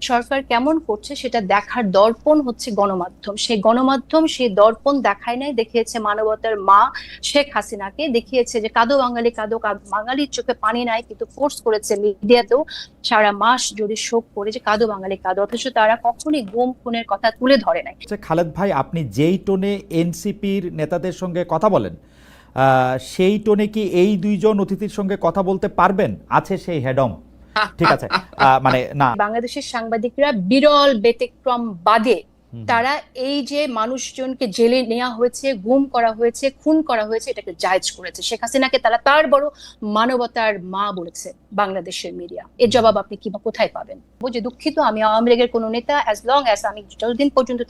সরকার কেমন করছে সেটা দেখার দর্পণ হচ্ছে গণমাধ্যম। সেই গণমাধ্যম সেই দর্পণ দেখায় নাই, দেখিয়েছে মানবতার মা শেখ হাসিনাকে, দেখিয়েছে যে কাঁদো বাঙালি কাঁদো, বাঙালির চোখে পানি নাই, কিন্তু ফোর্স করেছে মিডিয়াতেও সারা মাস যদি শোক করে যে কাঁদো বাঙালি কাঁদো, অথচ তারা কখনোই গুম খুনের কথা তুলে ধরে নাই। আচ্ছা খালেদ ভাই, আপনি যেই টোনে এনসিপির নেতাদের সঙ্গে কথা বলেন, সেই টোনে কি এই দুইজন অতিথির সঙ্গে কথা বলতে পারবেন? আছে সেই হেডম? ঠিক আছে, মানে না। বাংলাদেশের সাংবাদিকরা বিরল ব্যতিক্রম বাদে তারা এই যে মানুষজনকে জেলে নেওয়া হয়েছে, গুম করা হয়েছে, খুন করা হয়েছে, এটাকে জায়েজ করেছে। শেখ হাসিনাকে তারা তার বড় মানবতার মা বলেছে বাংলাদেশের মিডিয়া। এর জবাব আপনি কি বা কোথায় পাবেন? যে দুঃখিত, আমি আওয়ামী লীগের কোন নেতা, অ্যাজ লং অ্যাজ আমি যতদিন পর্যন্ত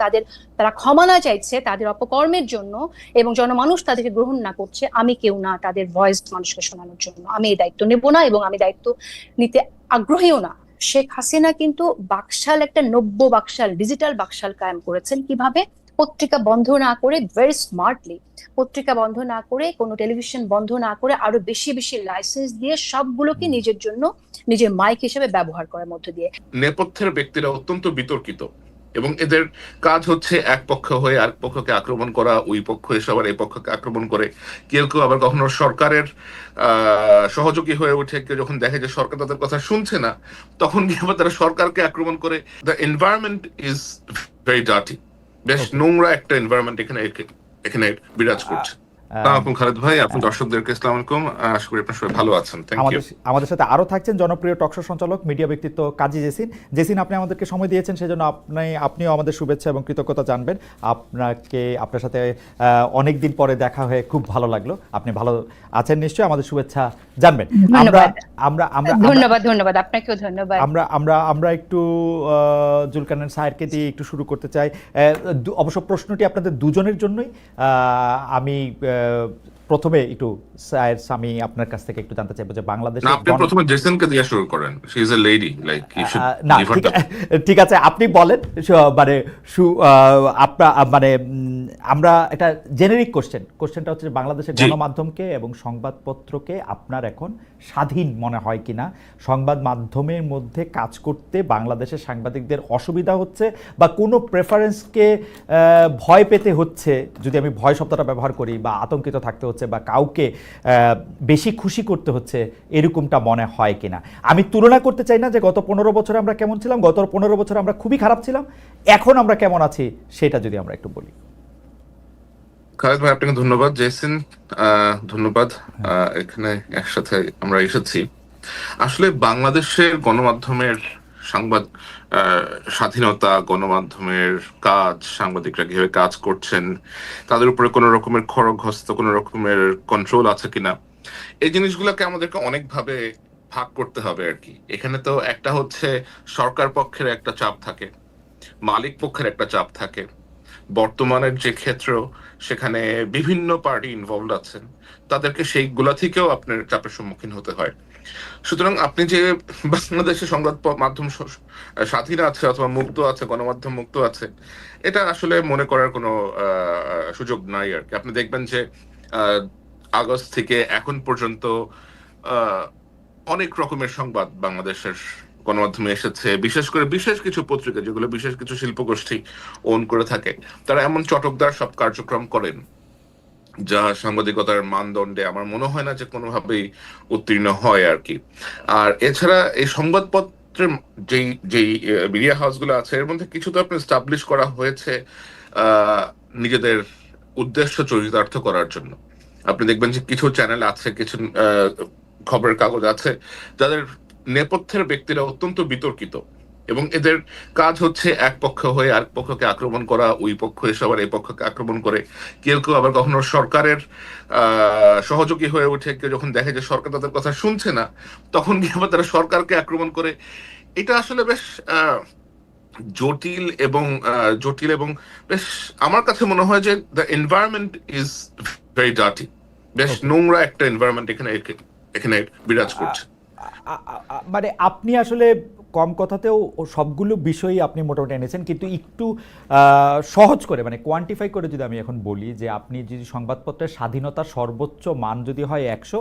তারা ক্ষমা না চাইছে তাদের অপকর্মের জন্য এবং জনমানুষ তাদেরকে গ্রহণ না করছে, আমি কেউ না তাদের ভয়েস মানুষকে শোনানোর জন্য। আমি এই দায়িত্ব নেব না এবং আমি দায়িত্ব নিতে আগ্রহীও না। শেখ হাসিনা কিন্তু বাকশাল, একটা নব্য বাকশাল, ডিজিটাল বাকশাল কায়েম করেছেন। কিভাবে? পত্রিকা বন্ধ না করে, ভেরি স্মার্টলি, পত্রিকা বন্ধ না করে, কোনো টেলিভিশন বন্ধ না করে, আরো বেশি বেশি লাইসেন্স দিয়ে সবগুলোকে নিজের জন্য, নিজের মাইক হিসেবে ব্যবহার করার মধ্য দিয়ে। নেপথ্যের ব্যক্তিরা অত্যন্ত বিতর্কিত এবং এদের কাজ হচ্ছে এক পক্ষ হয়ে আরেক পক্ষকে আক্রমণ করা, ওই পক্ষ এসে আবার এই পক্ষকে আক্রমণ করে। কেউ কেউ আবার কখনো সরকারের সহযোগী হয়ে ওঠে। কেউ যখন দেখে যে সরকার তাদের কথা শুনছে না, তখন গিয়ে আবার তারা সরকারকে আক্রমণ করে। The environment is very dirty. বেশ নোংরা একটা এনভায়রনমেন্ট এখানে এখানে বিরাজ করছে। আসসালামু খালেদ ভাই, আপনি দর্শকদেরকে আসসালামু আলাইকুম। আশা করি আপনারা সবাই ভালো আছেন। Thank you. আমাদের সাথে আরো থাকছেন জনপ্রিয় টকশো সঞ্চালক, মিডিয়া ব্যক্তিত্ব কাজী জেসিন। জেসিন, আপনি আমাদেরকে সময় দিয়েছেন, সেজন্য আপনিও আমাদের শুভেচ্ছা এবং কৃতজ্ঞতা জানবেন। আপনার সাথে অনেক দিন পরে দেখা হয়ে খুব ভালো লাগলো। আপনি ভালো আছেন নিশ্চয়ই, আমাদের শুভেচ্ছা জানবেন। ধন্যবাদ আপনাকেও ধন্যবাদ। আমরা একটু জুলকারনাইন স্যারকে দিয়ে একটু শুরু করতে চাই। অবশ্য প্রশ্নটি আপনাদের দুজনের জন্যই। আমি প্রথমে একটু স্যার, আমি আপনার কাছ থেকে একটু জানতে চাইবো যে বাংলাদেশে, আপনি প্রথমে জেসনকে দিয়ে শুরু করেন। She is a lady, like you should না, গিভ হার দ্য। ঠিক আছে, আপনি বলেন। মানে মানে আমরা এটা জেনেরিক কোশ্চেনটা হচ্ছে বাংলাদেশের গণমাধ্যমকে এবং সংবাদপত্রকে আপনার এখন স্বাধীন মনে হয় কিনা? সংবাদ মাধ্যমের মধ্যে কাজ করতে বাংলাদেশের সাংবাদিকদের অসুবিধা হচ্ছে বা কোনো প্রেফারেন্সকে ভয় পেতে হচ্ছে, যদি আমি ভয় শব্দটা ব্যবহার করি, বা আতঙ্কিত থাকতে হচ্ছে বা কাউকে বেশি খুশি করতে হচ্ছে, এরকমটা মনে হয় কিনা? আমি তুলনা করতে চাই না যে গত 15 বছরে আমরা কেমন ছিলাম, গত 15 বছরে আমরা খুবই খারাপ ছিলাম, এখন আমরা কেমন আছি সেটা যদি আমরা একটু বলি। খালেদ ভাই, আপনাকে ধন্যবাদ। জেসিন, ধন্যবাদ। এখানে একসাথে আমরা এসেছি। আসলে বাংলাদেশের গণমাধ্যমের সংবাদ স্বাধীনতা, গণমাধ্যমের কাজ, সাংবাদিকরা কিভাবে কাজ করছেন, তাদের উপরে কোনো রকমের খড়গহস্ত, কোনো রকমের কন্ট্রোল আছে কিনা, এই জিনিসগুলোকে আমাদেরকে অনেকভাবে ভাগ করতে হবে আর কি। এখানে তো একটা হচ্ছে সরকার পক্ষের একটা চাপ থাকে, মালিক পক্ষের একটা চাপ থাকে। বর্তমানের যে ক্ষেত্র, সেখানে বিভিন্ন পার্টি ইনভলভ আছেন, তাদেরকে সেইগুলা থেকেও আপনার চাপের সম্মুখীন হতে হয়। সুতরাং আপনি যে বাংলাদেশের সংবাদ মাধ্যম স্বাধীন আছে অথবা মুক্ত আছে, গণমাধ্যম মুক্ত আছে, এটা আসলে মনে করার কোনো সুযোগ নাই আর কি। আপনি দেখবেন যে আগস্ট থেকে এখন পর্যন্ত অনেক রকমের সংবাদ বাংলাদেশের গণমাধ্যমে এসেছে। বিশেষ করে বিশেষ কিছু পত্রিকা, যেগুলো বিশেষ কিছু শিল্পগোষ্ঠী ওন করে থাকে, তারা এমন চটকদার সব কার্যক্রম করেন যা সাংবাদিকতার মানদণ্ডে আমার মনে হয় না যে কোনোভাবেই উত্তীর্ণ হয় আর কি। আর এছাড়া এই সংবাদপত্রের যেই যেই মিডিয়া হাউসগুলো আছে, এর মধ্যে কিছু তো আপনি এস্টাবলিশ করা হয়েছে নিজেদের উদ্দেশ্য চরিতার্থ করার জন্য। আপনি দেখবেন যে কিছু চ্যানেল আছে, কিছু খবরের কাগজ আছে, যাদের নেপথ্যের ব্যক্তিরা অত্যন্ত বিতর্কিত এবং এদের কাজ হচ্ছে এক পক্ষ হয়ে আরেক পক্ষকে আক্রমণ করা, ওই পক্ষ এসে আবার এই পক্ষকে আক্রমণ করে। কেউ কেউ আবার কখনো সরকারের সহযোগী হয়ে ওঠে। কেউ যখন দেখে যে সরকার তাদের কথা শুনছে না, তখন গিয়ে আবার তারা সরকারকে আক্রমণ করে। এটা আসলে বেশ জটিল এবং বেশ, আমার কাছে মনে হয় যে the environment is very dirty. বেশ নোংরা একটা এনভায়রনমেন্ট এখানে বিরাজ করছে। মানে আপনি আসলে কম কথাতেও সবগুলো বিষয়ই আপনি মোটামুটি এনেছেন, কিন্তু একটু সহজ করে, মানে কোয়ান্টিফাই করে যদি আমি এখন বলি যে আপনি যদি সংবাদপত্রের স্বাধীনতার সর্বোচ্চ মান যদি হয় 100,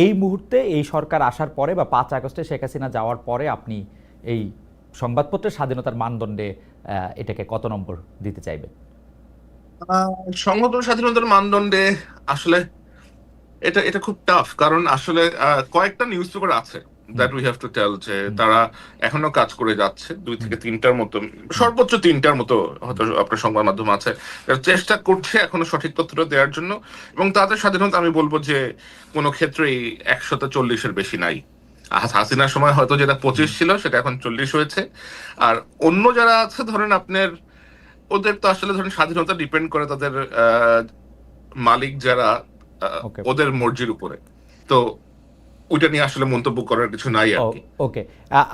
এই মুহূর্তে এই সরকার আসার পরে বা 5 আগস্টে শেখ হাসিনা যাওয়ার পরে আপনি এই সংবাদপত্রের স্বাধীনতার মানদণ্ডে এটাকে কত নম্বর দিতে চাইবেন? সংবাদ স্বাধীনতার মানদণ্ডে আসলে এটা এটা খুব টাফ, কারণ আসলে কয়েকটা নিউজ পেপার আছে that we have to tell যে তারা এখনো কাজ করে যাচ্ছে, 2 থেকে 3টার মতো, সর্বোচ্চ 3টার মতো হয়তো আপনার সংবাদ মাধ্যম আছে, চেষ্টা করছে এখনো সঠিক তথ্যটা দেওয়ার জন্য, এবং তাদের স্বাধীনতা আমি বলবো যে কোনো ক্ষেত্রেই 140-এর বেশি নাই। হাসিনার সময় হয়তো যেটা 25 ছিল সেটা এখন 40 হয়েছে। আর অন্য যারা আছে ধরেন আপনার, ওদের তো আসলে ধরেন স্বাধীনতা ডিপেন্ড করে তাদের মালিক যারা, ওদের মর্জির উপরে। তো ওইটা নিয়ে আসলে মন্তব্য করার কিছু নাই আর কি। ওকে,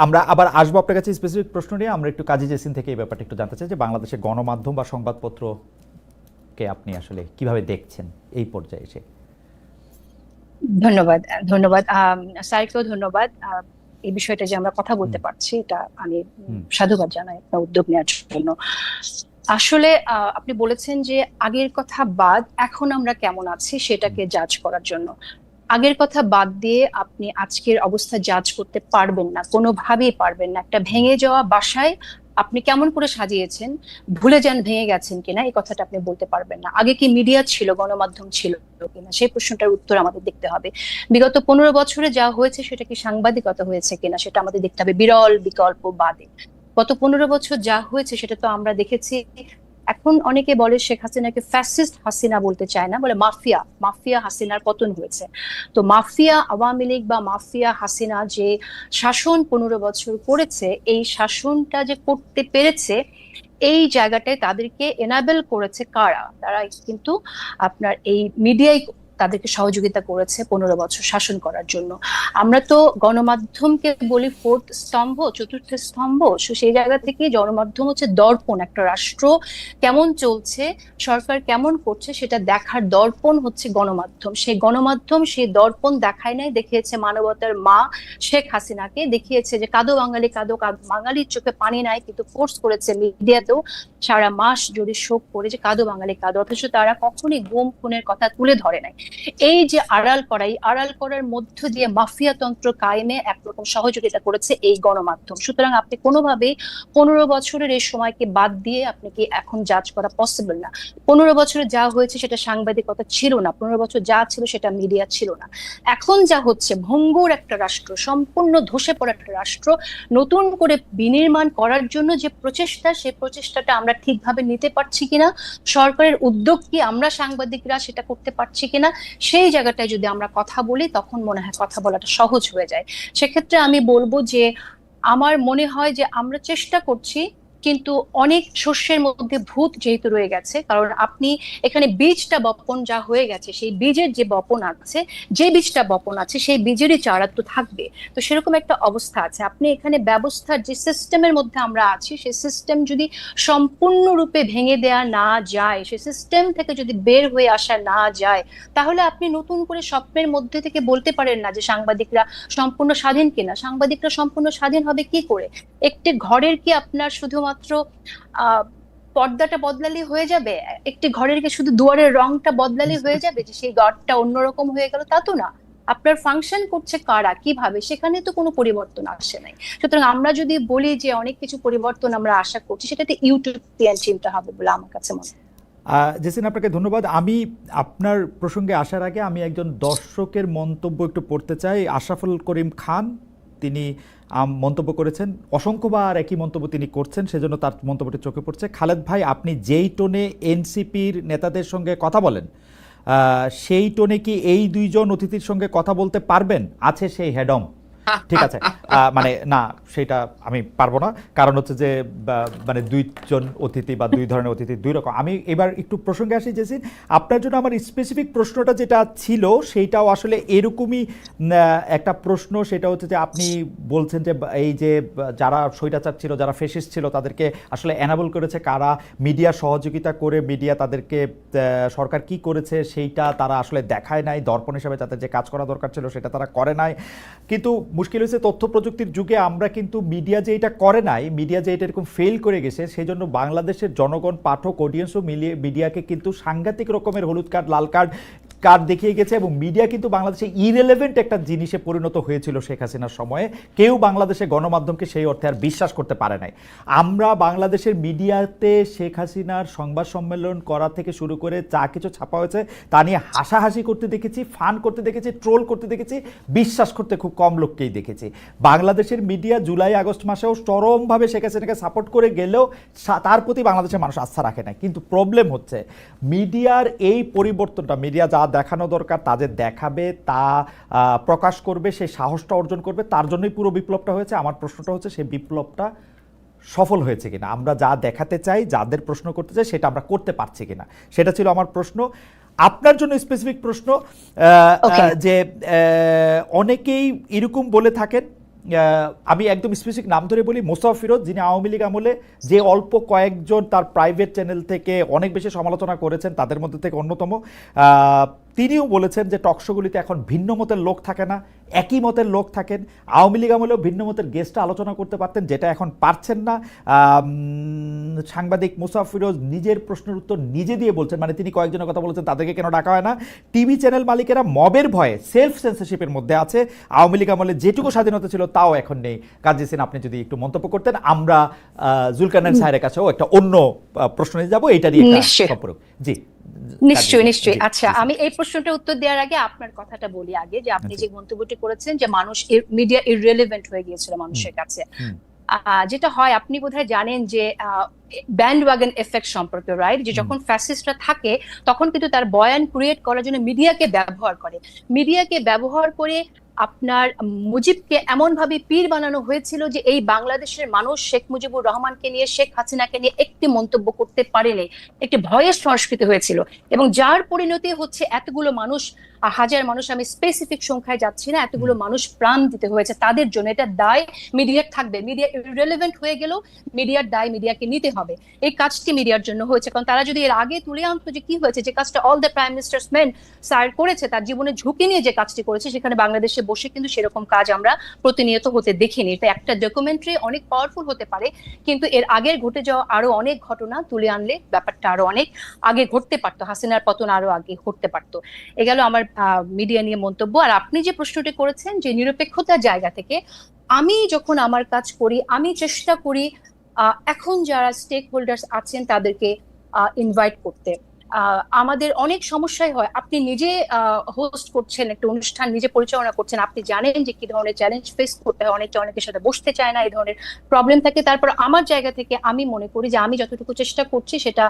আমরা আবার আসবো আপনার কাছে স্পেসিফিক প্রশ্ন নিয়ে। আমরা একটু কাজী জেসিন থেকে এই ব্যাপারটা একটু জানতে চাই যে বাংলাদেশের গণমাধ্যম বা সংবাদপত্রকে আপনি আসলে কিভাবে দেখছেন এই পর্যায়ে এসে। ধন্যবাদ ধন্যবাদ স্যারকেও ধন্যবাদ। এই বিষয়টা যে আমরা কথা বলতে পারছি এটা আমি সাধুবাদ জানাই আপনার উদ্যোগ নেওয়ার জন্য। আসলে আপনি বলেছেন যে আগের কথা বাদ এখন আমরা কেমন আছি সেটাকে জাজ করার জন্য। আগের কথা বাদ দিয়ে আপনি আজকের অবস্থা জাজ করতে পারবেন না, কোনোভাবেই পারবেন না। একটা ভেঙে যাওয়া বাসায় আপনি কেমন করে সাজিয়েছেন, ভুলে যান ভেঙে গেছেন কিনা, এই কথাটা আপনি বলতে পারবেন না। আগে কি মিডিয়া ছিল, গণমাধ্যম ছিল কিনা, সেই প্রশ্নটার উত্তর আমাদের দেখতে হবে। বিগত 15 বছরে যা হয়েছে সেটা কি সাংবাদিকতা হয়েছে কিনা সেটা আমাদের দেখতে হবে, বিরল বিকল্প বাদে। গত 15 বছর যা হয়েছে সেটা তো আমরা দেখেছি। এখন অনেকে বলে শেখ হাসিনাকে ফ্যাসিস্ট হাসিনা বলতে চায় না, বলে মাফিয়া, মাফিয়া হাসিনার পতন হয়েছে। তো মাফিয়া আওয়ামী লীগ বা মাফিয়া হাসিনা যে শাসন 15 বছর করেছে, এই শাসনটা যে করতে পেরেছে এই জায়গাটায় তাদেরকে এনাবেল করেছে কারা? তারা কিন্তু আপনার এই মিডিয়ায় তাদেরকে সহযোগিতা করেছে 15 বছর শাসন করার জন্য। আমরা তো গণমাধ্যমকে বলি ফোর্থ স্তম্ভ, চতুর্থ স্তম্ভ। সেই জায়গা থেকে গণমাধ্যম হচ্ছে দর্পণ, একটা রাষ্ট্র কেমন চলছে, সরকার কেমন করছে সেটা দেখার দর্পণ হচ্ছে গণমাধ্যম। সেই গণমাধ্যম সেই দর্পণ দেখায় নাই, দেখিয়েছে মানবতার মা শেখ হাসিনাকে, দেখিয়েছে যে কাঁদো বাঙালি কাঁদো, বাঙালির চোখে পানি নাই, কিন্তু ফোর্স করেছে মিডিয়াতেও সারা মাস জুড়ে শোক করে যে কাঁদো বাঙালি কাঁদো, অথচ তারা কখনই গুম খুনের কথা তুলে ধরে নাই। এই যে আড়াল করা, এই আড়াল করার মধ্য দিয়ে মাফিয়া তন্ত্র কায়েমে একরকম সহযোগিতা করেছে এই গণমাধ্যম। সুতরাং আপনি কোনোভাবেই 15 বছরের এই সময়কে বাদ দিয়ে আপনি কি এখন জাজ করা পসিবল না। 15 বছরে যা হয়েছে সেটা সাংবাদিকতা ছিল না, 15 বছর যা ছিল সেটা মিডিয়া ছিল না। এখন যা হচ্ছে ভঙ্গুর একটা রাষ্ট্র, সম্পূর্ণ ধসে পড়া একটা রাষ্ট্র নতুন করে বিনির্মাণ করার জন্য যে প্রচেষ্টা, সেই প্রচেষ্টাটা আমরা ঠিকভাবে নিতে পারছি কিনা, সরকারের উদ্যোগ কি আমরা সাংবাদিকরা সেটা করতে পারছি কিনা, সেই জায়গাটায় যদি আমরা কথা বলি তখন মনে হয় কথা বলাটা সহজ হয়ে যায়। সেক্ষেত্রে আমি বলবো যে আমার মনে হয় যে আমরা চেষ্টা করছি, কিন্তু অনেক শস্যের মধ্যে ভূত যেহেতু রয়ে গেছে, কারণ আপনি এখানে বীজটা বপন যা হয়ে গেছে, সেই বীজের যে বপন আছে, যে বীজটা বপন আছে সেই বীজেরই চারা তো থাকবে। তো সেরকম একটা অবস্থা আছে। আপনি এখানে ব্যবস্থার যে সিস্টেমের মধ্যে আমরা আছি, সেই সিস্টেম যদি সম্পূর্ণরূপে ভেঙে দেয়া না যায়, সেই সিস্টেম থেকে যদি বের হয়ে আসা না যায়, তাহলে আপনি নতুন করে স্বপ্নের মধ্যে থেকে বলতে পারেন না যে সাংবাদিকরা সম্পূর্ণ স্বাধীন কিনা। সাংবাদিকরা সম্পূর্ণ স্বাধীন হবে কি করে? একটি ঘরের কি আপনার শুধুমাত্র পর্দাটা বদলালে হয়ে যাবে? একটি ঘরের কি শুধু দুয়ারের রংটা বদলালে হয়ে যাবে যে সেই ঘরটা অন্যরকম হয়ে গেল? তা তো না। আপনার ফাংশন করছে কারা, কিভাবে, সেখানে তো কোনো পরিবর্তন আসে নাই। সুতরাং আমরা যদি বলি যে অনেক কিছু পরিবর্তন আমরা আশা করছি, সেটাতে ইউটোপিয়ান চিন্তা হবে বলে আমার কাছে মনে হয়। জেসিন, আপনাকে ধন্যবাদ। আমি আপনার প্রসঙ্গে আসার আগে আমি একজন দর্শকের মন্তব্য একটু পড়তে চাই। আশরাফুল করিম খান, তিনি মন্তব্য করেছেন, অসংখ্যবার একই মন্তব্য তিনি করছেন, সেজন্য তার মন্তব্যটি চোখে পড়ছে। খালেদ ভাই, আপনি যেই টোনে এনসিপির নেতাদের সঙ্গে কথা বলেন, সেই টোনে কি এই 2 জন অতিথির সঙ্গে কথা বলতে পারবেন? আছে সেই হেডম? ঠিক আছে, মানে না, সেটা আমি পারবো না, কারণ হচ্ছে যে মানে 2 জন অতিথি বা 2 ধরনের অতিথি 2 রকম। আমি এবার একটু প্রসঙ্গে আসি জেসিন, আপনার জন্য আমার স্পেসিফিক প্রশ্নটা যেটা ছিল সেইটাও আসলে এরকমই একটা প্রশ্ন। সেটা হচ্ছে যে আপনি বলছেন যে এই যে যারা স্বৈরাচার ছিল, যারা ফেসিস্ট ছিল, তাদেরকে আসলে এনাবল করেছে কারা, মিডিয়া সহযোগিতা করে, মিডিয়া তাদেরকে সরকার কি করেছে সেইটা তারা আসলে দেখায় নাই, দর্পণ হিসাবে তাদের যে কাজ করা দরকার ছিল সেটা তারা করে নাই। কিন্তু মুশকিল হয়েছে তথ্য প্রযুক্তির যুগে আমরা কিন্তু মিডিয়া যে এটা করে নাই, মিডিয়া যে এটা এরকম ফেল করে গেছে, সেই জন্য বাংলাদেশের জনগণ, পাঠক, অডিয়েন্সও মিলিয়ে মিডিয়াকে কিন্তু সাংঘাতিক রকমের হলুদ কার্ড, লাল কার্ড দেখিয়ে গেছে, এবং মিডিয়া কিন্তু বাংলাদেশে ইরেলেভেন্ট একটা জিনিসে পরিণত হয়েছিল শেখ হাসিনার সময়ে। কেউ বাংলাদেশে গণমাধ্যমকে সেই অর্থে আর বিশ্বাস করতে পারে নাই। আমরা বাংলাদেশের মিডিয়াতে শেখ হাসিনার সংবাদ সম্মেলন করা থেকে শুরু করে যা কিছু ছাপা হয়েছে তা নিয়ে হাসাহাসি করতে দেখেছি, ফান করতে দেখেছি, ট্রোল করতে দেখেছি, বিশ্বাস করতে খুব কম লোককেই দেখেছি। বাংলাদেশের মিডিয়া জুলাই আগস্ট মাসেও চরমভাবে শেখ হাসিনাকে সাপোর্ট করে গেলেও তার প্রতি বাংলাদেশের মানুষ আস্থা রাখে না। কিন্তু প্রবলেম হচ্ছে মিডিয়ার এই পরিবর্তনটা, মিডিয়া যা দেখানো দরকার তাদের দেখাবে, তা প্রকাশ করবে, সেই সাহসটা অর্জন করবে, তার জন্যই পুরো বিপ্লবটা হয়েছে। আমার প্রশ্নটা হচ্ছে সেই বিপ্লবটা সফল হয়েছে কিনা, আমরা যা দেখাতে চাই, যাদের প্রশ্ন করতে চাই সেটা আমরা করতে পারছি কিনা, সেটা ছিল আমার প্রশ্ন। আপনার জন্য স্পেসিফিক প্রশ্ন যে অনেকেই এরকম বলে থাকেন, আমি একদম স্পেসিফিক নাম ধরে বলি, মোসাফ ফিরোজ, যিনি আওয়ামী লীগ আমলে যে অল্প কয়েকজন তার প্রাইভেট চ্যানেল থেকে অনেক বেশি সমালোচনা করেছেন, তাদের মধ্যে থেকে অন্যতম, তিনিও বলেছেন যে টকশোগুলিতে এখন ভিন্ন মতের লোক থাকে না, একই মতের লোক থাকেন। আওয়ামী লীগ আমলেও ভিন্ন মতের গেস্টটা আলোচনা করতে পারতেন, যেটা এখন পারছেন না। সাংবাদিক মোসাফ ফিরোজ নিজের প্রশ্নের উত্তর নিজে দিয়ে বলছেন, মানে তিনি কয়েকজনের কথা বলেছেন তাদেরকে কেন ডাকা হয় না। টিভি চ্যানেল মালিকেরা মবের ভয়ে সেলফ সেন্সরশিপের মধ্যে আছে, আওয়ামী লীগ আমলে যেটুকু স্বাধীনতা ছিল তাও এখন নেই। কাজী হোসেন, আপনি যদি একটু মন্তব্য করতেন। আমরা জুলকারনাইন সাহেবের কাছেও একটা অন্য প্রশ্ন নিয়ে যাবো, এটা নিয়ে সম্পর্ক। জি নিশ্চয়ই। আচ্ছা, আমি এই প্রশ্নটা উত্তর দেওয়ার আগে আপনার কথাটা বলি আগে, যে আপনি যে মন্তব্যটি করেছেন যে মানুষ মিডিয়া ইররিলেভেন্ট হয়ে গিয়েছিল মানুষের কাছে, যেটা হয় আপনি বোধহয় জানেন যে ব্যান্ডওয়াগন এফেক্ট সম্পর্কে, রাইট? যে যখন ফ্যাসিস্টরা থাকে তখন কিন্তু তার বয়ান ক্রিয়েট করার জন্য মিডিয়াকে ব্যবহার করে আপনার মুজিবকে এমন ভাবে পীর বানানো হয়েছিল যে এই বাংলাদেশের মানুষ শেখ মুজিবুর রহমানকে নিয়ে, শেখ হাসিনাকে নিয়ে একটি মন্তব্য করতে পারেনি। একটি ভয়ের সংস্কৃতি হয়েছিল, এবং যার পরিণতি হচ্ছে এতগুলো মানুষ, হাজার মানুষ, আমি স্পেসিফিক সংখ্যায় যাচ্ছি না, এতগুলো মানুষ প্রাণ দিতে হয়েছে তাদের জন্য। এটা দায় মিডিয়ার থাকবে, মিডিয়া ইররিলেভেন্ট হয়ে গেলেও মিডিয়ার দায় মিডিয়াকে নিতে হবে। এই কাজটি মিডিয়ার জন্য হয়েছে, কারণ তারা যদি এর আগে তুলে আনতো যে কি হয়েছে, যে কাজটা all the prime ministers main sir করেছে, তার জীবনে ঝুঁকি নিয়ে যে কাজটি করেছে, সেখানে বাংলাদেশে বসে কিন্তু সেরকম কাজ আমরা প্রতিনিয়ত হতে দেখিনি। এটা একটা ডকুমেন্টারি অনেক পাওয়ারফুল হতে পারে, কিন্তু এর আগের ঘটে যাওয়া আরো অনেক ঘটনা তুলে আনলে ব্যাপারটা আরো অনেক আগে ঘটতে পারতো, হাসিনার পতন আরো আগে ঘটতে পারতো। এ গেল আমার মিডিয়া নিয়ে মন্তব্য। আর আপনি যে প্রশ্নটি করেছেন যে নিরপেক্ষতার জায়গা থেকে, আমি যখন আমার কাজ করি আমি চেষ্টা করি এখন যারা স্টেক হোল্ডার্স আছেন তাদেরকে ইনভাইট করতে। আমাদের অনেক সমস্যাই হয়, আপনি নিজে হোস্ট করছেন একটা অনুষ্ঠান, নিজে পরিচালনা করছেন, আপনি জানেন যে কি ধরনের চ্যালেঞ্জ ফেস করতে হয়, অনেকের সাথে বসতে চায় না, এই ধরনের প্রবলেম থাকে। তারপর আমার জায়গা থেকে আমি মনে করি যে আমি যতটুকু চেষ্টা করছি সেটা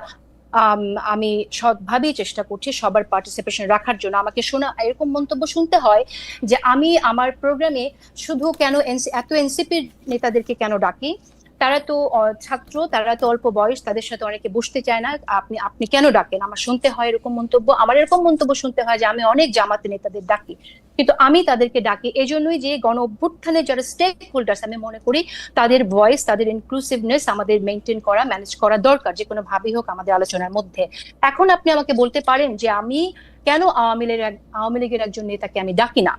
আমি সৎভাবেই চেষ্টা করছি সবার পার্টিসিপেশন রাখার জন্য। আমাকে শোনা এরকম মন্তব্য শুনতে হয় যে আমি আমার প্রোগ্রামে শুধু কেন এত এনসিপির নেতাদেরকে কেন ডাকি, তারা তো ছাত্র, তারা তো অল্প বয়স, তাদের সাথে অনেকে বসতে চায় না, আপনি কেন ডাকেন? আমার শুনতে হয় এরকম মন্তব্য। আমার এরকম মন্তব্য শুনতে হয় যে আমি অনেক জামাতে নেতাদের ডাকি, কিন্তু আমি তাদেরকে ডাকি এজন্যই যে গণ অভ্যুত্থানের যারা স্টেক হোল্ডার্স, আমি মনে করি তাদের ভয়েস, তাদের ইনক্লুসিভনেস আমাদের মেনটেন করা, ম্যানেজ করা দরকার, যে কোনো ভাবেই হোক আমাদের আলোচনার মধ্যে। এখন আপনি আমাকে বলতে পারেন যে আমি কেন আওয়ামী লীগের একজন নেতাকে আমি ডাকি না,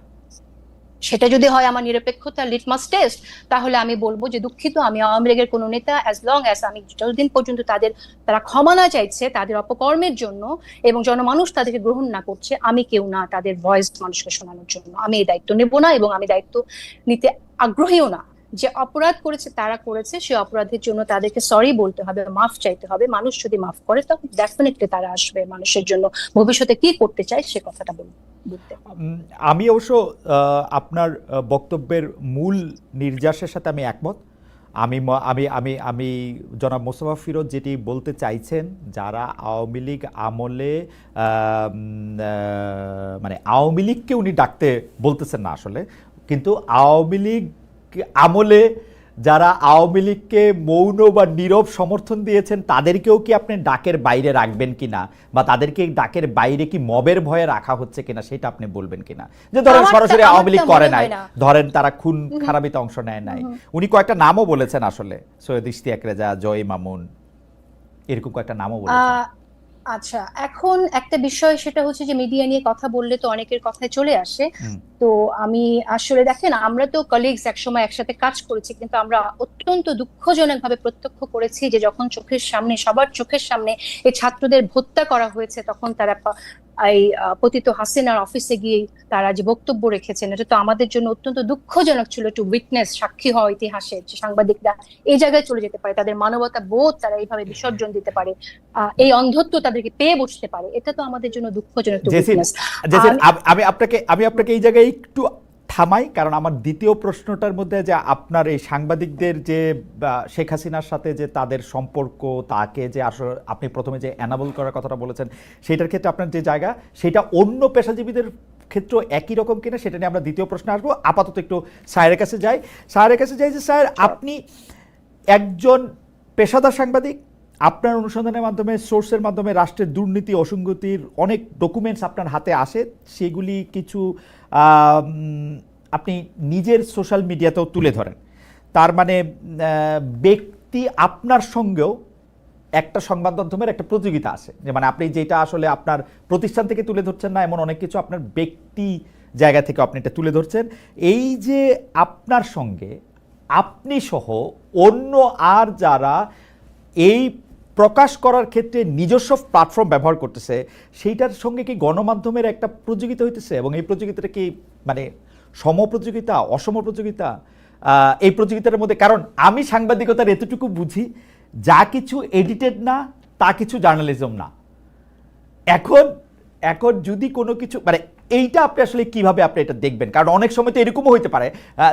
সেটা যদি হয় আমার নিরপেক্ষতার লিটমাস টেস্ট, তাহলে আমি বলবো যে দুঃখিত, আমি আওয়ামী লীগের কোনো নেতা, অ্যাজ লং অ্যাজ আমি যতদিন পর্যন্ত তারা ক্ষমা না চাইছে তাদের অপকর্মের জন্য এবং জনমানুষ তাদেরকে গ্রহণ না করছে, আমি কেউ না তাদের ভয়েস মানুষকে শোনানোর জন্য। আমি এই দায়িত্ব নেব না, এবং আমি দায়িত্ব নিতে আগ্রহীও না। যে অপরাধ করেছে তারা করেছে, সে অপরাধের জন্য তাদেরকে সরি বলতে হবে, মাফ চাইতে হবে। মানুষ যদি মাফ করে তখন ডেফিনেটলি তারা আসবে মানুষের জন্য ভবিষ্যতে কি করতে চায় সে কথাটা বলতে। আমি অবশ্য আপনার বক্তব্যের মূল নির্যাসের সাথে আমি একমত। আমি আমি আমি আমি জনাব মোস্তফা ফিরোজ যেটি বলতে চাইছেন, যারা আওয়ামী লীগ আমলে মানে আওয়ামী লীগকে উনি ডাকতে বলতেছেন না আসলে, কিন্তু আওয়ামী লীগ আমলে যারা আওয়ামী লীগকে মৌন বা নীরব সমর্থন দিয়েছেন তাদেরকেও কি আপনি ডাকের বাইরে রাখবেন কিনা, বা তাদেরকে ডাকের বাইরে কি মবের ভয়ে রাখা হচ্ছে কিনা সেটা আপনি বলবেন কিনা? যে ধরেন সরাসরি আওয়ামী লীগ করে নাই, ধরেন তারা খুন খারাপিতে অংশ নেয় নাই, উনি কয়েকটা নামও বলেছেন আসলে, সৈয়দ ইশতিয়াক রেজা, জয় মামুন, এরকম কয়েকটা নামও বলেছেন। আচ্ছা, এখন একটা বিষয় সেটা হচ্ছে যে মিডিয়া নিয়ে কথা বললে তো অনেকের কথায় চলে আসে। হুম। তো আমি আসলে দেখেন, আমরা তো কলিগস একসময় একসাথে কাজ করেছি, কিন্তু আমরা অত্যন্ত দুঃখজনক ভাবে প্রত্যক্ষ করেছি যে যখন চোখের সামনে, সবার চোখের সামনে এই ছাত্রদের হত্যা করা হয়েছে, তখন তারা এই পতিত হাসিনার অফিসে গিয়ে তারা যে বক্তব্য রেখেছেন, এটা তো আমাদের জন্য অত্যন্ত দুঃখজনক ছিল। টু উইটনেস, সাক্ষী হওয়া ইতিহাসের, যে সাংবাদিকরা এই জায়গায় চলে যেতে পারে, তাদের মানবতা বোধ তারা এইভাবে বিসর্জন দিতে পারে, এই অন্ধত্ব তাদেরকে পেয়ে বসতে পারে, এটা তো আমাদের জন্য দুঃখজনক টু জেসিন, উইটনেস। জেসিন, আমি আপনাকে এই জায়গায় একটু থামাই, কারণ আমার দ্বিতীয় প্রশ্নটার মধ্যে যে আপনার এই সাংবাদিকদের যে শেখ হাসিনার সাথে যে তাদের সম্পর্ক, তাকে যে আসলে আপনি প্রথমে যে অ্যানাবল করার কথাটা বলেছেন, সেটার ক্ষেত্রে আপনার যে জায়গা, সেটা অন্য পেশাজীবীদের ক্ষেত্রে একই রকম কিনা, সেটা নিয়ে আমরা দ্বিতীয় প্রশ্নে আসবো। আপাতত একটু স্যারের কাছে যাই। যে স্যার, আপনি একজন পেশাদার সাংবাদিক, আপনার অনুসন্ধানের মাধ্যমে, সোর্সের মাধ্যমে রাষ্ট্রের দুর্নীতি, অসঙ্গতির অনেক ডকুমেন্টস আপনার হাতে আসে, সেগুলি কিছু আপনি নিজের সোশ্যাল মিডিয়াতেও তুলে ধরেন। তার মানে ব্যক্তি আপনার সঙ্গেও একটা সংবাদ মাধ্যমের একটা প্রতিযোগিতা আছে, যে মানে আপনি যেটা আসলে আপনার প্রতিষ্ঠান থেকে তুলে ধরছেন না, এমন অনেক কিছু আপনার ব্যক্তি জায়গা থেকে আপনি এটা তুলে ধরছেন। এই যে আপনার সঙ্গে আপনি সহ অন্য আর যারা এই প্রকাশ করার ক্ষেত্রে নিজস্ব প্ল্যাটফর্ম ব্যবহার করতেছে, সেইটার সঙ্গে কি গণমাধ্যমের একটা প্রতিযোগিতা হইতেছে? এবং এই প্রতিযোগিতাটা কি মানে সম প্রতিযোগিতা, অসম প্রতিযোগিতা? এই প্রতিযোগিতার মধ্যে, কারণ আমি সাংবাদিকতার এতটুকু বুঝি, যা কিছু এডিটেড না তা কিছু জার্নালিজম না। এখন এখন যদি কোনো কিছু মানে এইটা আপনি আসলে কিভাবে আপনি এটা দেখবেন? কারণ অনেক সময় তো এরকমও হইতে পারে,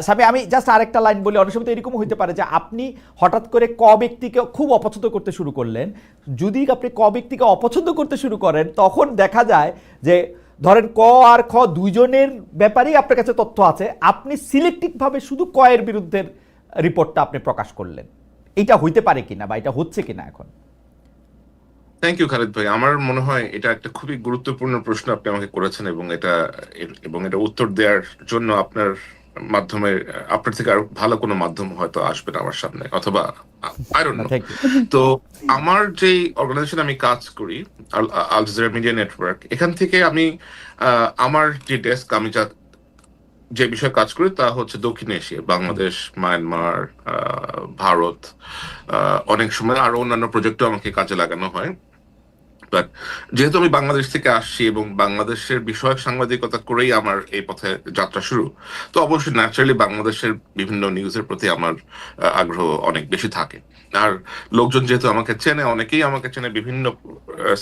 সামনে আমি জাস্ট আরেকটা লাইন বলি, অনেক সময় তো এরকমও হইতে পারে যে আপনি হঠাৎ করে ক ব্যক্তিকে খুব অপছন্দ করতে শুরু করলেন। যদি আপনি ক ব্যক্তিকে অপছন্দ করতে শুরু করেন, তখন দেখা যায় যে ধরেন ক আর খ দুইজনের ব্যাপারেই আপনার কাছে তথ্য আছে, আপনি সিলেক্টিভভাবে শুধু ক এর বিরুদ্ধে রিপোর্টটা আপনি প্রকাশ করলেন। এটা হইতে পারে কিনা বা এটা হচ্ছে কিনা এখন? থ্যাংক ইউ খালিদ ভাই। আমার মনে হয় এটা একটা খুবই গুরুত্বপূর্ণ প্রশ্ন আপনি আমাকে করেছেন, এবং এটা উত্তর দেওয়ার জন্য আপনার মাধ্যমে, আপনার থেকে আর ভালো কোনো মাধ্যম হয়তো আসবে না আমার সামনে, অথবা I don't know. Thank you. তো আমার যে অর্গানাইজেশন আমি কাজ করি, আল জাজিরা মিডিয়া নেটওয়ার্ক, এখান থেকে আমি আমার যে ডেস্ক, আমি যে বিষয়ে কাজ করি তা হচ্ছে দক্ষিণ এশিয়া, বাংলাদেশ, মায়ানমার, ভারত, অনেক সময় আরো অন্যান্য প্রজেক্টও আমাকে কাজে লাগানো হয়। বাট যেহেতু আমি বাংলাদেশ থেকে আসছি এবং বাংলাদেশের বিষয়ক সাংবাদিকতা করেই আমার এই পথে যাত্রা শুরু, তো অবশ্যই ন্যাচারালি বাংলাদেশের বিভিন্ন নিউজের প্রতি আমার আগ্রহ অনেক বেশি থাকে। আর লোকজন যেহেতু আমাকে চেনে, অনেকেই আমাকে চেনে, বিভিন্ন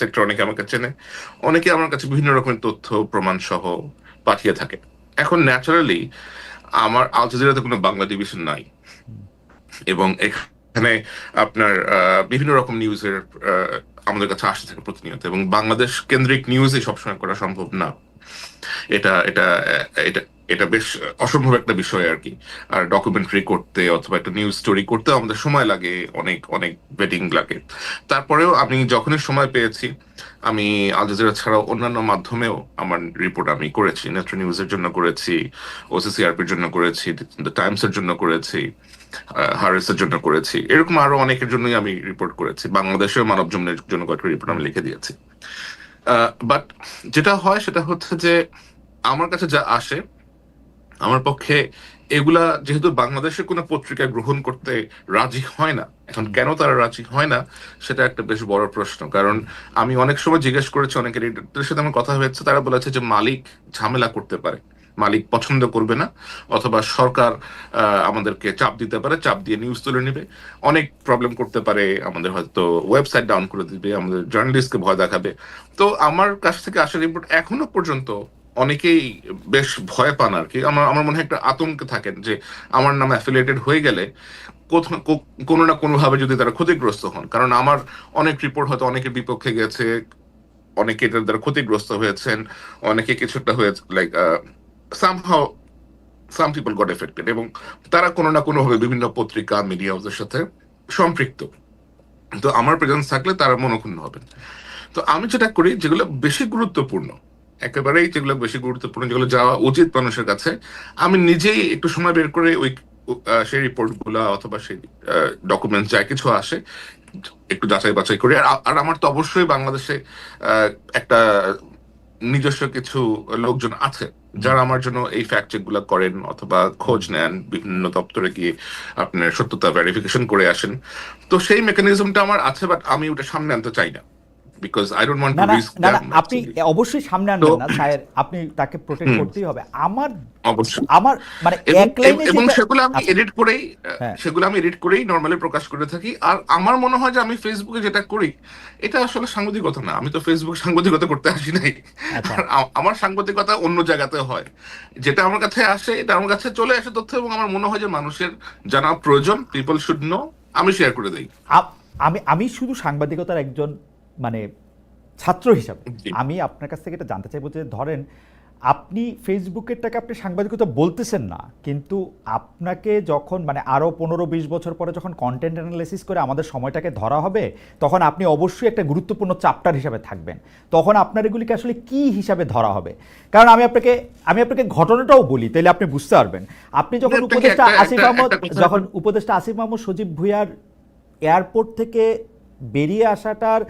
সেক্টর অনেকে আমাকে চেনে, অনেকে আমার কাছে বিভিন্ন রকমের তথ্য প্রমাণ সহ পাঠিয়ে থাকে। এখন ন্যাচারালি আমার আল জাজিরাতে কোনো বাংলা ডিভিশন নাই, এবং এখানে আপনার বিভিন্ন রকম নিউজের আমাদের কাছে আসতে থাকে প্রতিনিয়ত, এবং বাংলাদেশ কেন্দ্রিক নিউজই সবসময় করা সম্ভব না। এটা এটা এটা এটা বেশ অসম্ভব একটা বিষয় আর কি। আর ডকুমেন্টারি করতে অথবা একটা নিউজ স্টোরি করতে আমাদের সময় লাগে, অনেক অনেক ওয়েটিং লাগে। তারপরেও আমি যখনই সময় পেয়েছি, আমি আল জাজিরা ছাড়াও অন্যান্য মাধ্যমেও আমার রিপোর্ট আমি করেছি। নেত্র নিউজের জন্য করেছি, ওসিসিআরপির জন্য করেছি, দ্য টাইমসের জন্য করেছি, হারেসের জন্য করেছি, এরকম আরো অনেকের জন্যই আমি রিপোর্ট করেছি। বাংলাদেশের মানব জমিনের জন্য কয়েকটা রিপোর্ট আমি লিখে দিয়েছি। বাট যেটা হয় সেটা হচ্ছে যে আমার কাছে যা আসে, আমার পক্ষে এগুলা যেহেতু বাংলাদেশের কোনো পত্রিকা গ্রহণ করতে রাজি হয় না। এখন কেন তারা রাজি হয় না, সেটা একটা বেশ বড় প্রশ্ন। কারণ আমি অনেক সময় জিজ্ঞেস করেছি, অনেকের এডিটরদের সাথে আমার কথা হয়েছে, তারা বলেছে যে মালিক ঝামেলা করতে পারে, মালিক পছন্দ করবে না, অথবা সরকার আমাদেরকে চাপ দিতে পারে, চাপ দিয়ে নিউজ তুলে নিবে, অনেক প্রবলেম করতে পারে, আমাদের হয়তো ওয়েবসাইট ডাউন করে দিবে, আমাদের জার্নালিস্টকে ভয় দেখাবে। তো আমার কাছ থেকে আসা রিপোর্ট এখনো পর্যন্ত অনেকেই বেশ ভয় পান আর কি। আমার আমার মনে হয় একটা আতঙ্কে থাকেন যে আমার নাম অ্যাফিলিয়েটেড হয়ে গেলে কোনো না কোনো ভাবে যদি তারা ক্ষতিগ্রস্ত হন। কারণ আমার অনেক রিপোর্ট হয়তো অনেকের বিপক্ষে গেছে, অনেকে এটার দ্বারা ক্ষতিগ্রস্ত হয়েছেন, অনেকে কিছু একটা হয়েছে, like somehow some people goat affected, এবং তারা কোনো না কোনো ভাবে বিভিন্ন পত্রিকা, মিডিয়া হাউসের সাথে সম্পৃক্ত। তো আমার প্রেজেন্স থাকলে তারা মনক্ষুণ্ণ হবেন। তো আমি যেটা করি, যেগুলো বেশি গুরুত্বপূর্ণ, একেবারেই যেগুলো বেশি গুরুত্বপূর্ণ, যেগুলো যাওয়া উচিত মানুষের কাছে, আমি নিজেই একটু সময় বের করে ওই সেই রিপোর্ট গুলা অথবা সেই ডকুমেন্ট যা কিছু আসে একটু যাচাই বাছাই করি। আর আমার তো অবশ্যই বাংলাদেশে একটা নিজস্ব কিছু লোকজন আছে যারা আমার জন্য এই ফ্যাক্ট চেক গুলা করেন অথবা খোঁজ নেন, বিভিন্ন দপ্তরে গিয়ে আপনার সত্যতা ভেরিফিকেশন করে আসেন। তো সেই মেকানিজমটা আমার আছে, বাট আমি ওটা সামনে আনতে চাই না, বিকজ আই ডোন্ট ওয়ান্ট না টু না রিস্ক না না, দ্যাম আপনি অ্যাকচুয়ালি। অবশ্যই সামনে তো আনবেন না স্যার, আপনি তাকে প্রোটেক্ট হুম, করতেই হবে। আমার অবশ্যই। আমার মানে এবং এক লাইনে এবং যেটা, সেগুলো আমি আচ্ছা, এডিট করেই হ্যাঁ, নর্মালি প্রকাশ করে থাকি। আর আমার মনে হয় যে আমি ফেসবুকে যেটা করি এটা আসলে সাংবাদিকতা না। আমি তো ফেসবুক সাংবাদিকতা করতে আসি নাই। আচ্ছা, আর আমার সাংবাদিকতা অন্য জায়গাতে হয়। যেটা আমার কাছে আসে, এটা আমার কাছে চলে আসে তথ্য, এবং আমার মনে হয় যে মানুষের জানা প্রয়োজন, পিপল শুড নো, আমি শেয়ার করে দেই। আমি আমি শুধু সাংবাদিকতার একজন মানে ছাত্র হিসাবে জি আমি আপনার কাছ থেকে এটা জানতে চাইবো যে ধরেন আপনি ফেসবুকেরটাকে আপনি সাংবাদিকতা বলতেছেন না, কিন্তু আপনাকে যখন মানে আরও 15-20 বছর পরে যখন কন্টেন্ট অ্যানালাইসিস করে আমাদের সময়টাকে ধরা হবে, তখন আপনি অবশ্যই একটা গুরুত্বপূর্ণ চ্যাপ্টার হিসাবে থাকবেন। তখন আপনার এগুলিকে আসলে কি হিসাবে ধরা হবে? কারণ আমি আপনাকে ঘটনাটাও বলি, তাহলে আপনি বুঝতে পারবেন। আপনি যখন আপনাকে যখন উপদেষ্টা আসিফ মাহমুদ সজীব ভুঁইয়ার এয়ারপোর্ট থেকে বেরিয়ে আসাটার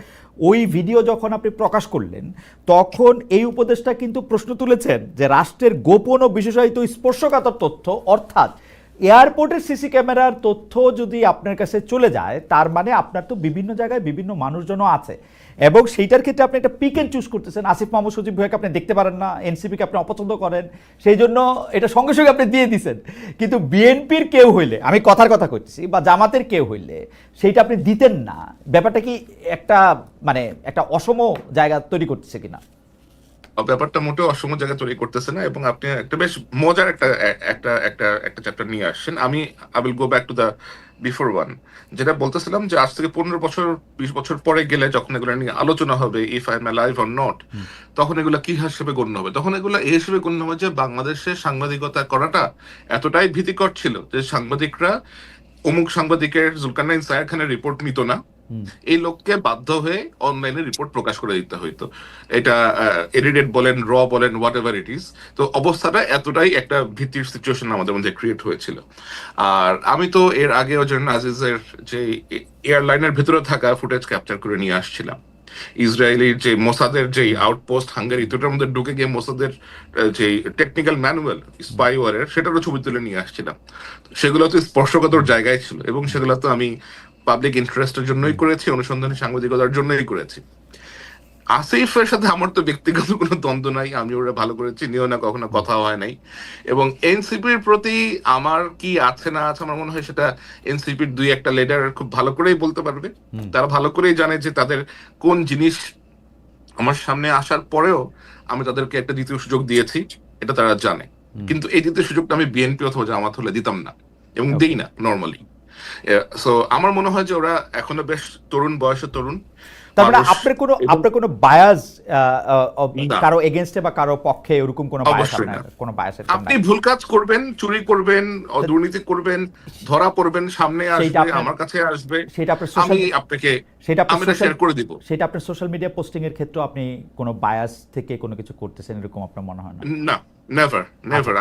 ওই ভিডিও যখন আপনি প্রকাশ করলেন, তখন এই উপদেষ্টা কিন্তু প্রশ্ন তুলেছেন যে রাষ্ট্রের গোপন ও বিশেষায়িত স্পর্শকাতর তথ্য, অর্থাৎ এয়ারপোর্টের সিসি ক্যামেরার তথ্য যদি আপনার কাছে চলে যায়, তার মানে আপনার তো বিভিন্ন জায়গায় বিভিন্ন মানুষজনও আছে, এবং সেইটার ক্ষেত্রে আপনি একটা পিক অ্যান্ড চুজ করতেছেন। আসিফ মাহমুদ সজীব ভুঁইয়াকে আপনি দেখতে পারেন না, এনসিপিকে আপনি অপছন্দ করেন, সেই জন্য এটা সঙ্গে সঙ্গে আপনি দিয়ে দিছেন। কিন্তু বিএনপির কেউ হইলে, আমি কথার কথা করতেছি, বা জামাতের কেউ হইলে সেইটা আপনি দিতেন না। ব্যাপারটা কি একটা মানে একটা অসম জায়গা তৈরি করতেছে কিনা? ব্যাপারটা মোটেও অসম জায়গা তৈরি করতেছে না, এবং আপনি একটা বেশ মজার একটা চ্যাপ্টার নিয়ে আসছেন। I will go back to the before one, যেটা বলতেছিলাম যে আজ থেকে 15 বছর 20 বছর পরে গেলে যখন এগুলো নিয়ে আলোচনা হবে, if I am alive or not, তখন এগুলো কি হিসেবে গণ্য হবে? তখন এগুলো এই হিসেবে গণ্য হবে যে বাংলাদেশে সাংবাদিকতা করাটা এতটাই ভীতিকর ছিল যে সাংবাদিকরা অমুক সাংবাদিকের জুলকারনাইন সায়ের খানের রিপোর্ট নিত না, এই লোককে বাধ্য হয়ে অনলাইনে রিপোর্ট প্রকাশ করে দিতে হইতো। এটা এডিটেড বলেন, র বলেন, হোয়াট এভার ইট ইজ। তো অবস্থাটা এতটাই একটা ভীতির সিচুয়েশন আমাদের মধ্যে ক্রিয়েট হয়েছিল। আর আমি তো এর আগেও জন্য আজিজের যে এয়ারলাইনের ভেতরে থাকা ফুটেজ ক্যাপচার করে নিয়ে আসছিলাম। ইসরায়েলির যে মোসাদের যে আউটপোস্ট হাঙ্গারি, দুটোর মধ্যে ঢুকে গিয়ে মোসাদের যে টেকনিক্যাল ম্যানুয়াল স্পাইওয়ারের, সেটারও ছবি তুলে নিয়ে আসছিলাম। সেগুলো তো স্পর্শকাতর জায়গায় ছিল, এবং সেগুলো তো আমি পাবলিক ইন্টারেস্টের জন্যই করেছি, অনুসন্ধানী সাংবাদিকতার জন্যই করেছি। আসিফের সাথে আমার তো ব্যক্তিগত কোনো দ্বন্দ্ব নাই, আমি ওরা ভালো করে চিনিও না, কখনো কথা হয় নাই। এবং এনসিপির প্রতি আমার কি আছে না আছে, আমার মনে হয় সেটা এনসিপির দুই একটা লিডার খুব ভালো করেই বলতে পারবে। তারা ভালো করেই জানে যে তাদের কোন জিনিস আমার সামনে আসার পরেও আমি তাদেরকে একটা দ্বিতীয় সুযোগ দিয়েছি, এটা তারা জানে। কিন্তু এই দ্বিতীয় সুযোগটা আমি বিএনপি অথবা জামাত হলে দিতাম না, এবং দেই না নর্মালি। সো আমার মনে হয় যে ওরা এখনো বেশ তরুণ বয়সে তরুণ তারপরে মানুষ, এবং আপনার কোনো বায়াস না, কারো এগেনস্টে বা কারো পক্ষে এরকম কোনো বায়াস, অবশ্যই না। আপনার কোনো বায়াসের আপনি ভুল কাজ করবেন, চুরি করবেন, দুর্নীতি করবেন, ধরা পড়বেন, সামনে সেইটা আসবে, আপনার আমার কাছে আসবে, সেটা আপনার আমি সোশ্যাল আপনাকে সেটা আপনার আমি এটা সোশ্যাল শেয়ার করে দিব। সেটা আপনার সোশ্যাল মিডিয়া পোস্টিং এর ক্ষেত্রে আপনি কোনো বায়াস থেকে কোনো কিছু করতেছেন এরকম আপনার মনে হয় না? না, নেভার আচ্ছা, never,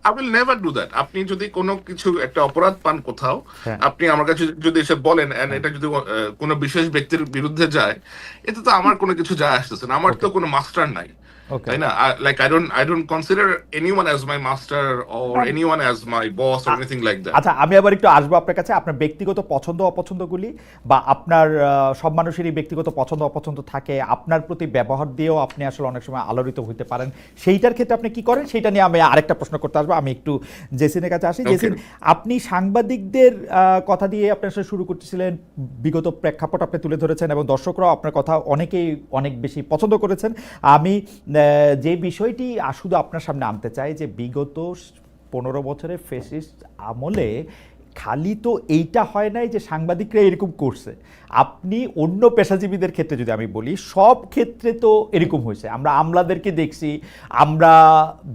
I will never do that. আপনি যদি কোনো কিছু একটা অপরাধ পান কোথাও, হ্যাঁ, আপনি আমার কাছে যদি এসে বলেন, এন্ড হ্যাঁ, এটা যদি কোনো বিশেষ ব্যক্তির বিরুদ্ধে যায়, এতে তো আমার কোনো কিছু যায় আসতেছে না, আমার তো ওকে, কোনো মাস্টার নাই, ওকে। তাই না? Like I don't consider anyone as my master or anyone as my boss or anything like that. আচ্ছা, আমি আবার একটু আসবো আপনার কাছে, আপনার ব্যক্তিগত পছন্দ অপছন্দগুলি, বা আপনার সব মানুষেরই ব্যক্তিগত পছন্দ অপছন্দ থাকে, আপনার প্রতি ব্যবহার দিয়েও আপনি আসলে অনেক সময় আলোড়িত হতে পারেন, সেইটার ক্ষেত্রে আপনি কি করেন সেইটা নিয়ে আমি আরেকটা প্রশ্ন করতে আসবো। আমি একটু জেসিনের কাছে আসি। জেসিন, আপনি সাংবাদিকদের কথা দিয়ে আপনার সাথে শুরু করতেছিলেন, বিগত প্রেক্ষাপট আপনি তুলে ধরেছেন, এবং দর্শকরাও আপনার কথা অনেকেই অনেক বেশি পছন্দ করেছেন। আমি যে বিষয়টি শুধু আপনার সামনে আনতে চাই যে বিগত 15 বছরের ফ্যাসিস্ট আমলে খালি তো এইটা হয় নাই যে সাংবাদিকরা এরকম করছে, আপনি অন্য পেশাজীবীদের ক্ষেত্রে যদি আমি বলি, সব ক্ষেত্রে তো এরকম হয়েছে। আমরা আমলাদেরকে দেখছি, আমরা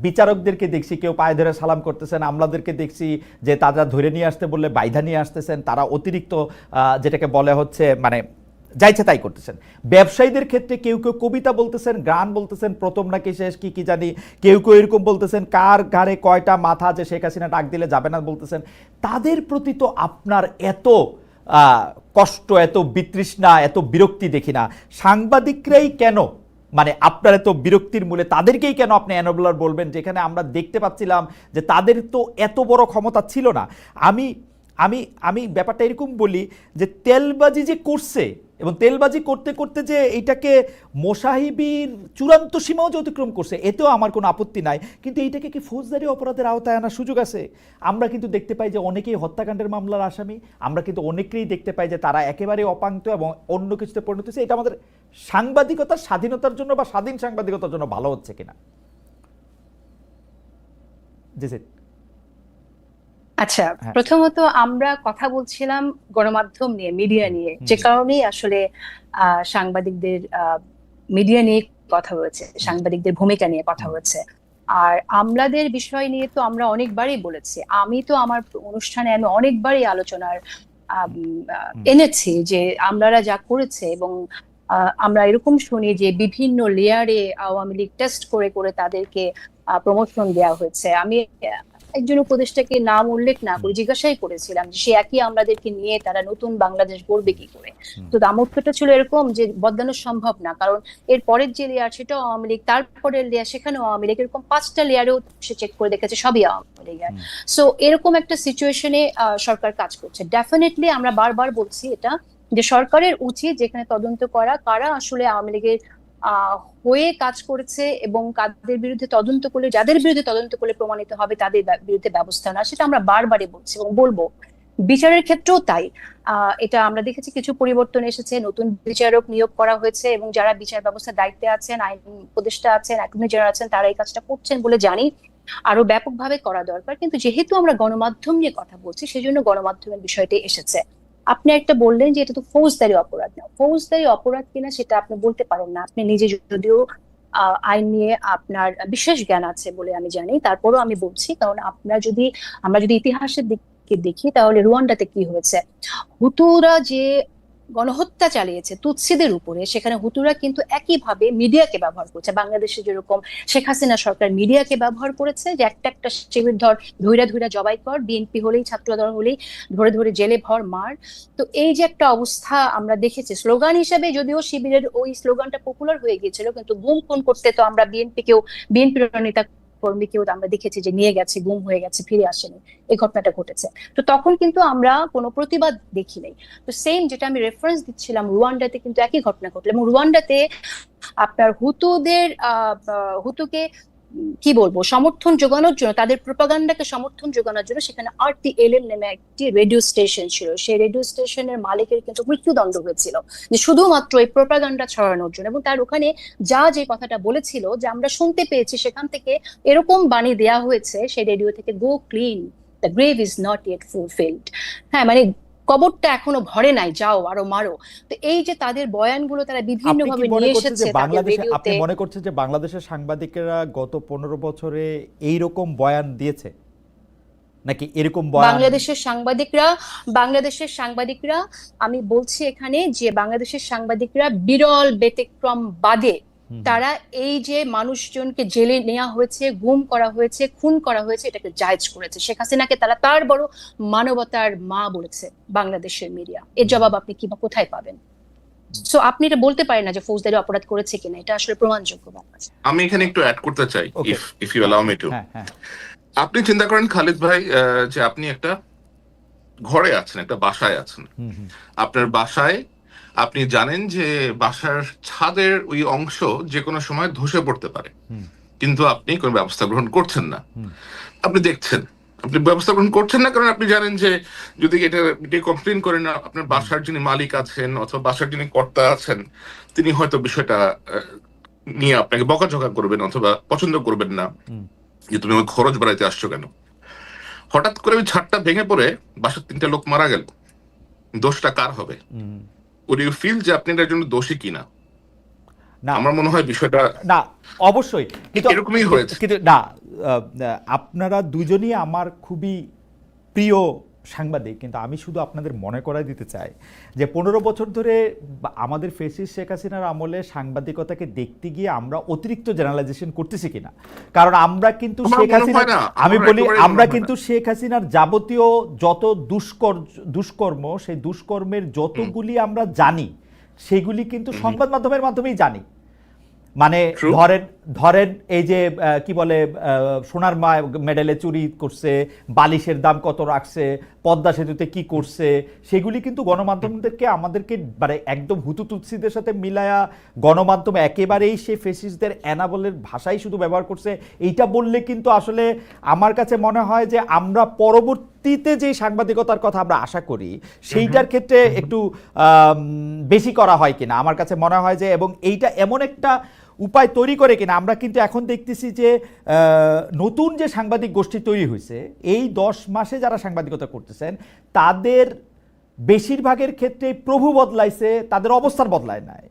বিচারকদেরকে দেখছি, কেউ পায়ে ধরে সালাম করতেছেন, আমলাদেরকে দেখছি যে তারা ধরে নিয়ে আসতে বললে বাইধা নিয়ে আসতেছেন, তারা অতিরিক্ত যেটাকে বলে হচ্ছে মানে যাইছে তাই করতেছেন। ব্যবসায়ীদের ক্ষেত্রে কেউ কেউ কবিতা বলতেছেন, গান বলতেছেন, প্রথম নাকি শেষ কি কি জানি, কেউ কেউ এরকম বলতেছেন কার ঘাড়ে কয়টা মাথা যে শেখ হাসিনা ডাক দিলে যাবে না বলতেছেন। তাদের প্রতি তো আপনার এত কষ্ট, এত বিতৃষ্ণা, এত বিরক্তি দেখি না। সাংবাদিকরাই কেন, মানে আপনার এত বিরক্তির মূলে তাদেরকেই কেন আপনি এনাবলার বলবেন, যেখানে আমরা দেখতে পাচ্ছিলাম যে তাদের তো এত বড় ক্ষমতা ছিল না। আমি আমি আমি ব্যাপারটা এরকম বলি যে তেলবাজি যে করছে, এবং তেলবাজি করতে করতে যে এইটাকে মোসাহিবির চূড়ান্ত সীমাও যে অতিক্রম করছে, এতেও আমার কোনো আপত্তি নাই, কিন্তু এইটাকে কি ফৌজদারি অপরাধের আওতায় আনার সুযোগ আছে? আমরা কিন্তু দেখতে পাই যে অনেকেই হত্যাকাণ্ডের মামলার আসামি, আমরা কিন্তু অনেকেই দেখতে পাই যে তারা একেবারে অপাঙ্ক্ত এবং অন্য কিছুতে পরিণত হচ্ছে। এটা আমাদের সাংবাদিকতার স্বাধীনতার জন্য বা স্বাধীন সাংবাদিকতার জন্য ভালো হচ্ছে কিনা? জি স্যার। আচ্ছা, প্রথমত আমরা কথা বলছিলাম গণমাধ্যম নিয়ে, মিডিয়া নিয়ে, যে কারণেই আসলে সাংবাদিকদের মিডিয়া নিয়ে কথা হয়েছে, সাংবাদিকদের ভূমিকা নিয়ে কথা হয়েছে। আর আমলাদের বিষয় নিয়ে তো আমরা অনেকবারই বলেছি, আমি তো আমার অনুষ্ঠানে আমি অনেকবারই আলোচনার এনেছি যে আমলারা যা করেছে, এবং আমরা এরকম শুনি যে বিভিন্ন লেয়ারে আওয়ামী লীগ টেস্ট করে করে তাদেরকে প্রমোশন দেওয়া হয়েছে। আমি একজন উপদেষ্টাকে নাম উল্লেখ না করে জিজ্ঞাসাই করেছিলাম যে সে একই আমলাদেরকে নিয়ে তারা নতুন বাংলাদেশ গড়বে কি করে। তো দামোত্তরটা ছিল এরকম যে বদলানো সম্ভব না, কারণ এর পরের যে লেয়ার সেটাও আওয়ামী লীগ, তারপরের লেয়ার সেখানেও আওয়ামী লীগ, এরকম 5টা লেয়ারেও সে চেক করে দেখেছে সবই আওয়ামী লীগের। সো এরকম একটা সিচুয়েশনে সরকার কাজ করছে। ডেফিনেটলি আমরা বারবার বলছি এটা, যে সরকারের উচিত যেখানে তদন্ত করা, কারা আসলে আওয়ামী লীগের হয়ে কাজ করেছে এবং কাদের বিরুদ্ধে তদন্ত করলে, যাদের বিরুদ্ধে তদন্ত করলে প্রমাণিত হবে তাদের বিরুদ্ধে ব্যবস্থা না, সেটা আমরা বারবারই বলছি এবং বলবো। বিচারের ক্ষেত্রেও তাই। এটা আমরা দেখেছি কিছু পরিবর্তন এসেছে, নতুন বিচারক নিয়োগ করা হয়েছে এবং যারা বিচার ব্যবস্থার দায়িত্বে আছেন, আইন উপদেষ্টা আছেন, অ্যাটর্নি জেনারেল আছেন, তারা এই কাজটা করছেন বলে জানি। আরো ব্যাপকভাবে করা দরকার, কিন্তু যেহেতু আমরা গণমাধ্যম নিয়ে কথা বলছি সেজন্য গণমাধ্যমের বিষয়টি এসেছে। আপনি একটা বললেন যে এটা তো ফৌজদারি অপরাধ না, ফৌজদারি অপরাধ কিনা সেটা আপনি বলতে পারেন না। আপনি নিজে যদিও আইন নিয়ে আপনার বিশেষ জ্ঞান আছে বলে আমি জানি, তারপরও আমি বলছি, কারণ আমরা যদি ইতিহাসের দিকে দেখি তাহলে রুয়ান্ডাতে কি হয়েছে, হুতুরা যে গণহত্যা চালিয়েছে তুৎসিদের উপরে, সেখানে হুতুরা কিন্তু একইভাবে মিডিয়াকে ব্যবহার করছে। বাংলাদেশে যেরকম শেখ হাসিনা সরকার মিডিয়াকে ব্যবহার করেছে যে একটা একটা শিবির ধর, ধৈরা ধৈরা জবাই কর, বিএনপি হলেই ছাত্রদল হলেই ধরে ধরে জেলে ভর মার। তো এই যে একটা অবস্থা আমরা দেখেছি, স্লোগান হিসেবে যদিও শিবিরের ওই স্লোগানটা পপুলার হয়ে গিয়েছিল, কিন্তু গুম খুন করতে তো আমরা বিএনপির নেতা কর্মীকেও আমরা দেখেছি যে নিয়ে গেছে, গুম হয়ে গেছে, ফিরে আসেনি, এই ঘটনাটা ঘটেছে। তো তখন কিন্তু আমরা কোনো প্রতিবাদ দেখি নাই। তো সেম যেটা আমি রেফারেন্স দিচ্ছিলাম, রুয়ান্ডাতে কিন্তু একই ঘটনা ঘটলো, এবং রুয়ান্ডাতে আপনার হুতুকে কি বলবো সমর্থন যোগানোর জন্য, তাদের প্রোপাগান্ডাকে সমর্থন যোগানোর জন্য সেখানে RTLM নামে একটি রেডিও স্টেশন ছিল। সেই রেডিও স্টেশনের মালিকের কিন্তু মৃত্যুদণ্ড হয়েছিল, যে শুধুমাত্র এই প্রোপাগান্ডা ছড়ানোর জন্য। এবং তার ওখানে যে কথাটা বলেছিল, যে আমরা শুনতে পেয়েছি সেখান থেকে এরকম বাণী দেয়া হয়েছে সেই রেডিও থেকে, go clean, the grave is not yet fulfilled. হ্যাঁ, মানে কবরটা এখনো ভরে নাই, যাও আরো মারো। তো এই যে তাদের বয়ানগুলো তারা বিভিন্ন ভাবে নিয়ে এসেছে তাদের রেডিওতে। আপনি মনে করছেন যে বাংলাদেশের সাংবাদিকেরা গত 15 বছরে এইরকম বয়ান দিয়েছে নাকি এরকম বয়ান? বাংলাদেশের সাংবাদিকরা আমি বলছি এখানে যে বাংলাদেশের সাংবাদিকরা বিরল ব্যতিক্রম বাদে তারা এই যে মানুষজনকে জেলে নেওয়া হয়েছে, গুম করা হয়েছে, খুন করা হয়েছে, এটাকে জায়েজ করেছে। শেখ হাসিনাকে তারা তার বড় মানবতার মা বলেছে বাংলাদেশের মিডিয়া। এর জবাব আপনি কোথায় পাবেন? সো আপনি এটা বলতে পারেন না যে ফৌজদারি অপরাধ করেছে কিনা, এটা আসলে প্রমাণযোগ্য ব্যাপার। আমি এখানে একটু অ্যাড করতে চাই, if you allow me to. আপনি চিন্তা করেন খালিদ ভাই, যে আপনি একটা ঘরে আছেন, একটা বাসায় আছেন। আপনার বাসায় আপনি জানেন যে বাসার ছাদের ওই অংশ যে কোনো সময় ধসে পড়তে পারে, কিন্তু আপনি কোনো ব্যবস্থা গ্রহণ করছেন না। আপনি দেখছেন, আপনি ব্যবস্থা গ্রহণ করছেন না, কারণ আপনি জানেন যে যদি এটা কমপ্লেন করেন, আপনার বাসার যিনি মালিক আছেন অথবা বাসার যিনি কর্তা আছেন, তিনি হয়তো বিষয়টা নিয়ে আপনাকে বকাঝকা করবেন অথবা পছন্দ করবেন না, যে তুমি আমার খরচ বাড়াইতে আসছো কেন। হঠাৎ করে ওই ছাদটা ভেঙে পড়ে বাসার 3টা লোক মারা গেল, দোষটা কার হবে? would you feel যে আপনি এটার জন্য দোষী কিনা? না, আমার মনে হয় বিষয়টা না, অবশ্যই কিন্তু এরকমই হয়েছে। কিন্তু না, আপনারা দুজনই আমার খুবই প্রিয় সাংবাদিক, কিন্তু আমি শুধু আপনাদের মনে করাই দিতে চাই যে 15 বছর ধরে আমাদের ফেসিস্ট শেখ হাসিনার আমলে সাংবাদিকতাকে দেখতে গিয়ে আমরা অতিরিক্ত জেনারেলাইজেশন করতেছি কিনা। কারণ আমরা কিন্তু শেখ হাসিনা, আমি বলি আমরা কিন্তু শেখ হাসিনার যাবতীয় যত দুষ্কর্ম, সেই দুষ্কর্মের যতগুলি আমরা জানি সেগুলি কিন্তু সংবাদ মাধ্যমের মাধ্যমেই জানি। মানে ধরেন এই যে কি বলে সোনার মেডেলে চুরি করছে, বালিশের দাম কত রাখছে, পদ্মা সেতুতে কি করছে, সেগুলি কিন্তু গণমাধ্যমদেরকে আমাদেরকে মানে একদম হুতুতুৎসিদের সাথে মিলায়া গণমাধ্যম একেবারেই সে ফেসিস্টদের অ্যানাবলের ভাষাই শুধু ব্যবহার করছে। এইটা বললে কিন্তু আসলে আমার কাছে মনে হয় যে আমরা পরবর্তীতে যে সাংবাদিকতার কথা আমরা আশা করি সেইটার ক্ষেত্রে একটু বেশি করা হয় কিনা আমার কাছে মনে হয় যে, এবং এইটা এমন একটা উপায় তৈরি করে কিনা। আমরা কিন্তু এখন দেখতেছি যে নতুন যে সাংবাদিক গোষ্ঠী তৈরি হয়েছে এই 10 মাসে যারা সাংবাদিকতা করতেছেন তাদের বেশিরভাগের ক্ষেত্রে প্রভু বদলাইছে, তাদের অবস্থান বদলায় নাই।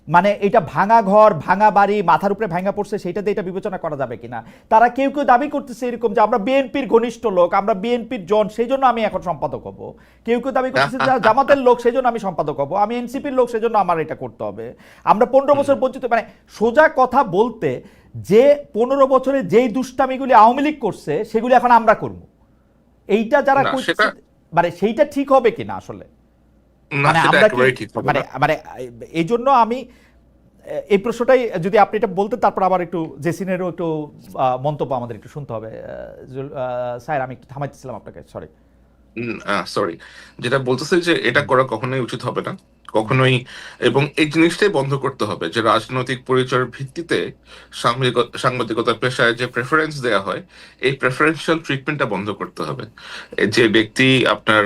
মানে এটা ভাঙা ঘর, ভাঙা বাড়ি, মাথার উপরে ভাঙা পড়ছে, সেইটাতে এটা বিবেচনা করা যাবে কিনা। তারা কেউ কেউ দাবি করতেছে এরকম যে আমরা বিএনপির ঘনিষ্ঠ লোক, আমরা বিএনপির জন, সেই জন্য আমি এখন সম্পাদক হব। কেউ কেউ দাবি করতেছে যে জামাতের লোক, সেই জন্য আমি সম্পাদক হব। আমি এনসিপির লোক, সেই জন্য আমার এটা করতে হবে। আমরা 15 বছর বঞ্চিত, মানে সোজা কথা বলতে যে 15 বছরে যেই দুষ্টামিগুলি আওয়ামী লীগ করছে সেগুলি এখন আমরা করব, এইটা যারা করছে মানে সেইটা ঠিক হবে কিনা আসলে। মানে আমরা মানে এই জন্য আমি এই প্রশ্নটাই যদি আপনি এটা বলতেন, তারপর আবার একটু জেসিনেরও একটু মন্তব্য আমাদের একটু শুনতে হবে। স্যার আমি একটু থামাইতেছিলাম আপনাকে, সরি। যেটা বলতেছে যে এটা করা কখনোই উচিত হবে না, কখনোই, এবং এই জিনিসটাই বন্ধ করতে হবে যে রাজনৈতিক পরিচয়ের ভিত্তিতে সাংবাদিকতার পেশায় যে প্রেফারেন্স দেওয়া হয় এই প্রেফারেন্সিয়াল ট্রিটমেন্টটা বন্ধ করতে হবে। যে ব্যক্তি আপনার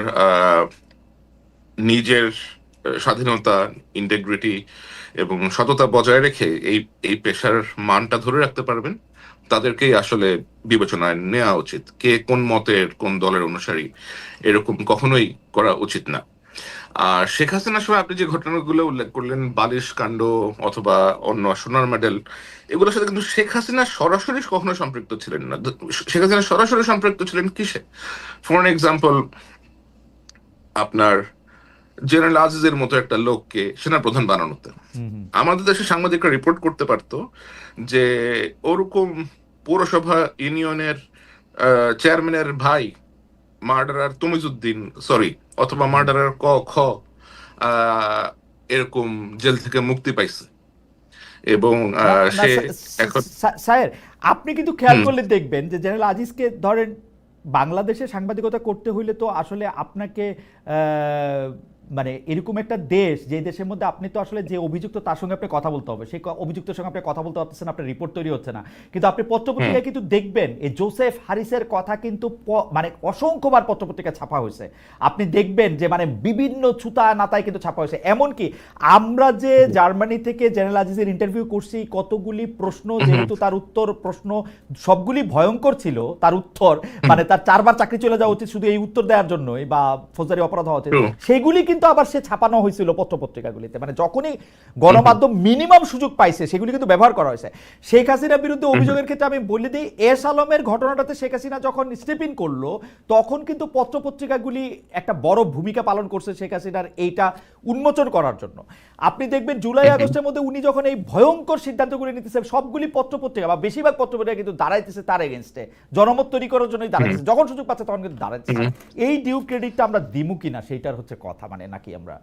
নিজের স্বাধীনতা, ইন্টিগ্রিটি এবং সততা বজায় রেখে এই পেশার মানটা ধরে রাখতে পারবেন তাদেরকেই আসলে বিবেচনায় নেওয়া উচিত। কে কোন মতের, কোন দলের অনুসারী, এরকম কখনোই করা উচিত না। আর শেখ হাসিনার সময় আপনি যে ঘটনাগুলো উল্লেখ করলেন, বালিশ কাণ্ড অথবা অন্য সোনার মেডেল, এগুলোর সাথে কিন্তু শেখ হাসিনা সরাসরি কখনো সম্পৃক্ত ছিলেন না। শেখ হাসিনা সরাসরি সম্পৃক্ত ছিলেন কিসে? ফর এক্সাম্পল, আপনার জেনারেল আজিজের মতো একটা লোককে সেনাপ্রধান বানানোতে আমাদের দেশে সাংবাদিকরা রিপোর্ট করতে পারতো যে ওরকম পৌরসভা ইউনিয়নের চেয়ারম্যানের ভাই মার্ডারার তমিজউদ্দিন, সরি, অথবা মার্ডারার খ এরকম জেল থেকে মুক্তি পাইছে। এবং সে এখন স্যার আপনি কিন্তু খেয়াল করলে দেখবেন যে জেনারেল আজিজকে ধরেন বাংলাদেশে সাংবাদিকতা করতে হইলে তো আসলে আপনাকে মানে এরকম একটা দেশ, যে দেশের মধ্যে আপনি তো আসলে যে অভিযুক্ত তার সঙ্গে আপনি কথা বলতে হবে, সেই অভিযুক্তের সঙ্গে আপনি কথা বলতে পারতেছেন, আপনার রিপোর্ট তৈরি হচ্ছে না। কিন্তু আপনি পত্রপত্রিকায় কিন্তু দেখবেন এই জোসেফ হারিসের কথা কিন্তু মানে অসংখ্যবার পত্রপত্রিকায় ছাপা হয়েছে। আপনি দেখবেন যে মানে বিভিন্ন ছুতা নাতায় কিন্তু ছাপা হয়েছে। এমনকি আমরা যে জার্মানি থেকে জেনারেল আজিজের ইন্টারভিউ করছি, কতগুলি প্রশ্ন, যেহেতু তার উত্তর প্রশ্ন সবগুলি ভয়ঙ্কর ছিল, তার উত্তর মানে তার 4 বার চাকরি চলে যাওয়া উচিত শুধু এই উত্তর দেওয়ার জন্যই, বা ফৌজদারি অপরাধ হওয়া উচিত, সেগুলি কিন্তু আবার সে ছাপানো হয়েছিল পত্রপত্রিকাগুলিতে। মানে যখনই গণমাধ্যম মিনিমাম সুযোগ পাইছে সেগুলি কিন্তু ব্যবহার করা হয়েছে। শেখ হাসিনার বিরুদ্ধে অভিযোগের ক্ষেত্রে আমি বলে দিই, এস আলমের ঘটনাটাতে শেখ হাসিনা যখন স্টেপ ইন করলো তখন কিন্তু পত্রপত্রিকাগুলি একটা বড় ভূমিকা পালন করছে শেখ হাসিনার এইটা উন্মোচন করার জন্য। আপনি দেখবেন জুলাই আগস্টের মধ্যে উনি যখন এই ভয়ঙ্কর সিদ্ধান্তগুলি নিতেছে, সবগুলি পত্রপত্রিকা বা বেশিরভাগ পত্রপত্রিকা কিন্তু দাঁড়াইতেছে তার এগেনস্টে, জনমত তৈরি করার জন্যই দাঁড়াইতেছে। যখন সুযোগ পাচ্ছে তখন কিন্তু দাঁড়াইতেছে। এই ডিউ ক্রেডিটটা আমরা দিমু কিনা সেইটার হচ্ছে কথা, মানে নাকি আমরা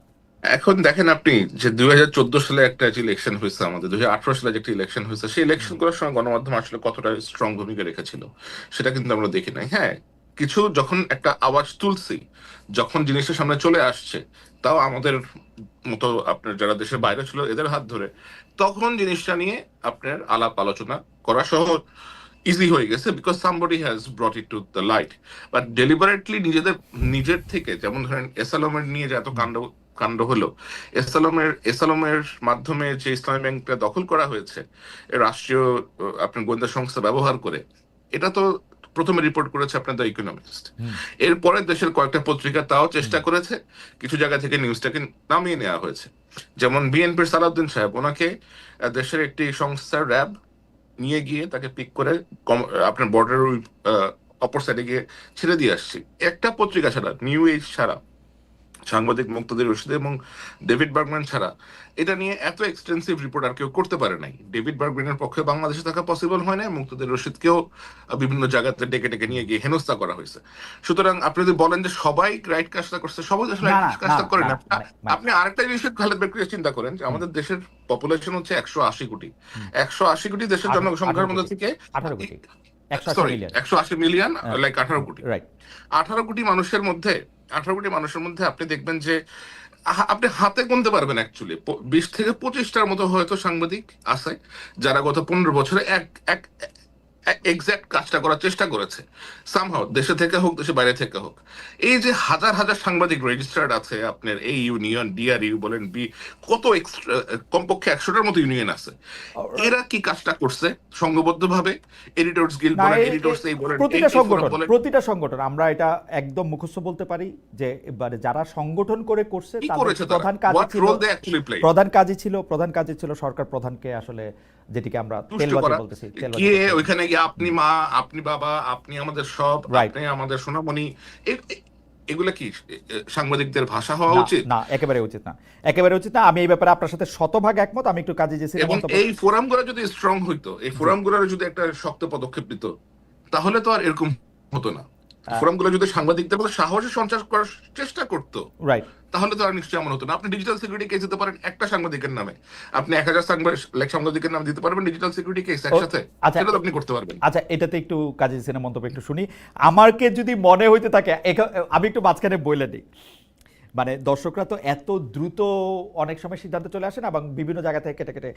এখন দেখেন আপনি যে 2014 সালে একটা ইলেকশন হয়েছে, আমাদের 2018 সালে একটা ইলেকশন হয়েছে, সেই ইলেকশন করার সময় গণমাধ্যম আসলে কতটা স্ট্রং ভূমিকা রেখেছিল সেটা কিন্তু আমরা দেখি নাই। হ্যাঁ, কিছু যখন একটা আওয়াজ তুলছি, যখন জিনিসটা সামনে চলে আসছে, তাও আমাদের মতো আপনার যারা দেশের বাইরে ছিল এদের হাত ধরে, তখন জিনিসটা নিয়ে আপনার আলাপ আলোচনা করা সহজ ইজি হয়ে গেছে, because somebody has brought it to the light. But deliberately নিজের থেকে, যেমন ধরেন এসালমের নিয়ে যে এত কাণ্ড হলো, এসালমের মাধ্যমে যে ইসলামী ব্যাংকটা দখল করা হয়েছে রাষ্ট্রীয় আপনার গোয়েন্দা সংস্থা ব্যবহার করে, এটা তো প্রথমে রিপোর্ট করেছে আপনার দ্য ইকোনমিস্ট। এরপরে দেশের কয়েকটা পত্রিকা তাও চেষ্টা করেছে, কিছু জায়গা থেকে নিউজটাকে নামিয়ে নেওয়া হয়েছে। যেমন বিএনপির সালাউদ্দিন সাহেব, ওনাকে দেশের একটি সংস্থার র্যাব নিয়ে গিয়ে তাকে পিক করে আপনার বর্ডার অপর সাইডে গিয়ে ছেড়ে দিয়ে আসছি। একটা পত্রিকা ছাড়া, নিউ এজ ছাড়া, সাংবাদিক মুক্তাদির রশিদ এবং ডেভিড বার্গম্যান ছাড়া এটা নিয়ে এত এক্সটেন্সিভ রিপোর্ট আর কেউ করতে পারে নাই। ডেভিড বার্গম্যানের পক্ষে বাংলাদেশে থাকা পসিবল হয় না, মুক্তাদির রশিদকেও বিভিন্ন জায়গাতে ডেকে ডেকে নিয়ে গিয়ে হেনস্থা করা হয়েছে। সুতরাং আপনি যদি বলেন যে সবাই রাইট কাজটা করছে, সবাই আসলে না, রাইট কাজটা না, করে না, না। মানে- আপনি আরেকটা জিনিস খালেদ বেকরি চিন্তা করেন যে আমাদের দেশের পপুলেশন হচ্ছে 180 কোটি। 180 কোটি দেশের জনসংখ্যার মধ্যে থেকে 18 কোটি, 180 সরি মিলিয়ন, 180 মিলিয়ন, লাইক 18 কোটি। রাইট। 18 কোটি মানুষের মধ্যে, 18 কোটি মানুষের মধ্যে আপনি দেখবেন যে আপনি হাতে গুনতে পারবেন অ্যাকচুয়ালি 20 থেকে 25টার মতো হয়তো সাংবাদিক আছে যারা গত 15 বছরে এক এক এক্সাক্ট কাজটা করার চেষ্টা করেছে, সামহাও দেশে থেকে হোক দেশে বাইরে থেকে হোক। এই যে হাজার হাজার সাংবাদিক রেজিস্টার্ড আছে আপনার, এই ইউনিয়ন, ডিআরইউ বলেন, কত কমপক্ষে 100টার মতো ইউনিয়ন আছে। এরা কি কাজটা করছে সংঘবদ্ধভাবে? এডিটর্স গিল্ড বলেন, এডিটর্স এই বলেন, প্রতিটা সংগঠন আমরা এটা একদম মুখস্থ বলতে পারি যে এবারে যারা সংগঠন করে করছে তাদের প্রধান কাজই ছিল সরকার প্রধানকে আসলে, যেটিকে আমরা তেলবাজি বলতেছি, গিয়ে ওইখানে গিয়ে আপনি মা, আপনি বাবা, আপনি আমাদের সব, আপনি আমাদের সোনামণি, এগুলা কি সাংবাদিকদের ভাষা হওয়া উচিত? না, একেবারে উচিত না, একেবারে উচিত না। আমি এই ব্যাপারে আপনার সাথে শতভাগ একমত। আমি একটু কাজে যেছি, এবং এই ফোরামগুলো যদি স্ট্রং হইতো, এই ফোরামগুলোর যদি একটা শক্ত পদক্ষেপ নিত, তাহলে তো আর এরকম হতো না। ফোরামগুলো যদি সাংবাদিকদের মধ্যে সাহসে সঞ্চার করার চেষ্টা করতো, রাইট, তাহলে তো আর নিশ্চয়ই এমন হতো না। আপনি ডিজিটাল সিকিউরিটি কেস দিতে পারেন একটা সাংবাদিকের নামে, আপনি 1000 সাংবাদিকের নামে দিতে পারবেন ডিজিটাল সিকিউরিটি কেস একসাথে, সেটা তো আপনি করতে পারবেন। আচ্ছা, এটাতে একটু কাজী সিনহার মন্তব্য একটু শুনি। আমাকে যদি মনে হইতে থাকে, আমি একটু মাঝখানে বলে দিই, মানে দর্শকরা তো এত দ্রুত অনেক সময় সিদ্ধান্ত চলে আসে না, এবং বিভিন্ন জায়গা থেকে কেটে কেটে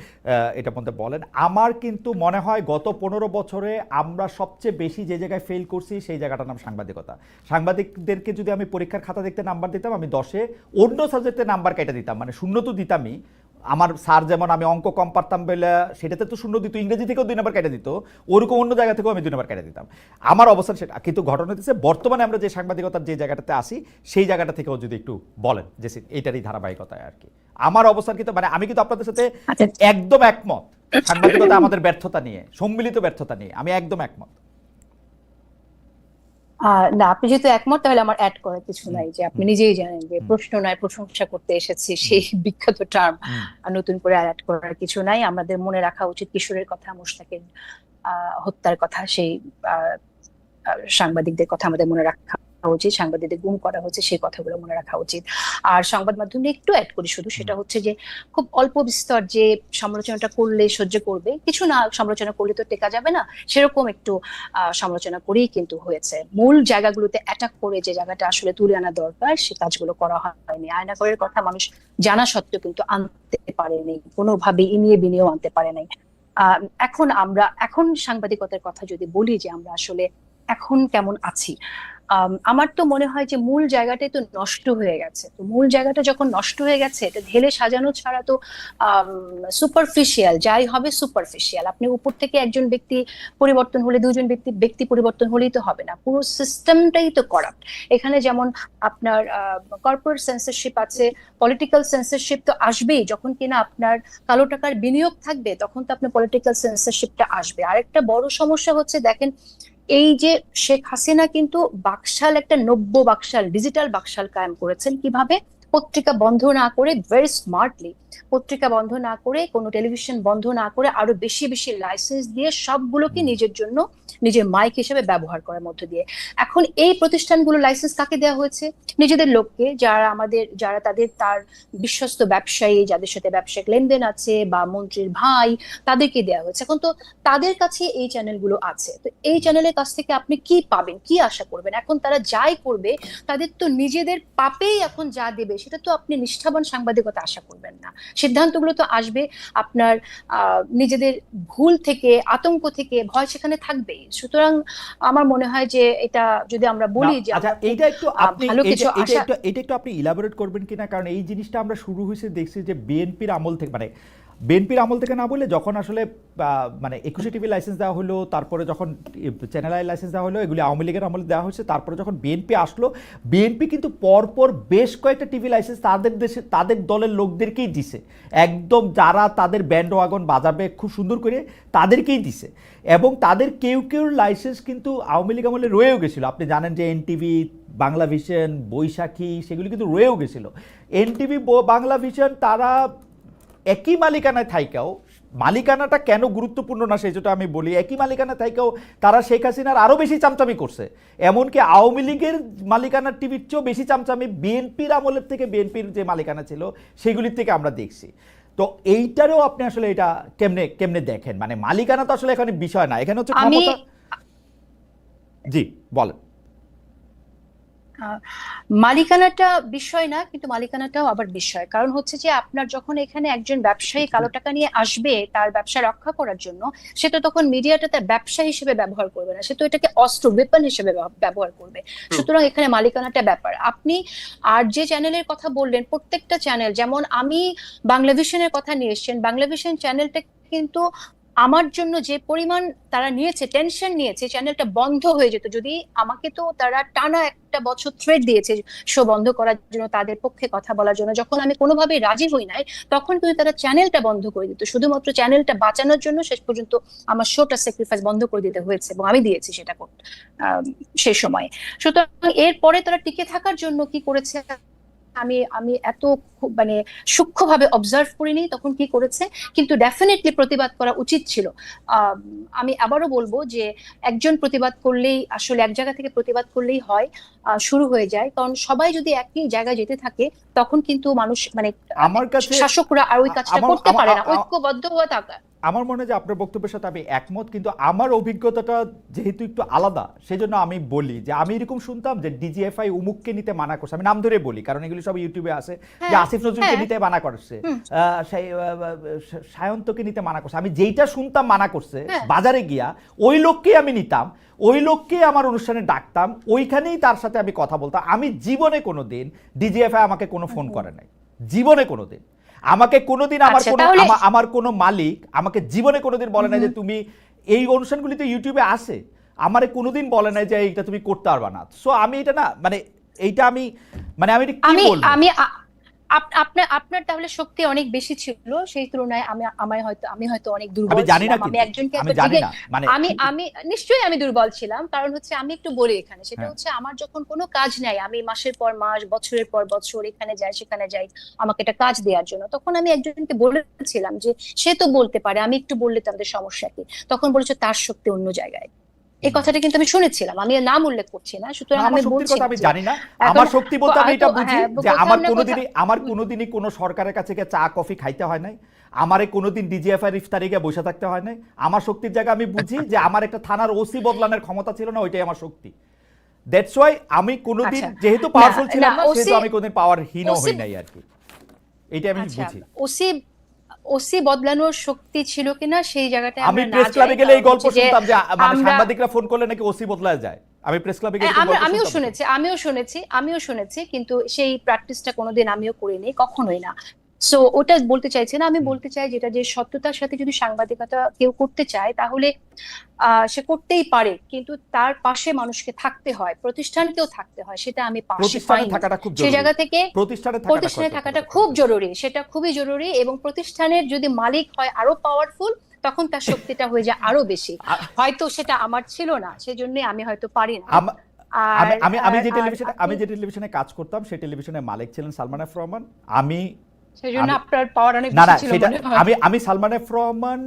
এটা মধ্যে বলেন। আমার কিন্তু মনে হয় গত 15 বছরে আমরা সবচেয়ে বেশি যে জায়গায় ফেল করছি সেই জায়গাটার নাম সাংবাদিকতা। সাংবাদিকদেরকে যদি আমি পরীক্ষার খাতা দেখতে নাম্বার দিতাম, আমি 10-এ অন্য সাবজেক্টে নাম্বার কেটে দিতাম, মানে শূন্য তো দিতামই। আমার স্যার যেমন আমি অঙ্ক কম পারতাম বলে সেটাতে তো শূন্য দিত, ইংরেজি থেকেও 2 নাম্বার কেটে দিত, ওরকম অন্য জায়গা থেকেও আমি 2 নাম্বার কেটে দিতাম। আমার অবস্থান সেটা। কিন্তু ঘটনা হচ্ছে বর্তমানে আমরা যে সাংবাদিকতার যে জায়গাটাতে আসি সেই জায়গাটা থেকেও যদি একটু বলেন যে এইটারই ধারাবাহিকতায় আর কি আমার অবস্থান। কিন্তু মানে আমি কিন্তু আপনাদের সাথে একদম একমত, সাংবাদিকতা আমাদের ব্যর্থতা নিয়ে, সম্মিলিত ব্যর্থতা নিয়ে আমি একদম একমত। না, আপনি যেহেতু একমত তাহলে আমার অ্যাড করার কিছু নাই। যে আপনি নিজেই জানেন যে প্রশ্ন নয় প্রশংসা করতে এসেছি, সেই বিখ্যাত টার্ম নতুন করে অ্যাড করার কিছু নাই। আমাদের মনে রাখা উচিত কিশোরের কথা, মুশতাকের হত্যার কথা, সেই সাংবাদিকদের কথা আমাদের মনে রাখা উচিত, সাংবাদিকদের গুম করা হচ্ছে সেই কথাগুলো মনে রাখা উচিত। আর সংবাদ মাধ্যমে একটু অ্যাড করি শুধু, সেটা হচ্ছে যে খুব অল্প বিস্তর যে সমালোচনাটা করলে সহ্য করবে, কিছু না সমালোচনা করলে তো টেকা যাবে না, সেরকম একটু সমালোচনা করেই কিন্তু হয়েছে। মূল জায়গাগুলোতে অ্যাটাক করে যে জায়গাটা আসলে তুলে আনা দরকার সে কাজগুলো করা হয়নি। আয়নাঘরের কথা মানুষ জানা সত্ত্বেও কিন্তু আনতে পারেনি, কোনোভাবে ইনিয়ে বিনিয়েও আনতে পারে নাই। এখন সাংবাদিকতার কথা যদি বলি যে আমরা আসলে এখন কেমন আছি, আমার তো মনে হয় যে মূল জায়গাটাই তো নষ্ট হয়ে গেছে। তো মূল জায়গাটা যখন নষ্ট হয়ে গেছে, এটা ঢেলে সাজানো ছাড়া তো সুপারফিশিয়াল যাই হবে সুপারফিশিয়াল। আপনি উপর থেকে একজন ব্যক্তি পরিবর্তন হলে, দুজন ব্যক্তি পরিবর্তন হলেই তো হবে না, পুরো সিস্টেমটাই তো করাপ্ট। এখানে যেমন আপনার কর্পোরেট সেন্সরশিপ আছে, পলিটিক্যাল সেন্সরশিপ তো আসবেই। যখন কিনা আপনার কালো টাকার বিনিয়োগ থাকবে তখন তো আপনার পলিটিক্যাল সেন্সরশিপটা আসবে। আরেকটা বড় সমস্যা হচ্ছে, দেখেন এই যে শেখ হাসিনা কিন্তু বাকশাল, একটা নব্য বাকশাল, ডিজিটাল বাকশাল কায়েম করেছেন। কিভাবে? পত্রিকা বন্ধ না করে, ভেরি স্মার্টলি, পত্রিকা বন্ধ না করে, কোনো টেলিভিশন বন্ধ না করে, আরো বেশি বেশি লাইসেন্স দিয়ে সবগুলোকে নিজের জন্য, নিজের মাইক হিসেবে ব্যবহার করার মধ্য দিয়ে। এখন এই প্রতিষ্ঠানগুলো লাইসেন্স কাকে দেওয়া হয়েছে? নিজেদের লোককে, যারা তার বিশ্বস্ত ব্যবসায়ী, যাদের সাথে ব্যবসায়িক লেনদেন আছে, বা মন্ত্রীর ভাই, তাদেরকে দেওয়া হয়েছে। এখন তো তাদের কাছে এই চ্যানেলগুলো আছে, তো এই চ্যানেলের কাছ থেকে আপনি কি পাবেন, কি আশা করবেন? এখন তারা যাই করবে, তাদের তো নিজেদের পাপেই এখন যা দেবে সেটা তো আপনি নিষ্ঠাবান সাংবাদিকতা আশা করবেন না। সিদ্ধান্তগুলো তো আসবে আপনার নিজেদের ভুল থেকে, আতঙ্ক থেকে, ভয় সেখানে থাকবেই। সুতরাং আমার মনে হয় যে এটা যদি আমরা বলি যে এটা একটু আপনি ইলাবোরেট করবেন কিনা, কারণ এই জিনিসটা আমরা শুরু হয়েছে দেখছি যে বিএনপির আমল থেকে, মানে বিএনপির আমল থেকে না বলে যখন আসলে মানে 21 টিভি লাইসেন্স দেওয়া হলো, তারপরে যখন চ্যানেল আই লাইসেন্স দেওয়া হলো, এগুলি আওয়ামী লীগের আমলে দেওয়া হয়েছে, তারপরে যখন বিএনপি আসলো, বিএনপি কিন্তু পরপর বেশ কয়েকটা টিভি লাইসেন্স তাদের দলের লোকদেরকেই দিছে, একদম যারা তাদের ব্যান্ড ওয়াগন বাজাবে খুব সুন্দর করে তাদেরকেই দিছে। এবং তাদের কেউ কেউ লাইসেন্স কিন্তু আওয়ামী লীগ আমলে রয়েও গেছিলো। আপনি জানেন যে এনটিভি, বাংলা ভিশন, বৈশাখী, সেগুলি কিন্তু রয়েও গেছিলো। এনটিভি, বাংলা ভিশন তারা একই মালিকানায় থাইকাও, মালিকানাটা কেন গুরুত্বপূর্ণ না সেটা আমি বলি, একই মালিকানা থাইকাও তারা শেখ হাসিনার আরও বেশি চামচামি করছে। এমনকি আওয়ামী লীগের মালিকানার টিভির চেয়েও বেশি চামচামি বিএনপির আমলের থেকে, বিএনপির যে মালিকানা ছিল সেগুলির থেকে আমরা দেখছি। তো এইটারও আপনি আসলে এটা কেমনে কেমনে দেখেন? মানে মালিকানা তো আসলে এখানে বিষয় না, এখানে হচ্ছে ক্ষমতা। জি বলেন। মালিকানাটা বিষয় না, কিন্তু মালিকানাটাও আবার বিষয়। কারণ হচ্ছে যে আপনার যখন এখানে একজন ব্যবসায়ী কালো টাকা নিয়ে আসবে তার ব্যবসা রক্ষা করার জন্য, সে তো তখন মিডিয়াটা তার ব্যবসা হিসেবে ব্যবহার করবে না, সে তো এটাকে অস্ত্র, ওয়েপন হিসেবে ব্যবহার করবে। সুতরাং এখানে মালিকানাটা ব্যাপার। আপনি আর যে চ্যানেলের কথা বললেন, প্রত্যেকটা চ্যানেল, যেমন আমি বাংলা ভিশনের কথা নিয়ে এসেছেন, বাংলা ভিশন চ্যানেলটা কিন্তু আমার জন্য যে পরিমাণ তারা নিয়েছে, টেনশন নিয়েছে, চ্যানেলটা বন্ধ হয়ে যেত যদি, আমাকে তো তারা টানা একটা বছর থ্রেট দিয়েছে শো বন্ধ করার জন্য, তাদের পক্ষে কথা বলার জন্য। যখন আমি কোনোভাবেই রাজি হই নাই, তখন কিন্তু তারা চ্যানেলটা বন্ধ করে দিত, শুধুমাত্র চ্যানেলটা বাঁচানোর জন্য শেষ পর্যন্ত আমার শোটা স্যাক্রিফাইস বন্ধ করে দিতে হয়েছে, এবং আমি দিয়েছি সেটা সেই সময়। সুতরাং এরপরে তারা টিকে থাকার জন্য কি করেছে, আমি এত মানে সূক্ষ্মভাবে অবজার্ভ করিনি তখন কি করেছে, কিন্তু ডেফিনেটলি প্রতিবাদ করা উচিত ছিল। আমি আবারও বলবো যে একজন প্রতিবাদ করলেই আসলে, এক জায়গা থেকে প্রতিবাদ করলেই হয়, শুরু হয়ে যায়। কারণ সবাই যদি একই জায়গায় যেতে থাকে তখন কিন্তু মানুষ, মানে আমার কাছে শাসকরা আর ওই কাজটা করতে পারে না, ঐক্যবদ্ধ হয়ে থাকা। আমার মনে হয় যে আপনার বক্তব্যের সাথে আমি একমত, কিন্তু আমার অভিজ্ঞতাটা যেহেতু একটু আলাদা, সেজন্য আমি বলি যে আমি এরকম শুনতাম যে ডিজিএফআই উমুককে নিতে মানা করছে, আমি নাম ধরে বলি কারণ এগুলি সব ইউটিউবে আছে, যে আসিফ নজরুলকে নিতে মানা করছে, সায়ন্তকে নিতে মানা করছে। আমি যেইটা শুনতাম মানা করছে, বাজারে গিয়া ওই লোককেই আমি নিতাম, ওই লোককে আমার অনুষ্ঠানে ডাকতাম, ওইখানেই তার সাথে আমি কথা বলতাম। আমি জীবনে কোনোদিন ডিজিএফআই আমাকে কোনো ফোন করে নাই, জীবনে কোনোদিন। আমাকে কোনোদিন আমার কোনো মালিক আমাকে জীবনে কোনোদিন বলে না যে তুমি এই অনুষ্ঠানগুলিতে ইউটিউবে আসে, আমারে কোনোদিন বলে না যে এইটা তুমি করতে পারবা না। সো আমি এটা না, মানে এইটা আমি, মানে আমি কি বলবো, আপনার তাহলে শক্তি অনেক বেশি ছিল সেই তুলনায়, আমি হয়তো অনেক দুর্বল আমি জানি না, ছিলাম। আমি একজনকে আমি নিশ্চয়ই আমি দুর্বল ছিলাম। কারণ হচ্ছে আমি একটু বলি এখানে, সেটা হচ্ছে আমার যখন কোনো কাজ নাই, আমি মাসের পর মাস, বছরের পর বছর এখানে যাই সেখানে যাই আমাকে একটা কাজ দেওয়ার জন্য, তখন আমি একজনকে বলেছিলাম যে সে তো বলতে পারে, আমি একটু বললে তাদের সমস্যা কি, তখন বলেছে তার শক্তি অন্য জায়গায়। এই কথাটা কিন্তু আমি শুনেছিলাম, আমি নাম উল্লেখ করছি না। সুতরাং আমি বলছি আমি জানি না আমার শক্তি বলতে আমি এটা বুঝি যে আমার কোনোদিনই কোনো সরকারের কাছে গিয়ে চা কফি খাইতে হয় নাই, আমারে কোনোদিন ডিজিএফআই ইফতারে গিয়ে বসে থাকতে হয় নাই। আমার শক্তির জায়গা আমি বুঝি যে আমার একটা থানার ওসি বদলানোর ক্ষমতা ছিল না, ওইটাই আমার শক্তি। দ্যাটস ওয়াই আমি কোনোদিন, যেহেতু পাওয়ারফুল ছিলাম না, সেহেতু আমি কোনোদিন পাওয়ারহীন হই নাই আর কি, এইটা আমি বুঝি। ওসি বদলানোর শক্তি ছিল কিনা সেই জায়গাটা আমি প্রেস ক্লাবে গেলে এই গল্প শুনতাম যে মানে সাংবাদিকরা ফোন করলে নাকি ওসি বদলায় যায়। আমি প্রেস ক্লাবে গেলে আমিও শুনেছি, কিন্তু সেই প্র্যাকটিসটা কোনোদিন আমিও করিনি, কখনোই না। সো ওটা বলতে চাইছি না, আমি বলতে চাই যেটা, যে সত্যতার সাথে যদি সাংবাদিকতা কেউ করতে চায় তাহলে সে করতেই পারে, কিন্তু তার পাশে মানুষকে থাকতে হয়, প্রতিষ্ঠানকেও থাকতে হয়, সেটা আমি পাশে পাই না। সেই জায়গা থেকে প্রতিষ্ঠানে থাকাটা খুব জরুরি, সেটা খুবই জরুরি। এবং প্রতিষ্ঠানের যদি মালিক হয় আরো পাওয়ারফুল, তখন তার শক্তিটা হয়ে যায় আরো বেশি। হয়তো সেটা আমার ছিল না, সেজন্য আমি হয়তো পারি না। আমি যে টেলিভিশনে কাজ করতাম সেই টেলিভিশনের মালিক ছিলেন সালমান এফ রহমান। সেজন্য আপনার পাওয়ার অনেক বেশি ছিল মনে হয়। আমি সালমান এফ রহমান,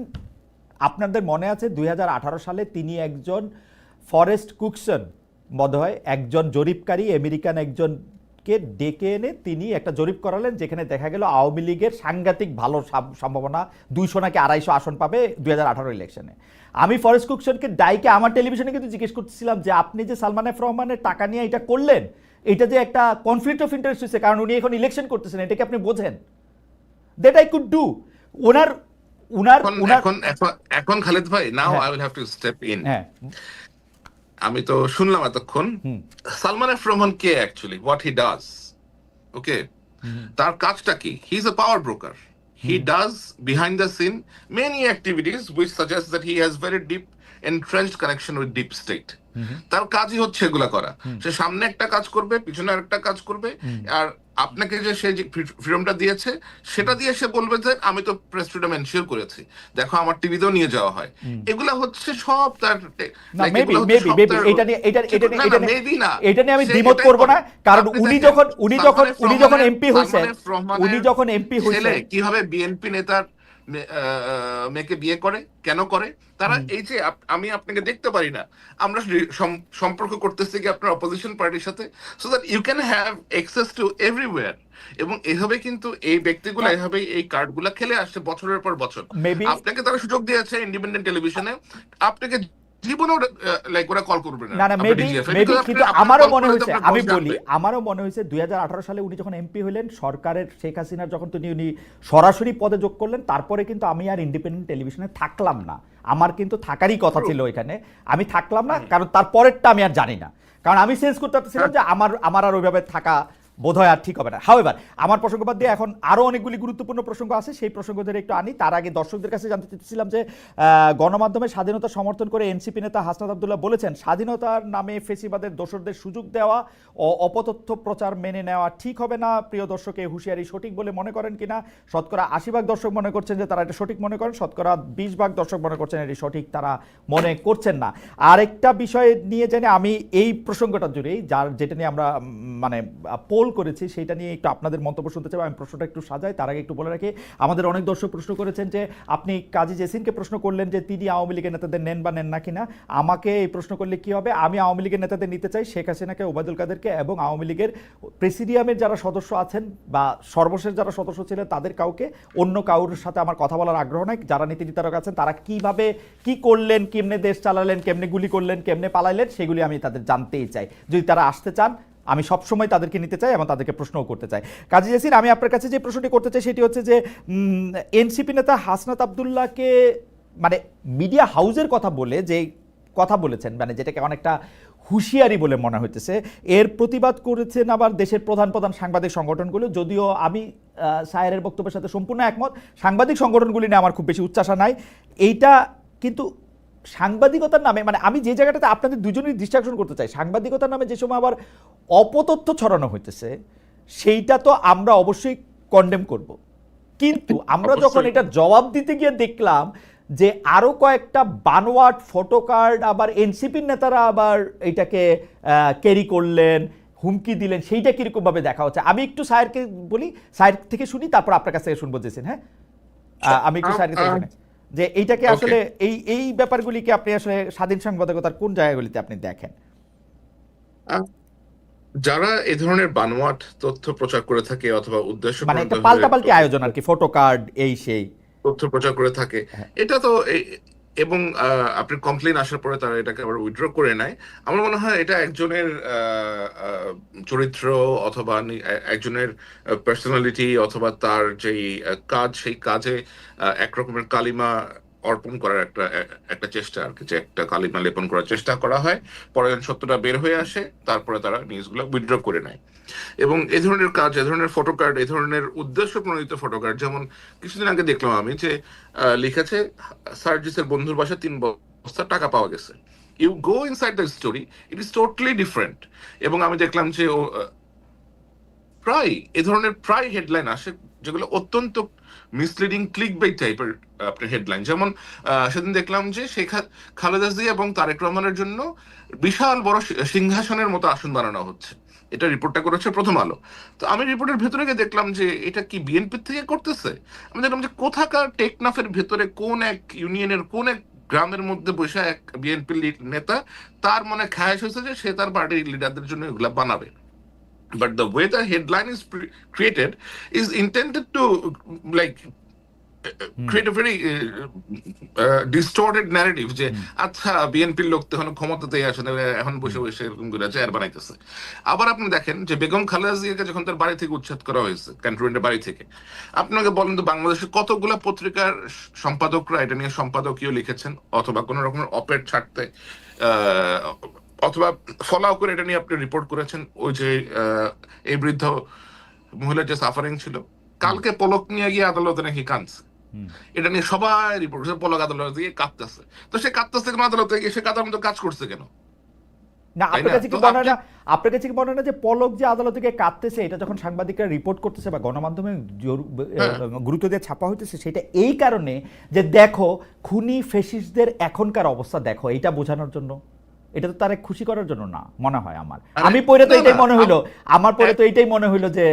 আপনাদের মনে আছে 2018 সালে তিনি একজন ফরেস্ট কুকসন বোধহয় একজন জরিপকারী আমেরিকান একজনকে ডেকে এনে তিনি একটা জরিপ করালেন, যেখানে দেখা গেল আওয়ামী লীগের সাংঘাতিক ভালো সম্ভাবনা, 200 নাকি 250 আসন পাবে 2018 ইলেকশনে। আমি ফরেস্ট কুকসনকে ডাইকে আমার টেলিভিশনে কিন্তু জিজ্ঞেস করতেছিলাম যে আপনি যে সালমান এফ রহমানের টাকা নিয়ে এটা করলেন, এটা যে একটা কনফ্লিক্ট অফ ইন্টারেস্ট হয়েছে, কারণ উনি এখন ইলেকশন করতেছেন, এটাকে আপনি বোঝেন? That I could do. এখন খালেদ ভাই, now I will have to step in. আমি তো শুনলাম এতক্ষণ সালমান এফ রহমান কে actually, what he does, okay, তার কাজটা কি? He is a power broker, he does behind the scene many activities which suggest that he has very deep entrenched connection with deep state. তার কাজই হচ্ছে এগুলা করা। সে সামনে একটা কাজ করবে, পিছনে আরেকটা কাজ করবে, আর আপনাকে যে সে যে ফ্রিডমটা দিয়েছে সেটা দিয়ে সে বলবে যে আমি তো প্রেস ফ্রিডম এনশিওর করেছি, দেখো আমার টিভিতেও নিয়ে যাওয়া হয়। এগুলা হচ্ছে সব তার এটা নিয়ে আমি দ্বিমত করব না, কারণ উনি যখন এমপি হয়েছে কিভাবে বিএনপি নেতার মেয়েকে বিয়ে করে, কেন করে তারা, এই যে আমি আপনাকে দেখতে পারি না, আমরা সম্পর্ক করতেছি কি আপনার অপোজিশন পার্টির সাথে, so that you can have access to everywhere. এবং এভাবে কিন্তু এই ব্যক্তিগুলো এভাবে এই কার্ডগুলা খেলে আসছে বছরের পর বছর। আপনাকে তারা সুযোগ দিয়েছে ইন্ডিপেন্ডেন্ট টেলিভিশনে, আপনাকে জীবনেও লাইক ওরা কল করবে না। না মেবি কিন্তু আমারও মনে হয়েছে, আমি বলি আমারও মনে হয়েছে 2018 সালে উনি যখন এমপি হলেন, সরকারের শেখ হাসিনার যখন উনি সরাসরি পদে যোগ করলেন, তারপরে কিন্তু আমি আর ইন্ডিপেন্ডেন্ট টেলিভিশনে থাকলাম না। আমার কিন্তু থাকারই কথা ছিল এখানে, আমি থাকলাম না, কারণ তারপরেরটা আমি আর জানি না, কারণ আমি সেন্স করতে পারছিলাম যে আমার আর ওইভাবে থাকা বোধহয় আর ঠিক হবে না। হাওয়েভার আমার প্রসঙ্গ বাদ দিয়ে এখন আরো অনেকগুলি গুরুত্বপূর্ণ প্রসঙ্গ আছে, সেই প্রসঙ্গ ধরে একটু আনি। তার আগে দর্শকদের কাছে জানতে চাইছিলাম যে গণমাধ্যমের স্বাধীনতা সমর্থন করে এনসিপি নেতা হাসনাত আব্দুল্লাহ বলেছেন, স্বাধীনতার নামে ফেসিবাদের দোসরদের সুযোগ দেওয়া ও অপতথ্য প্রচার মেনে নেওয়া ঠিক হবে না। প্রিয় দর্শকে হুঁশিয়ারি সঠিক বলে মনে করেন কিনা? শতকরা 80% দর্শক মনে করছেন যে তারা এটা সঠিক মনে করেন, শতকরা 20% দর্শক মনে করছেন এটি সঠিক তারা মনে করছেন না। আরেকটা বিষয় নিয়ে জেনে আমি এই প্রসঙ্গটা জুড়েই যেটা নিয়ে আমরা মানে পোল করেছি সেটা নিয়ে একটু আপনাদের মন্তব্য শুনতে চাই। আমি প্রশ্নটা একটু সাজাই, তার আগে একটু বলে রাখি, আমাদের অনেক দর্শক প্রশ্ন করেছেন যে আপনি কাজী জেসিনকে প্রশ্ন করলেন যে তিনি আওয়ামী লীগের নেতাদের নেন বা নেন না কিনা। আমাকে এই প্রশ্ন করলে কি হবে? আমি আওয়ামী লীগের নেতাদের নিতে চাই, শেখ হাসিনাকে, ওবায়দুল কাদেরকে এবং আওয়ামী লীগের প্রেসিডিয়ামের যারা সদস্য আছেন বা সর্বশেষ যারা সদস্য ছিলেন তাদের কাউকে, অন্য কারোর সাথে আমার কথা বলার আগ্রহ নাই। যারা নীতি নির্ধারক আছেন তারা কিভাবে কি করলেন, কেমনে দেশ চালালেন, কেমনে গুলি করলেন, কেমনে পালাইলেন, সেগুলি আমি তাদের জানতেই চাই। যদি তারা আসতে চান আমি সবসময় তাদেরকে নিতে চাই এবং তাদেরকে প্রশ্নও করতে চাই। কাজী জেসিন, আমি আপনার কাছে যে প্রশ্নটি করতে চাই সেটি হচ্ছে যে এনসিপি নেতা হাসনাত আব্দুল্লাহকে মানে মিডিয়া হাউসের কথা বলে যে কথা বলেছেন, মানে যেটাকে অনেকটা হুঁশিয়ারি বলে মনে হইতেছে, এর প্রতিবাদ করেছেন আবার দেশের প্রধান প্রধান সাংবাদিক সংগঠনগুলো। যদিও আমি সায়েরের বক্তব্যের সাথে সম্পূর্ণ একমত, সাংবাদিক সংগঠনগুলি নিয়ে আমার খুব বেশি উচ্চাসা নাই। এইটা কিন্তু সাংবাদিকতার নামে, মানে আমি যে জায়গাটাতে আপনাদের দুজনেরই ডিস্ট্রাকশন করতে চাই, সাংবাদিকতার নামে যে সময় আবার অপতথ্য ছড়ানো হইতেছে সেইটা তো আমরা অবশ্যই কন্ডেম করব, কিন্তু আমরা যখন এটা জবাব দিতে গিয়ে দেখলাম যে আরো কয়েকটা বানোয়াট ফটো কার্ড আবার এনসিপির নেতারা আবার এটাকে ক্যারি করলেন, হুমকি দিলেন, সেইটা কিরকম ভাবে দেখা হচ্ছে। আমি একটু সায়েরকে বলি, সায়ের থেকে শুনি, তারপর আপনার কাছ থেকে শুনবো জেসিন। হ্যাঁ, আমি একটু সায়ের থেকে শুনি যে এইটাকে আসলে এই ব্যাপারগুলিকে আপনি আসলে স্বাধীন সাংবাদিকতার কোন জায়গাগুলিতে আপনি দেখেন? যারা এই ধরনের বানোয়াট তথ্য প্রচার করে থাকে অথবা উদ্দেশ্য মানে একটা পাল্টাপাল্টি আয়োজন আর কি, ফটো কার্ড এই সেই তথ্য প্রচার করে থাকে, এটা তো এবং আপনি কমপ্লেন আসার পরে তারা এটাকে আবার উইথড্র করে নেয়। আমার মনে হয় এটা একজনের চরিত্র অথবা একজনের পার্সোনালিটি অথবা তার যেই কাজ, সেই কাজে একরকমের কালিমা অর্পণ করার একটা চেষ্টা আর কি, যে একটা কালিমা লেপন করার চেষ্টা করা হয়, পরে সত্যটা বের হয়ে আসে, তারপরে তারা নিউজগুলো উইথড্র করে নেয়। এবং এই ধরনের কাজ, এ ধরনের ফটো কার্ড, এই ধরনের উদ্দেশ্য প্রণোদিত ফটো কার্ড, যেমন কিছুদিন আগে দেখলাম আমি যে লিখেছে সার্জিসের বন্ধুর বাসায় 3 বস্তা টাকা পাওয়া গেছে। You go inside the story, it is totally different. এবং আমি দেখলাম যে প্রায় এ ধরনের প্রায় হেডলাইন আসে যেগুলো অত্যন্ত মিসলিডিং, ক্লিক বাই টাইপের আপনার হেডলাইন। যেমন সেদিন দেখলাম যে শেখ খালেদা জিয়া এবং তারেক রহমানের জন্য বিশাল বড় সিংহাসনের মতো আসন বানানো হচ্ছে, এটা রিপোর্টটা করেছে প্রথম আলো। তো আমি রিপোর্টের ভেতরে গিয়ে দেখলাম যে এটা কি বিএনপি থেকে করতেছে। আমি দেখলাম যে কোথাকার টেকনাফের ভেতরে কোন এক ইউনিয়নের কোন এক গ্রামের মধ্যে বসে এক বিএনপি নেতা, তার মনে খায়াশ হয়েছে যে সে তার পার্টির লিডারদের জন্য এগুলা বানাবে। But the way the headline is created is intended to like create a very distorted narrative যে আচ্ছা বিএনপির লোক তো এখন ক্ষমতাতেই আসে, এখন বসে বসে এরকম করে চেয়ার বানাইতেছে। আবার আপনি দেখেন যে বেগম খালেদা জিয়াকে যখন তার বাড়ি থেকে উচ্ছেদ করা হয়েছে, ক্যান্টনমেন্টের বাড়ি থেকে, আপনাকে বলেন তো বাংলাদেশের কতগুলো পত্রিকার সম্পাদকরা এটা নিয়ে সম্পাদকীয় লিখেছেন অথবা কোনো রকমের অপেড ছাড়তে অথবা ফলো করে এটা নিয়ে আপনি রিপোর্ট করেছেন। ওই যে এই বৃদ্ধ মহিলার যে সাফারিং ছিল, কালকে পলক নিয়ে গিয়ে আদালতে নাকি কাঁদছে, এটা নিয়ে সবাই রিপোর্ট করছে, পলক আদালতে গিয়ে কাঁদতেছে। তো সে কাঁদতেছে কেন আদালতে গিয়ে, সে কাঁদার মতো কাজ করছে কেন? না, আপনার কাছে কি মনে হয় না, আপনার কাছে কি মনে হয় না যে পলক যে আদালত থেকে কাঁদতেছে, এটা যখন সাংবাদিকরা রিপোর্ট করতেছে বা গণমাধ্যমে গুরুত্ব দিয়ে ছাপা হইতেছে, সেটা এই কারণে যে দেখো খুনি ফ্যাসিস্টদের এখনকার অবস্থা দেখো, এইটা বোঝানোর জন্য? এটা তো তারে খুশি করার জন্য না মনে হয় আমার। আমি পড়ে তো এটাই মনে হইলো, আমার পড়ে তো এইটাই মনে হইলো যে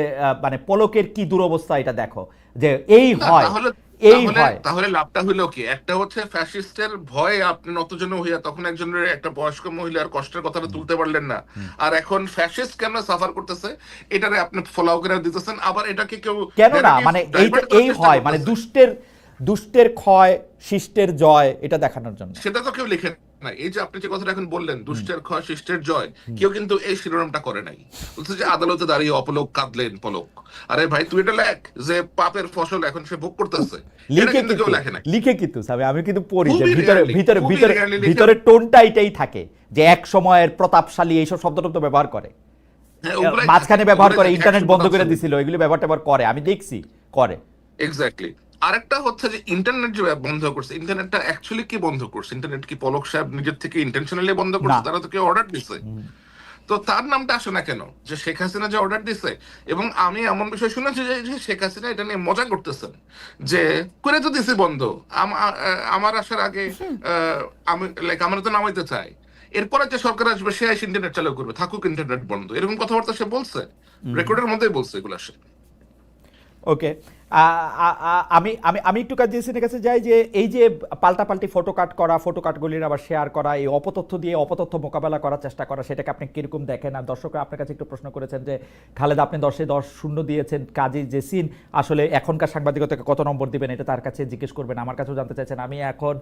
মানে পলকের কি দুরবস্থা এটা দেখো, যে এই হয় এই হয়। তাহলে লাভটা হইলো কি? একটা হচ্ছে ফ্যাসিস্টের ভয়ে আপনি নতজন হইয়া তখন একজনের একটা বয়স্ক মহিলার কষ্টের কথাটা তুলতে পারলেন না, আর এখন ফ্যাসিস্ট কেন সাফার করতেছে এটারে আপনি ফলো করে দিতেছেন, আবার এটাকে কেউ কেন না, মানে এই হয় মানে দুষ্টের ক্ষয় শিষ্টের জয়, এটা দেখানোর জন্য। সেটা তো কেউ লিখে না। এই যে আপনি যে কথাটা এখন বললেন দুষ্টের ক্ষয় শিষ্টের জয়, কেউ কিন্তু এই শিরোনামটা করে নাই। বলছে যে আদালতে দাঁড়িয়ে অপলক কাঁদলেন পলক। আরে ভাই তুই এটা লেখ যে পাপের ফসল এখন সে ভোগ করতেছে, এটা কিন্তু কেউ লেখে নাই। লিখে কিন্তু আমি কিন্তু পড়ি যে ভিতরে টোনটা এটাই থাকে যে এক সময়ের প্রতাপশালী এইসব শব্দটা তো ব্যবহার করে, মাঝখানে ব্যবহার করে, ইন্টারনেট বন্ধ করে দিছিল, এগুলি ব্যবহার করে, আমি দেখছি করে। এক্স্যাক্টলি। আরেকটা হচ্ছে যে ইন্টারনেট যে বন্ধ করছে, ইন্টারনেটটা অ্যাকচুয়ালি কি বন্ধ করছে? ইন্টারনেট কি পলক সাহেব নিজের থেকে ইন্টেনশনালি বন্ধ করছে? তারা তো কেউ অর্ডার দিছে। তো তার নামটা আসে না কেন যে শেখ হাসিনা যে অর্ডার দিছে? এবং আমি এমন বিষয় শুনেছি যে শেখ হাসিনা এটা নিয়ে মজা করতেছেন যে করে তো দিছে বন্ধ, আমার আসার আগে আমি লাইক আমরা তো নামাইতে চাই, এরপরে যে সরকার আসবে সে এসে ইন্টারনেট চালু করবে, থাকুক ইন্টারনেট বন্ধ, এরকম কথাবার্তা সে বলছে, রেকর্ডের মধ্যেই বলছে এগুলো সে। ওকে, আমি আমি আমি একটু কাজিয়াসিনের কাছে যাই যে এই যে পাল্টাপাল্টি ফটো কাটগুলির আবার শেয়ার করা, এই অপতথ্য দিয়ে অপতথ্য মোকাবেলা করার চেষ্টা করা, সেটাকে আপনি কিরকম দেখেন? আর দর্শকরা আপনার কাছে একটু প্রশ্ন করেছেন যে খালেদ আপনি 10-10 দিয়েছেন, কাজী জেসিন আসলে এখনকার সাংবাদিকতাকে কত নম্বর দিবেন এটা তার কাছে জিজ্ঞেস করবেন, আমার কাছেও জানতে চাইছেন। আমি এখন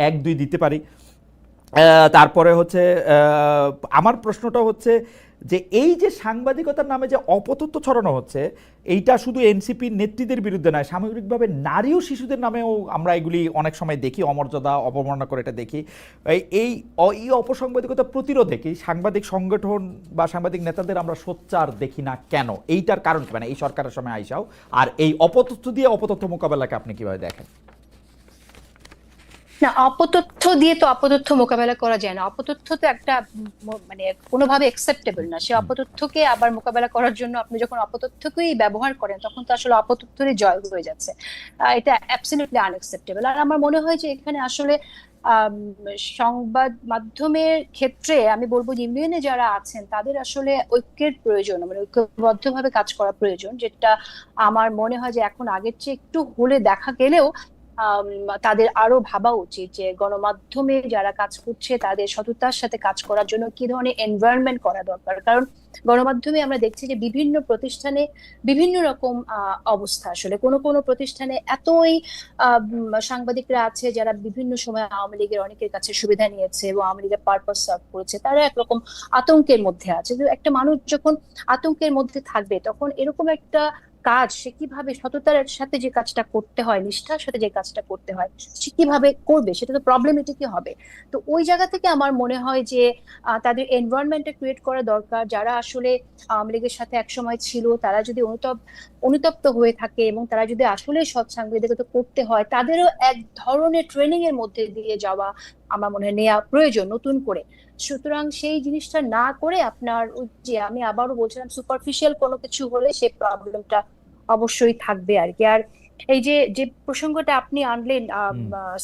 1-2 দিতে পারি। তারপরে হচ্ছে আমার প্রশ্নটা হচ্ছে যে এই যে সাংবাদিকতার নামে যে অপতথ্য ছড়ানো হচ্ছে, এইটা শুধু এনসিপির নেত্রীদের বিরুদ্ধে নয়, সামগ্রিকভাবে নারী ও শিশুদের নামেও আমরা এগুলি অনেক সময় দেখি, অমর্যাদা অবমাননা করে এটা দেখি। এই অপসাংবাদিকতা প্রতিরোধে কি সাংবাদিক সংগঠন বা সাংবাদিক নেতাদের আমরা সোচ্চার দেখি না কেন? এইটার কারণ কি? মানে এই সরকারের সময় আইসাও আর এই অপতথ্য দিয়ে অপতথ্য মোকাবেলাকে আপনি কিভাবে দেখেন? না, অপতথ্য দিয়ে তো অপতথ্য মোকাবেলা করা যায় না। অপতথ্য তো একটা মানে কোনোভাবে অ্যাকসেপ্টেবল না। সে অপতথ্যকে আবার মোকাবেলা করার জন্য আপনি যখন অপতথ্যকেই ব্যবহার করেন তখন তো আসলে অপতথ্যেরই জয় হয়ে যাচ্ছে। এটা অ্যাবসলিউটলি আনঅ্যাকসেপ্টেবল। আর আমার মনে হয় যে এখানে আসলে সংবাদ মাধ্যমের ক্ষেত্রে আমি বলবো যে ইউনিয়নে যারা আছেন তাদের আসলে ঐক্যের প্রয়োজন, মানে ঐক্যবদ্ধভাবে কাজ করা প্রয়োজন, যেটা আমার মনে হয় যে এখন আগের চেয়ে একটু হলে দেখা গেলেও তাদের আরো ভাবা উচিত যে গণমাধ্যমে যারা কাজ করছে তাদের সততার সাথে কাজ করার জন্য কি ধরনের এনভায়রনমেন্ট করা দরকার। কারণ গণমাধ্যমে আমরা দেখছি যে বিভিন্ন প্রতিষ্ঠানে বিভিন্ন রকম অবস্থা। আসলে কোনো প্রতিষ্ঠানে এতই সাংবাদিকরা আছে যারা বিভিন্ন সময় আওয়ামী লীগের অনেকের কাছে সুবিধা নিয়েছে এবং আওয়ামী লীগের পারপাস সার্ভ করেছে, তারা একরকম আতঙ্কের মধ্যে আছে। তো একটা মানুষ যখন আতঙ্কের মধ্যে থাকবে তখন এরকম একটা কাজ সে কিভাবে সততার সাথে যে কাজটা করতে হয়, নিষ্ঠার সাথে যে কাজটা করতে হয়, সে কিভাবে করবে? সেটা তো প্রবলেমেটিকই হবে। তো ওই জায়গা থেকে আমার মনে হয় যে তাদের এনভায়রনমেন্টটা ক্রিয়েট করা দরকার। যারা আসলে আওয়ামী লীগের সাথে একসময় ছিল তারা যদি অনুতপ্ত হয়ে থাকে এবং তারা যদি আসলে সৎ সাংবাদিকতা করতে হয়, তাদেরও এক ধরনের ট্রেনিং এর মধ্যে দিয়ে যাওয়া আমার মনে হয় নেওয়া প্রয়োজন নতুন করে। সুতরাং সেই জিনিসটা না করে আপনার যে আমি আবারও বলছিলাম সুপারফিশিয়াল কোনো কিছু হলে সেই প্রবলেমটা অবশ্যই থাকবে আর কি। আর এই যে যে প্রসঙ্গটা আপনি আনলেন,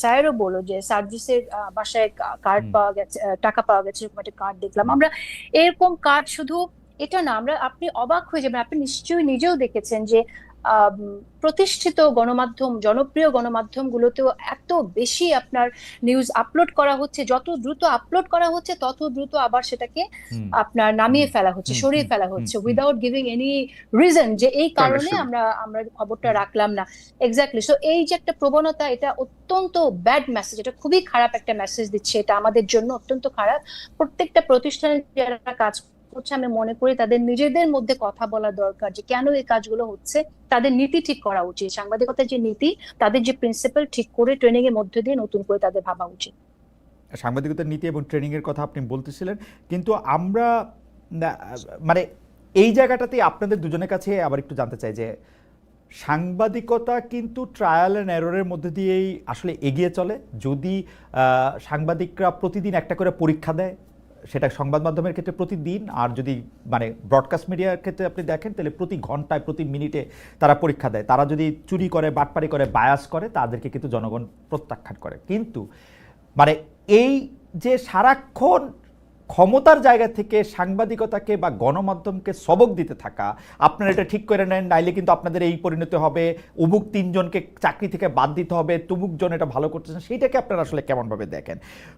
স্যারও বললো যে সার্জিসের বাসায় কার্ড পাওয়া গেছে, টাকা পাওয়া গেছে, এরকম একটা কার্ড দেখলাম আমরা। এরকম কার্ড শুধু এটা না, আপনি অবাক হয়ে যাবেন, আপনি নিশ্চয়ই নিজেও দেখেছেন যে প্রতিষ্ঠিত গণমাধ্যম, জনপ্রিয় গণমাধ্যম গুলোতেও এত বেশি আপনার নিউজ আপলোড করা হচ্ছে, যত দ্রুত আপলোড করা হচ্ছে তত দ্রুত আবার সেটাকে আপনার নামিয়ে ফেলা হচ্ছে, সরিয়ে ফেলা হচ্ছে উইদাউট গিভিং এনি রিজন যে এই কারণে আমরা খবরটা রাখলাম না। এক্স্যাক্টলি। সো এই যে একটা প্রবণতা, এটা অত্যন্ত ব্যাড মেসেজ, এটা খুবই খারাপ একটা মেসেজ দিচ্ছে, এটা আমাদের জন্য অত্যন্ত খারাপ। প্রত্যেকটা প্রতিষ্ঠানে যারা কাজ করছে আমি মনে করি তাদের নিজেদের মধ্যে কথা বলা দরকার যে কেন এই কাজগুলো হচ্ছে, তাদের নীতি ঠিক করা উচিত, সাংবাদিকতার যে নীতি, তাদের যে প্রিন্সিপাল ঠিক করে ট্রেনিং এর মধ্যে দিয়ে নতুন করে তাদের ভাবা উচিত। সাংবাদিকতার নীতি এবং ট্রেনিং এর কথা আপনি বলতেছিলেন, কিন্তু আমরা মানে এই জায়গাটাতে আপনাদের দুজনের কাছে আবার একটু জানতে চাই যে সাংবাদিকতা কিন্তু ট্রায়াল অ্যান্ড এররের মধ্যে দিয়েই আসলে এগিয়ে চলে। যদি সাংবাদিকরা প্রতিদিন একটা করে পরীক্ষা দেয়, সেটা সংবাদ মাধ্যমের ক্ষেত্রে প্রতিদিন, আর যদি মানে ব্রডকাস্ট মিডিয়ার ক্ষেত্রে আপনি দেখেন তাহলে প্রতি ঘন্টায় প্রতি মিনিটে তারা পরীক্ষা দেয়। তারা যদি চুরি করে, বাটপারি করে, বায়াস করে, তাদেরকে কিন্তু জনগণ প্রত্যাখ্যান করে। কিন্তু মানে এই যে সারাক্ষণ ক্ষমতার জায়গা থেকে সাংবাদিকতাকে বা গণমাধ্যমকে সবক দিতে থাকা, আপনারা এটা ঠিক করে নেন, নাইলে কিন্তু আপনাদের এই পরিণতি হবে, অমুক 3 জনকে চাকরি থেকে বাদ দিতে হবে, তুমুক জন এটা ভালো করতেছেন, সেইটাকে আপনারা আসলে কেমনভাবে দেখেন?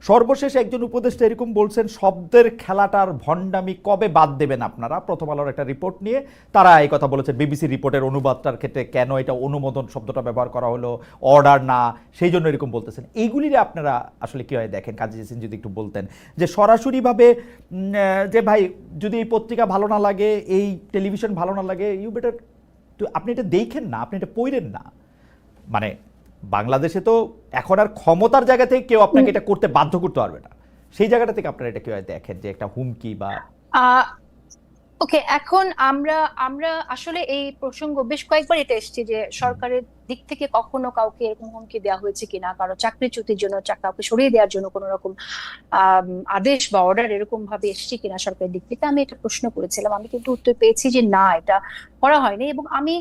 সর্বশেষ একজন উপদেষ্টা এরকম বলছেন, শব্দের খেলাটার ভণ্ডামি কবে বাদ দেবেন আপনারা? প্রথম আলোর একটা রিপোর্ট নিয়ে তারা এই কথা বলেছেন, বিবিসি রিপোর্টের অনুবাদটার ক্ষেত্রে কেন এটা অনুমোদন শব্দটা ব্যবহার করা হলো, অর্ডার না, সেই জন্য এরকম বলতেছেন। এইগুলির আপনারা আসলে কীভাবে দেখেন? কাজী জেসিন যদি একটু বলতেন যে সরাসরিভাবে যে ভাই যদি এই পত্রিকা ভালো না লাগে, এই টেলিভিশন ভালো না লাগে, ইউ বেটার আপনি এটা দেখেন না, আপনি এটা পড়েন না। মানে বাংলাদেশে তো এখন আর ক্ষমতার জায়গা থেকে কেউ আপনাকে এটা করতে বাধ্য করতে পারবে না। সেই জায়গাটা থেকে আপনারা এটা কিভাবে দেখেন যে একটা হুমকি বা ওকে, এখন আমরা আমরা আসলে এই প্রসঙ্গ বেশ কয়েকবার এটা এসেছে যে সরকারের দিক থেকে কখনো কাউকে এরকম হুমকি দেওয়া হয়েছে কিনা, কারো চাকরিচ্যুতির জন্য, কাউকে সরিয়ে দেওয়ার জন্য কোনো রকম আদেশ বা অর্ডার এরকম ভাবে এসছে কিনা সরকারের দিক থেকে, আমি এটা প্রশ্ন করেছিলাম। আমি কিন্তু উত্তর পেয়েছি যে না, এটা করা হয়নি। এবং আমি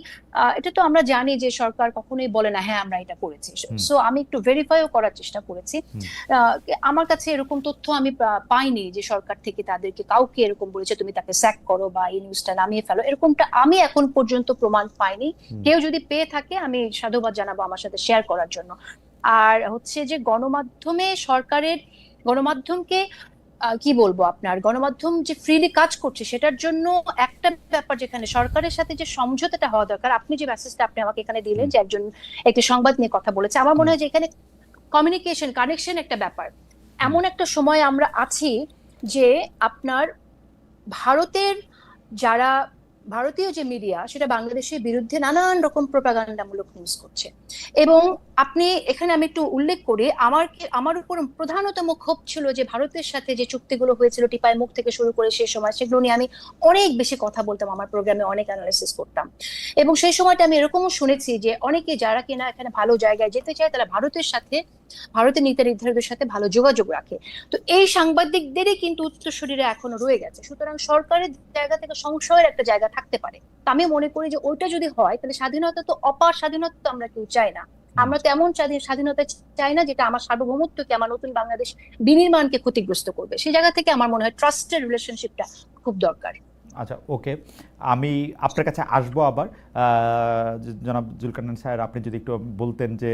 এটা তো আমরা জানি যে সরকার কখনোই বলে না হ্যাঁ আমরা এটা করেছি। সো আমি একটু ভেরিফাইও করার চেষ্টা করেছি। আমার কাছে এরকম তথ্য আমি পাইনি যে সরকার থেকে তাদেরকে কাউকে এরকম বলেছে তুমি তাকে স্যাক করো বা এই নিউজটা নামিয়ে ফেলো, এরকমটা আমি এখন পর্যন্ত প্রমাণ পাইনি। কেউ যদি পেয়ে থাকে আমি সাধুবাদ জানাবো আমার সাথে শেয়ার করার জন্য। আর হচ্ছে যে গণমাধ্যমে সরকারের গণমাধ্যমকে কি বলবো, আপনার গণমাধ্যম যে ফ্রিলি কাজ করছে সেটার জন্য একটা ব্যাপার, যেখানে সরকারের সাথে যে সমঝোতাটা হওয়া দরকার। আপনি যে মেসেজটা আপনি আমাকে এখানে দিলেন যে একজন একটি সংবাদ নিয়ে কথা বলেছে, আমার মনে হয় যে এখানে কমিউনিকেশন, কানেকশন একটা ব্যাপার। এমন একটা সময় আমরা আছি যে আপনার ভারতীয় যে মিডিয়া সেটা বাংলাদেশের বিরুদ্ধে নানান রকম প্রোপাগান্ডামূলক নিউজ করছে। এবং আপনি এখানে আমি একটু উল্লেখ করি, আমার উপর প্রধানতম ক্ষোভ ছিল যে ভারতের সাথে যে চুক্তিগুলো হয়েছিল টিপাই মুখ থেকে শুরু করে সেই সময়, সেগুলো নিয়ে আমি অনেক বেশি কথা বলতাম, আমার প্রোগ্রামে অনেক অ্যানালাইসিস করতাম। এবং সেই সময়টা আমি এরকমও শুনেছি যে অনেকে যারা কিনা এখানে ভালো জায়গায় যেতে চায় তারা ভারতের নীতি নির্ধারকদের সাথে ভালো যোগাযোগ রাখে। তো এই সাংবাদিকদেরই কিন্তু উত্তরসূরিরা এখনো রয়ে গেছে। সুতরাং সরকারের জায়গা থেকে সংশয়ের একটা জায়গা থাকতে পারে। তো আমি মনে করি যে ওইটা যদি হয় তাহলে স্বাধীনতা তো অপার স্বাধীনতা তো আমরা কেউ চাই না। আমরা তো এমন স্বাধীনতা চাই না যেটা আমার সার্বভৌমত্বকে, আমার নতুন বাংলাদেশ বিনির্মাণকে ক্ষতিগ্রস্ত করবে। সেই জায়গা থেকে আমার মনে হয় ট্রাস্টের রিলেশনশিপটা খুব দরকার। আচ্ছা, ওকে, আমি আপনার কাছে আসবো আবার। জনাব জুলকারনাইন স্যার, আপনি যদি একটু বলতেন যে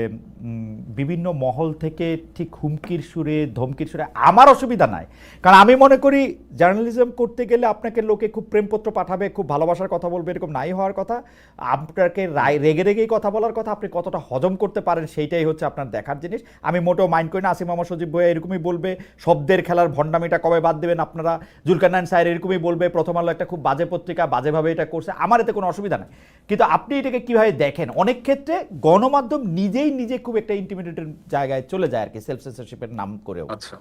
বিভিন্ন মহল থেকে ঠিক হুমকির সুরে, ধমকির সুরে, আমার অসুবিধা নাই, কারণ আমি মনে করি জার্নালিজম করতে গেলে আপনাকে লোকে খুব প্রেমপত্র পাঠাবে, খুব ভালোবাসার কথা বলবে, এরকম নাই হওয়ার কথা। আপনাকে রেগে রেগেই কথা বলার কথা, আপনি কতটা হজম করতে পারেন সেইটাই হচ্ছে আপনার দেখার জিনিস। আমি মোটেও মাইন্ড করি না। আসিম মোহাম্মদ সজীব ভাইয়া এরকমই বলবে, শব্দের খেলার ভণ্ডামিটা কবে বাদ দেবেন আপনারা। জুলকারনাইন স্যার এরকমই বলবে, প্রথম আলো একটা খুব বাজে পত্রিকা, বাজেভাবে এটা করছে, আমার এতে কোনো অসুবিধা নাই। কিন্তু আপনি এটাকে কিভাবে দেখেন? অনেক ক্ষেত্রে গণমাধ্যম নিজে খুব একটা ইন্টিমিডেটেড জায়গায় চলে যায় আর কি, সেলফ সেন্সরশিপের নাম করেও। আচ্ছা,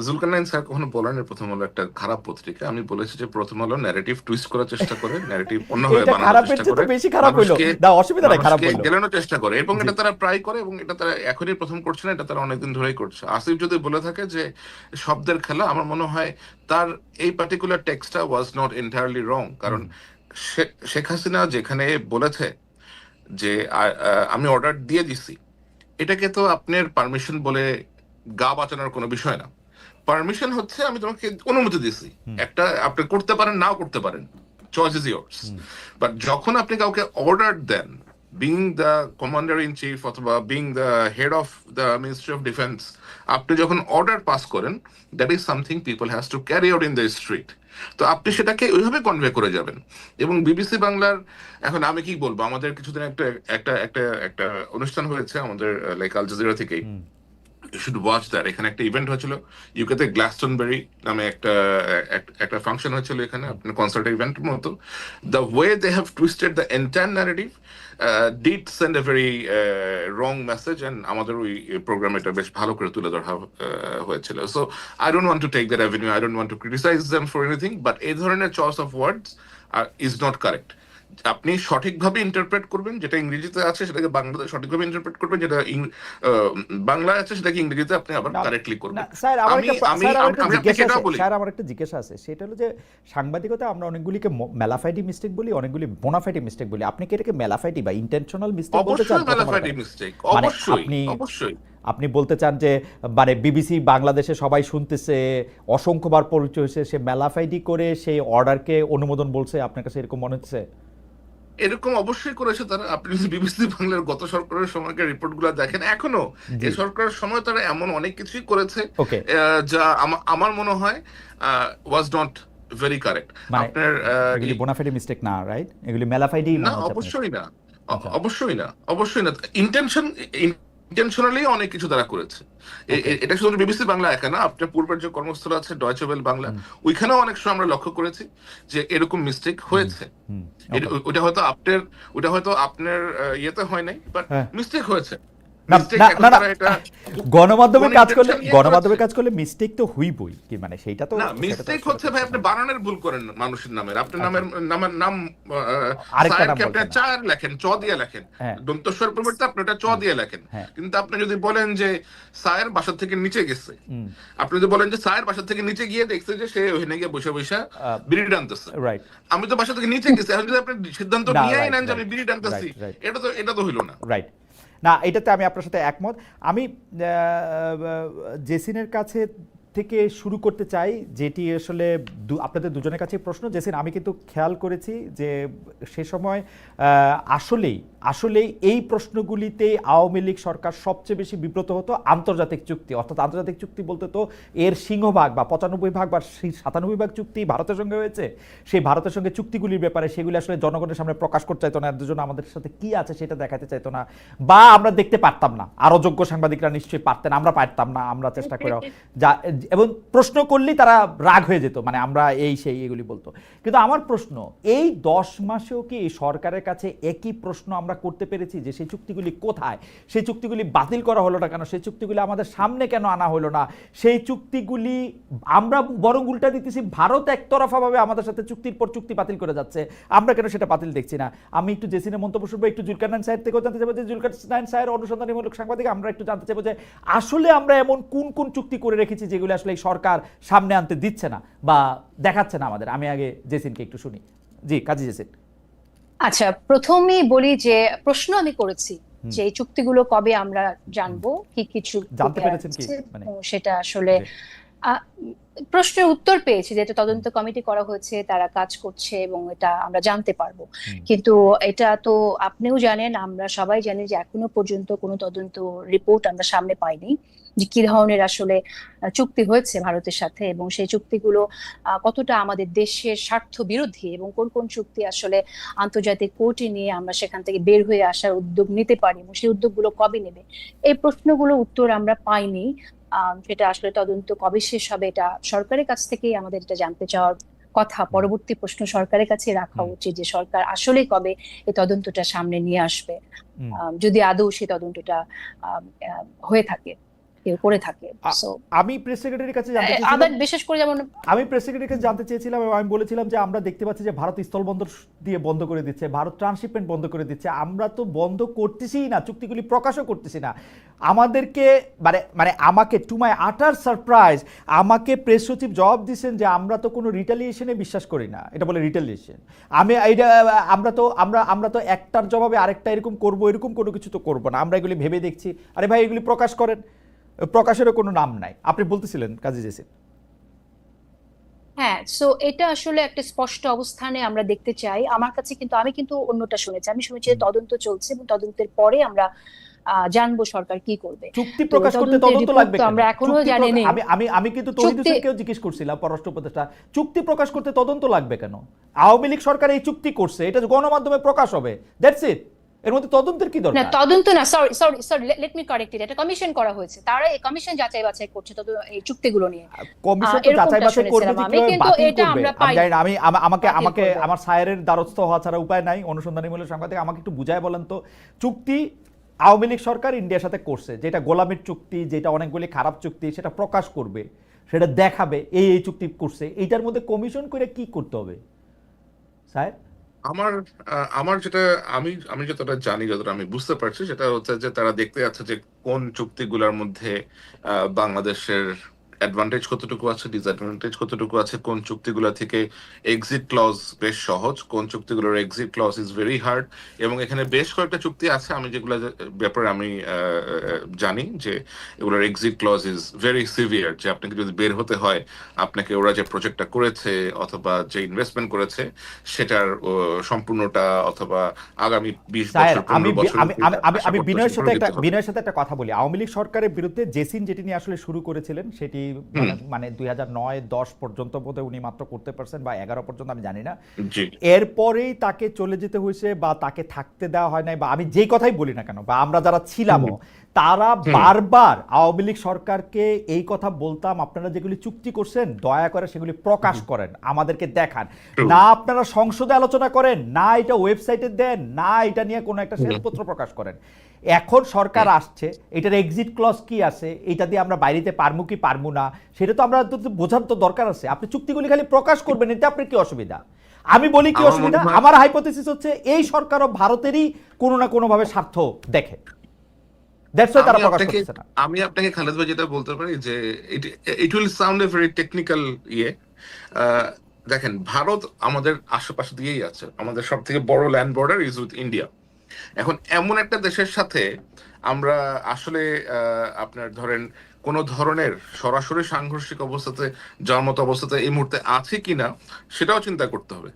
জুলকারনাইন স্যার কখনো বলেন প্রথম আলো একটা খারাপ পত্রিকা। আমি বলেছি যে প্রথম আলো ন্যারেটিভ টুইস্ট করার চেষ্টা করে, ন্যারেটিভ অন্যভাবে বানানোর চেষ্টা করে, বেশি খারাপ হইলো না, অসুবিধা নাই, খারাপ হইলো গেলানোর চেষ্টা করে, এবং এটা তারা প্রায় করে, এবং এটা তারা এখনই প্রথম করছে না, এটা তারা অনেকদিন ধরেই করছে। আসিফ যদি বলে থাকে যে শব্দের খেলা, আমার মনে হয় তার এই পার্টিকুলার টেক্সটটা ওয়াজ নট এন্টায়ারলি রং। কারণ শেখ হাসিনা যেখানে বলেছে যে আমি অর্ডার দিয়ে দিছি, এটাকে তো আপনার পারমিশন বলে গা বাঁচানোর কোনো বিষয় না। পারমিশন হচ্ছে আমি তোমাকে অনুমতি দিছি, একটা আপনি করতে পারেন, নাও করতে পারেন, চয়েস ইজ ইয়ার্স। বাট যখন আপনি কাউকে অর্ডার দেন, being the commander in chief অথবা being the head of the ministry of defence, আপনি যখন অর্ডার পাস করেন, that is something people has to carry out in the street. তো আপনি সেটাকে ওইভাবে কনভে করে যাবেন। এবং বিবিসি বাংলার, এখন আমি কি বলবো, আমাদের কিছুদিন একটা একটা একটা একটা অনুষ্ঠান হয়েছে আমাদের লাইক আল জাজিরা থেকেই, you should watch that. এখানে একটা ইভেন্ট হয়েছিল ইউকেতে, গ্লাসটনবেরি নামে একটা ফাংশন হয়েছিল এখানে, আপনার কনসার্ট ইভেন্টের মতো। The way they have twisted the entire narrative did send a very wrong message, and আমাদের ওই প্রোগ্রামে এটা বেশ ভালো করে তুলে ধরা হয়েছিল। So I don't want to take that avenue, I don't want to criticise them for anything, but এই ধরনের choice of words is not correct. আপনি সঠিকভাবে ইন্টারপ্রেট করবেন, যেটা ইংরেজিতে আছে সেটাকে বাংলাতে সঠিকভাবে ইন্টারপ্রেট করবেন, যেটা বাংলায় আছে সেটাকে ইংরেজিতে আপনি আবার না কারেক্টলি না করবেন। স্যার, আমার আমি একটা আমি স্যার আমার একটা আমি আপনাকে জিজ্ঞাসা এটা আছে, বলি। স্যার আমার একটা জিজ্ঞাসা আছে, সেটা হলো যে সাংবাদিকতা আমরা অনেকগুলিকে মেলাফাইটি মিস্টেক বলি, অনেকগুলি বোনাফাইটি মিস্টেক বলি। আপনি কি এটাকে মেলাফাইটি বা ইন্টেনশনাল মিস্টেক বলতে চান অবশ্যই প্রথম মেলাফাইটি কথা? মিস্টেক, মানে অবশ্যই আপনি অবশ্যই। আপনি বলতে চান যে মানে বিবিসি বাংলাদেশে সবাই শুনতেছে, অসংখ্যবার পরিচয় হয়েছে, সে মেলাফাইটি করে সেই অর্ডারকে অনুমোদন বলছে, আপনার কাছে এরকম মনে হচ্ছে? এরকম অবশ্যই করেছে তারা। আপনি যদি বিবিসি বাংলার গত সরকারের সময়কার রিপোর্ট গুলা দেখেন, এখনো জি, এই সরকারের সময় তারা এমন অনেক কিছুই করেছে ওকে। যা আমার মনে হয় ওয়াজ নট ভেরি কারেক্ট। মানে আপনার এগুলি বোনাফাইটি মিস্টেক না, রাইট? এগুলি মেলাফাইটি না, মনে হচ্ছে আপনার কাছে? অবশ্যই না, আচ্ছা, অবশ্যই না, অবশ্যই না। ইন্টেনশনালি অনেক কিছু তারা করেছে। ওকে। এটা শুধু বিবিসি বাংলা একা না, আপনার পূর্বের যে কর্মস্থল আছে ডয়চে ওয়েল বাংলা, হুম ওইখানেও অনেক সময় আমরা লক্ষ্য করেছি যে এরকম মিস্টেক হুম হয়েছে। হুম, ওকে। ওটা হয়তো আপনার ইয়েতে হয় নাই, বাট হ্যাঁ। মিস্টেক হয়েছে। না মিস্টেক না এখন না না, তারা এটা গণমাধ্যমে কোন কাজ করলে, ইন্টেনশন নিয়ে গণমাধ্যমে করেছে। কাজ করলে মিস্টেক তো হইবই, কি মানে সেইটা তো, না, সেটা তো মিস্টেক সেটা হচ্ছে তো ভাই আপনি স্বাভাবিক। বানানের ভুল করেন মানুষের নামের। আপনার আচ্ছা, নামের নাম আরেকটা নাম সায়েরকে আপনি বলছেন না। চায়ের লেখেন, চ দিয়ে লেখেন, হ্যাঁ দন্তস্বর পরিবর্তে আপনি ওটা চ হ্যাঁ দিয়ে লেখেন। হ্যাঁ। কিন্তু আপনি যদি বলেন যে সায়ের বাসা থেকে নিচে গেছে, হুম, আপনি যদি বলেন যে সায়ের বাসা থেকে নিচে গিয়ে দেখছে যে সে ওখানে গিয়ে বসে বসে বিড়ি টানতেছে, রাইট। আমি তো বাসা থেকে নিচে গেছি, এখন যদি আপনি সিদ্ধান্ত না, নিয়েই রাইট নেন যে আমি রাইট বিড়ি টানতেছি, রাইট রাইট এটা তো হইলো না। রাইট। না, এটাতে আমি আপনার সাথে একমত। আমি জেসিনের কাছে থেকে শুরু করতে চাই, যেটি আসলে আপনাদের দুজনের কাছে প্রশ্ন। জেসিন, আমি কিন্তু খেয়াল করেছি যে সে সময় আসলেই আসলেই এই প্রশ্নগুলিতে আওয়ামী লীগ সরকার সবচেয়ে বেশি বিব্রত হতো। আন্তর্জাতিক চুক্তি, অর্থাৎ আন্তর্জাতিক চুক্তি বলতে তো এর সিংহভাগ বা 95% বা 97% চুক্তি ভারতের সঙ্গে হয়েছে। সেই ভারতের সঙ্গে চুক্তিগুলির ব্যাপারে সেগুলি আসলে জনগণের সামনে প্রকাশ করতে চাইতো না, এর জন্য আমাদের সাথে কি আছে সেটা দেখাতে চাইতো না, বা আমরা দেখতে পারতাম না। আরও যোগ্য সাংবাদিকরা নিশ্চয়ই পারতেন, আমরা পারতাম না, আমরা চেষ্টা করে যা, এবং প্রশ্ন করলেই তারা রাগ হয়ে যেত, মানে আমরা এই সেই এগুলি বলতো। কিন্তু আমার প্রশ্ন, এই 10 মাসেও কি এই সরকারের কাছে একই প্রশ্ন আমরা করতে পেরেছি যে সেই চুক্তিগুলি কোথায়, সেই চুক্তিগুলি বাতিল করা হলো না কেন, সেই চুক্তিগুলি আমাদের সামনে কেন আনা হলো না, সেই চুক্তিগুলি আমরা বরং উল্টা দিতেছি, ভারত একতরফাভাবে আমাদের সাথে চুক্তির পর চুক্তি বাতিল করে যাচ্ছে, আমরা কেন সেটা বাতিল দেখছি না? আমি একটু জেসিনের মন্তব্য শুনবো, একটু জুলকারনাইন সাহেব থেকেও জানতে চাইবো যে জুলকারনাইন সাহেব অনুসন্ধানীমূলক সাংবাদিক, আমরা একটু জানতে চাইবো যে আসলে আমরা এমন কোন কোন চুক্তি করে রেখেছি যেগুলো আসলে এই সরকার সামনে আনতে দিচ্ছে না বা দেখাচ্ছে না আমাদের। আমি আগে জেসিনকে একটু শুনি। জি, কাজী জেসিন। আচ্ছা, প্রথমেই বলি যে প্রশ্ন আমি করেছি যে এই চুক্তিগুলো কবে আমরা জানবো, কি কিছু জানতে পেরেছেন কি মানে? সেটা আসলে জি। আহ, প্রশ্নের উত্তর পেয়েছি, যে এটা তদন্ত কমিটি করা হয়েছে, তারা কাজ করছে এবং এটা আমরা জানতে পারবো। কিন্তু এটা তো আপনিও জানেন, আমরা সবাই জানি যে এখনো পর্যন্ত কোনো তদন্ত রিপোর্ট আমরা সামনে পাইনি যে কি ধরনের আসলে চুক্তি হয়েছে ভারতের সাথে, এবং সেই চুক্তিগুলো কতটা আমাদের দেশের স্বার্থ বিরোধী, এবং কোন কোন চুক্তি আসলে আন্তর্জাতিক কোর্টে নিয়ে আমরা সেখান থেকে বের হয়ে আসার উদ্যোগ নিতে পারি, এবং সেই উদ্যোগগুলো কবে নেবে। এই প্রশ্নগুলো উত্তর আমরা পাইনি। সেটা আসলে তদন্ত কবে শেষ হবে এটা সরকারের কাছ থেকেই আমাদের এটা জানতে চাওয়ার কথা। পরবর্তী প্রশ্ন সরকারের কাছে রাখা উচিত যে সরকার আসলে কবে এই তদন্তটা সামনে নিয়ে আসবে, যদি আদৌ সেই তদন্তটা হয়ে থাকে, কেউ করে থাকে। আমি প্রেস সেক্রেটারির কাছে জানতে আবার চেয়েছিলাম, বিশেষ করে যেমন আমি প্রেস সেক্রেটারির কাছে জানতে চেয়েছিলাম এবং আমি বলেছিলাম যে আমরা দেখতে পাচ্ছি যে ভারত স্থলবন্দর দিয়ে বন্ধ করে দিচ্ছে, ভারত ট্রান্সশিপমেন্ট বন্ধ করে দিচ্ছে, আমরা তো বন্ধ করতেছিই না, চুক্তিগুলি প্রকাশও করতেছি না। আমাদেরকে মানে মানে আমাকে, টু মাই আটার সারপ্রাইজ, আমাকে প্রেস সচিব জবাব দিচ্ছেন যে আমরা তো কোনো রিটালিয়েশনে বিশ্বাস করি না, এটা বলে রিটালিয়েশন। আমি এইটা আমরা তো একটার জবাবে আরেকটা এরকম করবো, এরকম কোনো কিছু তো করবো না, আমরা এগুলি ভেবে দেখছি। আরে ভাই, এগুলি প্রকাশ করেন, প্রকাশেরও কোনো নাম নাই। আপনি বলতেছিলেন কাজী জেসিন। হ্যাঁ, সো এটা আসলে একটা স্পষ্ট অবস্থানে আমরা দেখতে চাই। আমার কাছে কিন্তু, আমি কিন্তু অন্যটা শুনেছি, আমি শুনেছি যে তদন্ত চলছে এবং তদন্তের পরে আমরা জানবো সরকার কি করবে। চুক্তি প্রকাশ করতে তদন্ত লাগবে কেন? আমরা এখনো জানি না। আমি কিন্তু তৌহিদ হোসেনকেও জিজ্ঞেস করছিলাম, পররাষ্ট্র উপদেষ্টা, চুক্তি প্রকাশ করতে তদন্ত লাগবে কেন? আওয়ামী লীগ সরকার এই চুক্তি করছে, এটা গণমাধ্যমে প্রকাশ হবে, দ্যাটস ইট। এর মধ্যে তদন্তের কি দরকার? না, তদন্ত না, sorry, let me correct it, এটা কমিশন করা হয়েছে, তারা এই কমিশন যাচাই বাছাই করছে এই চুক্তিগুলো নিয়ে। কমিশন তো যাচাই বাছাই করবে যে কিভাবে বাতিল করবে। আমি জানি না, আমাকে আমার সায়েরের দ্বারস্থ হওয়া ছাড়া উপায় নাই, অনুসন্ধানীমূলক সাংবাদিক, আমাকে একটু বুঝায় বলেন তো, চুক্তি আওয়ামী লীগ সরকার ইন্ডিয়ার সাথে করছে, যেটা গোলামির চুক্তি, যেটা অনেকগুলি খারাপ চুক্তি, সেটা প্রকাশ করবে, সেটা দেখাবে এই চুক্তি করছে, এইটার মধ্যে কমিশন করে কি করতে হবে স্যার? আমার আমার যেটা আমি আমি যতটা জানি, যতটা আমি বুঝতে পারছি, সেটা হচ্ছে যে তারা দেখতে যাচ্ছে যে কোন চুক্তিগুলোর মধ্যে বাংলাদেশের অ্যাডভান্টেজ কতটুকু আছে, ডিসঅ্যাডভান্টেজ কতটুকু আছে, কোন চুক্তিগুলো থেকে এক্সিট ক্লজ বেশ সহজ, কোন চুক্তিগুলোর exit clause is very hard. এবং এখানে বেশ কয়েকটা চুক্তি আছে আমি যেগুলো ব্যাপারে আমি জানি যে এগুলোর exit clause is very severe, যে আপনাকে যদি বের হতে হয়, আপনাকে ওরা যে প্রজেক্টটা করেছে অথবা যে ইনভেস্টমেন্ট করেছে সেটার সম্পূর্ণটা অথবা আগামী 20 স্যার, বছর আমি 15 বছর আমি আমি আমি আমি বিনয়ের সাথে একটা দিতে হবে। বিনয়ের সাথে একটা কথা বলি। আওয়ামী লীগ সরকারের বিরুদ্ধে জেসিন যেটি নিয়ে আসলে শুরু করেছিলেন সেটি হুম। মানে 2009-10 পর্যন্ত বোধহয় উনি মাত্র করতে পারছেন, বা 11 পর্যন্ত, আমি জানি না। জি। এরপরেই তাকে চলে যেতে হয়েছে বা তাকে থাকতে দেওয়া হয় নাই, বা আমি যেই কথাই বলি না কেন, বা আমরা যারা ছিলামও তারা বারবার আওয়ামী লীগ সরকারকে এই কথা বলতাম, আপনারা যেগুলি চুক্তি করছেন দয়া করে সেগুলি প্রকাশ করেন, আমাদেরকে দেখান। True. না আপনারা সংসদে আলোচনা করেন, না এটা ওয়েবসাইটে দেন, না এটা নিয়ে কোনো একটা শ্বেতপত্র প্রকাশ করেন। এখন সরকার আসছে, এটার এক্সিট ক্লজ কি আছে, এটা দিয়ে আমরা বাইরেতে পারমু কি পারমু না, সেটা তো আমরা বোঝার তো দরকার আছে। আপনি চুক্তিগুলি খালি প্রকাশ করবেন, এতে আপনার কি অসুবিধা? আমি বলি কি আমার অসুবিধা? মনে হয় আমার হাইপোথেসিস হচ্ছে এই সরকারও ভারতেরই কোনো না কোনো ভাবে স্বার্থ দেখে, দ্যাটস ওয়াই তারা আমি প্রকাশ আপনাকে করতেছে না। আমি আপনাকে খালেদ ভাই যেটা বলতে পারি যে it will sound a very technical ইয়ে। আহ, দেখেন, ভারত আমাদের আশেপাশে দিয়েই আছে, আমাদের সব থেকে বড় land border is with India. এখন এমন একটা দেশের সাথে আমরা আসলে আপনার ধরেন কোন ধরনের সরাসরি সাংঘর্ষিক অবস্থাতে যাওয়ার মতো অবস্থাতে এই মুহূর্তে আছে কিনা সেটাও চিন্তা করতে হবে।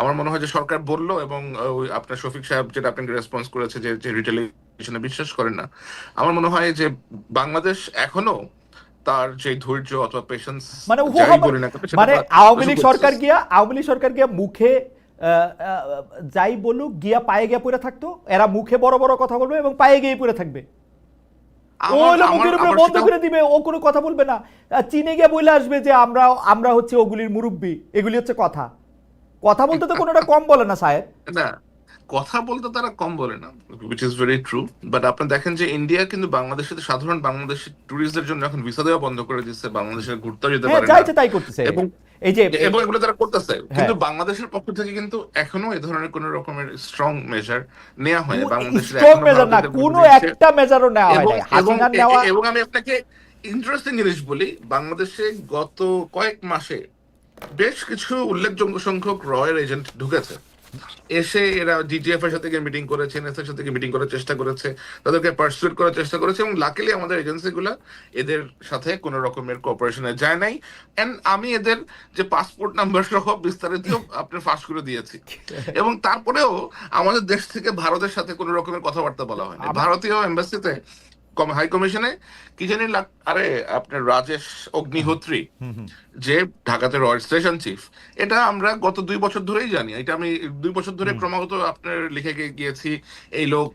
আমার মনে হয় যে সরকার বললো, এবং ওই আপনার শফিক সাহেব যেটা আপনাকে রেসপন্স করেছে যে রিটেলিয়েশনে বিশ্বাস করেন না, আমার মনে হয় যে বাংলাদেশ এখনো তার যে ধৈর্য অথবা পেশেন্স মানে যাই বলি না কেন সেটা মানে তারা আওয়ামী লীগ সরকার করতেছে। গিয়া মুখে যাই বলুক গিয়া পায়ে গিয়া পড়ে থাকতো, এরা মুখে বড় বড় কথা বলবে এবং পায়ে গিয়ে পড়ে থাকবে। ও আমার হলো আমার মুখের উপরে আবার বন্ধ সেটা করে দিবে, ও কোনো কথা বলবে না। চীনে গিয়ে বলে আসবে যে আমরা আমরা হচ্ছে ওগুলির মুরব্বী, এগুলি হচ্ছে কথা। কথা বলতে তো কোনোটা কম বলে না সাহেব। না, কথা বলতে তারা কম বলে না, which is very true. But আপনি দেখেন যে ইন্ডিয়া কিন্তু বাংলাদেশের সাধারণ বাংলাদেশি ট্যুরিস্টদের জন্য এখন ভিসা দেওয়া বন্ধ করে দিচ্ছে, বাংলাদেশে ঘুরতে যেতে হ্যাঁ, পারে না। চাইছে তাই করতেছে। এবং এই যে এবং এগুলো তারা করতেছে, হ্যাঁ, কিন্তু বাংলাদেশের পক্ষ থেকে কিন্তু এখনো এ ধরনের কোন রকমের স্ট্রং মেজার নেওয়া হয়নি। বাংলাদেশের স্ট্রং এখনো মেজার না, ভারতীয়দের ঘুরতে কোনো দিচ্ছে। একটা মেজারও নেওয়া হয় এবং নাই। এবং হাসিনার নেওয়া এবং আমি আপনাকে ইন্টারেস্টিং জিনিস বলি, বাংলাদেশে গত কয়েক মাসে বেশ কিছু উল্লেখযোগ্য সংখ্যক রয়ের এজেন্ট ঢুকেছে, এসে এরা ডিজিএফ এর সাথে গিয়ে মিটিং করেছে, এনএস এর সাথে গিয়ে মিটিং করার চেষ্টা করেছে, তাদেরকে পার্সুয়েট করার চেষ্টা করেছে, এবং লাকিলি আমাদের এজেন্সিগুলো এদের সাথে কোনো রকমের কোঅপারেশনে যায় নাই। এন্ড আমি এদের যে পাসপোর্ট নাম্বার সহ বিস্তারিত আপনার ফাঁস করে দিয়েছি, এবং তারপরেও আমাদের দেশ থেকে ভারতের সাথে কোনো রকমের কথাবার্তা বলা হয়নি। ভারতীয় এম্বাসিতে হাই কমিশনে কি জানি আরে আপনার রাজেশ অগ্নিহোত্রী, যে ঢাকাতে রয়্যাল স্টেশন চিফ, এটা আমরা গত 2 বছর ধরেই জানি। এটা আমি 2 বছর ধরে ক্রমাগত আপনার লিখে গিয়েছি। এই লোক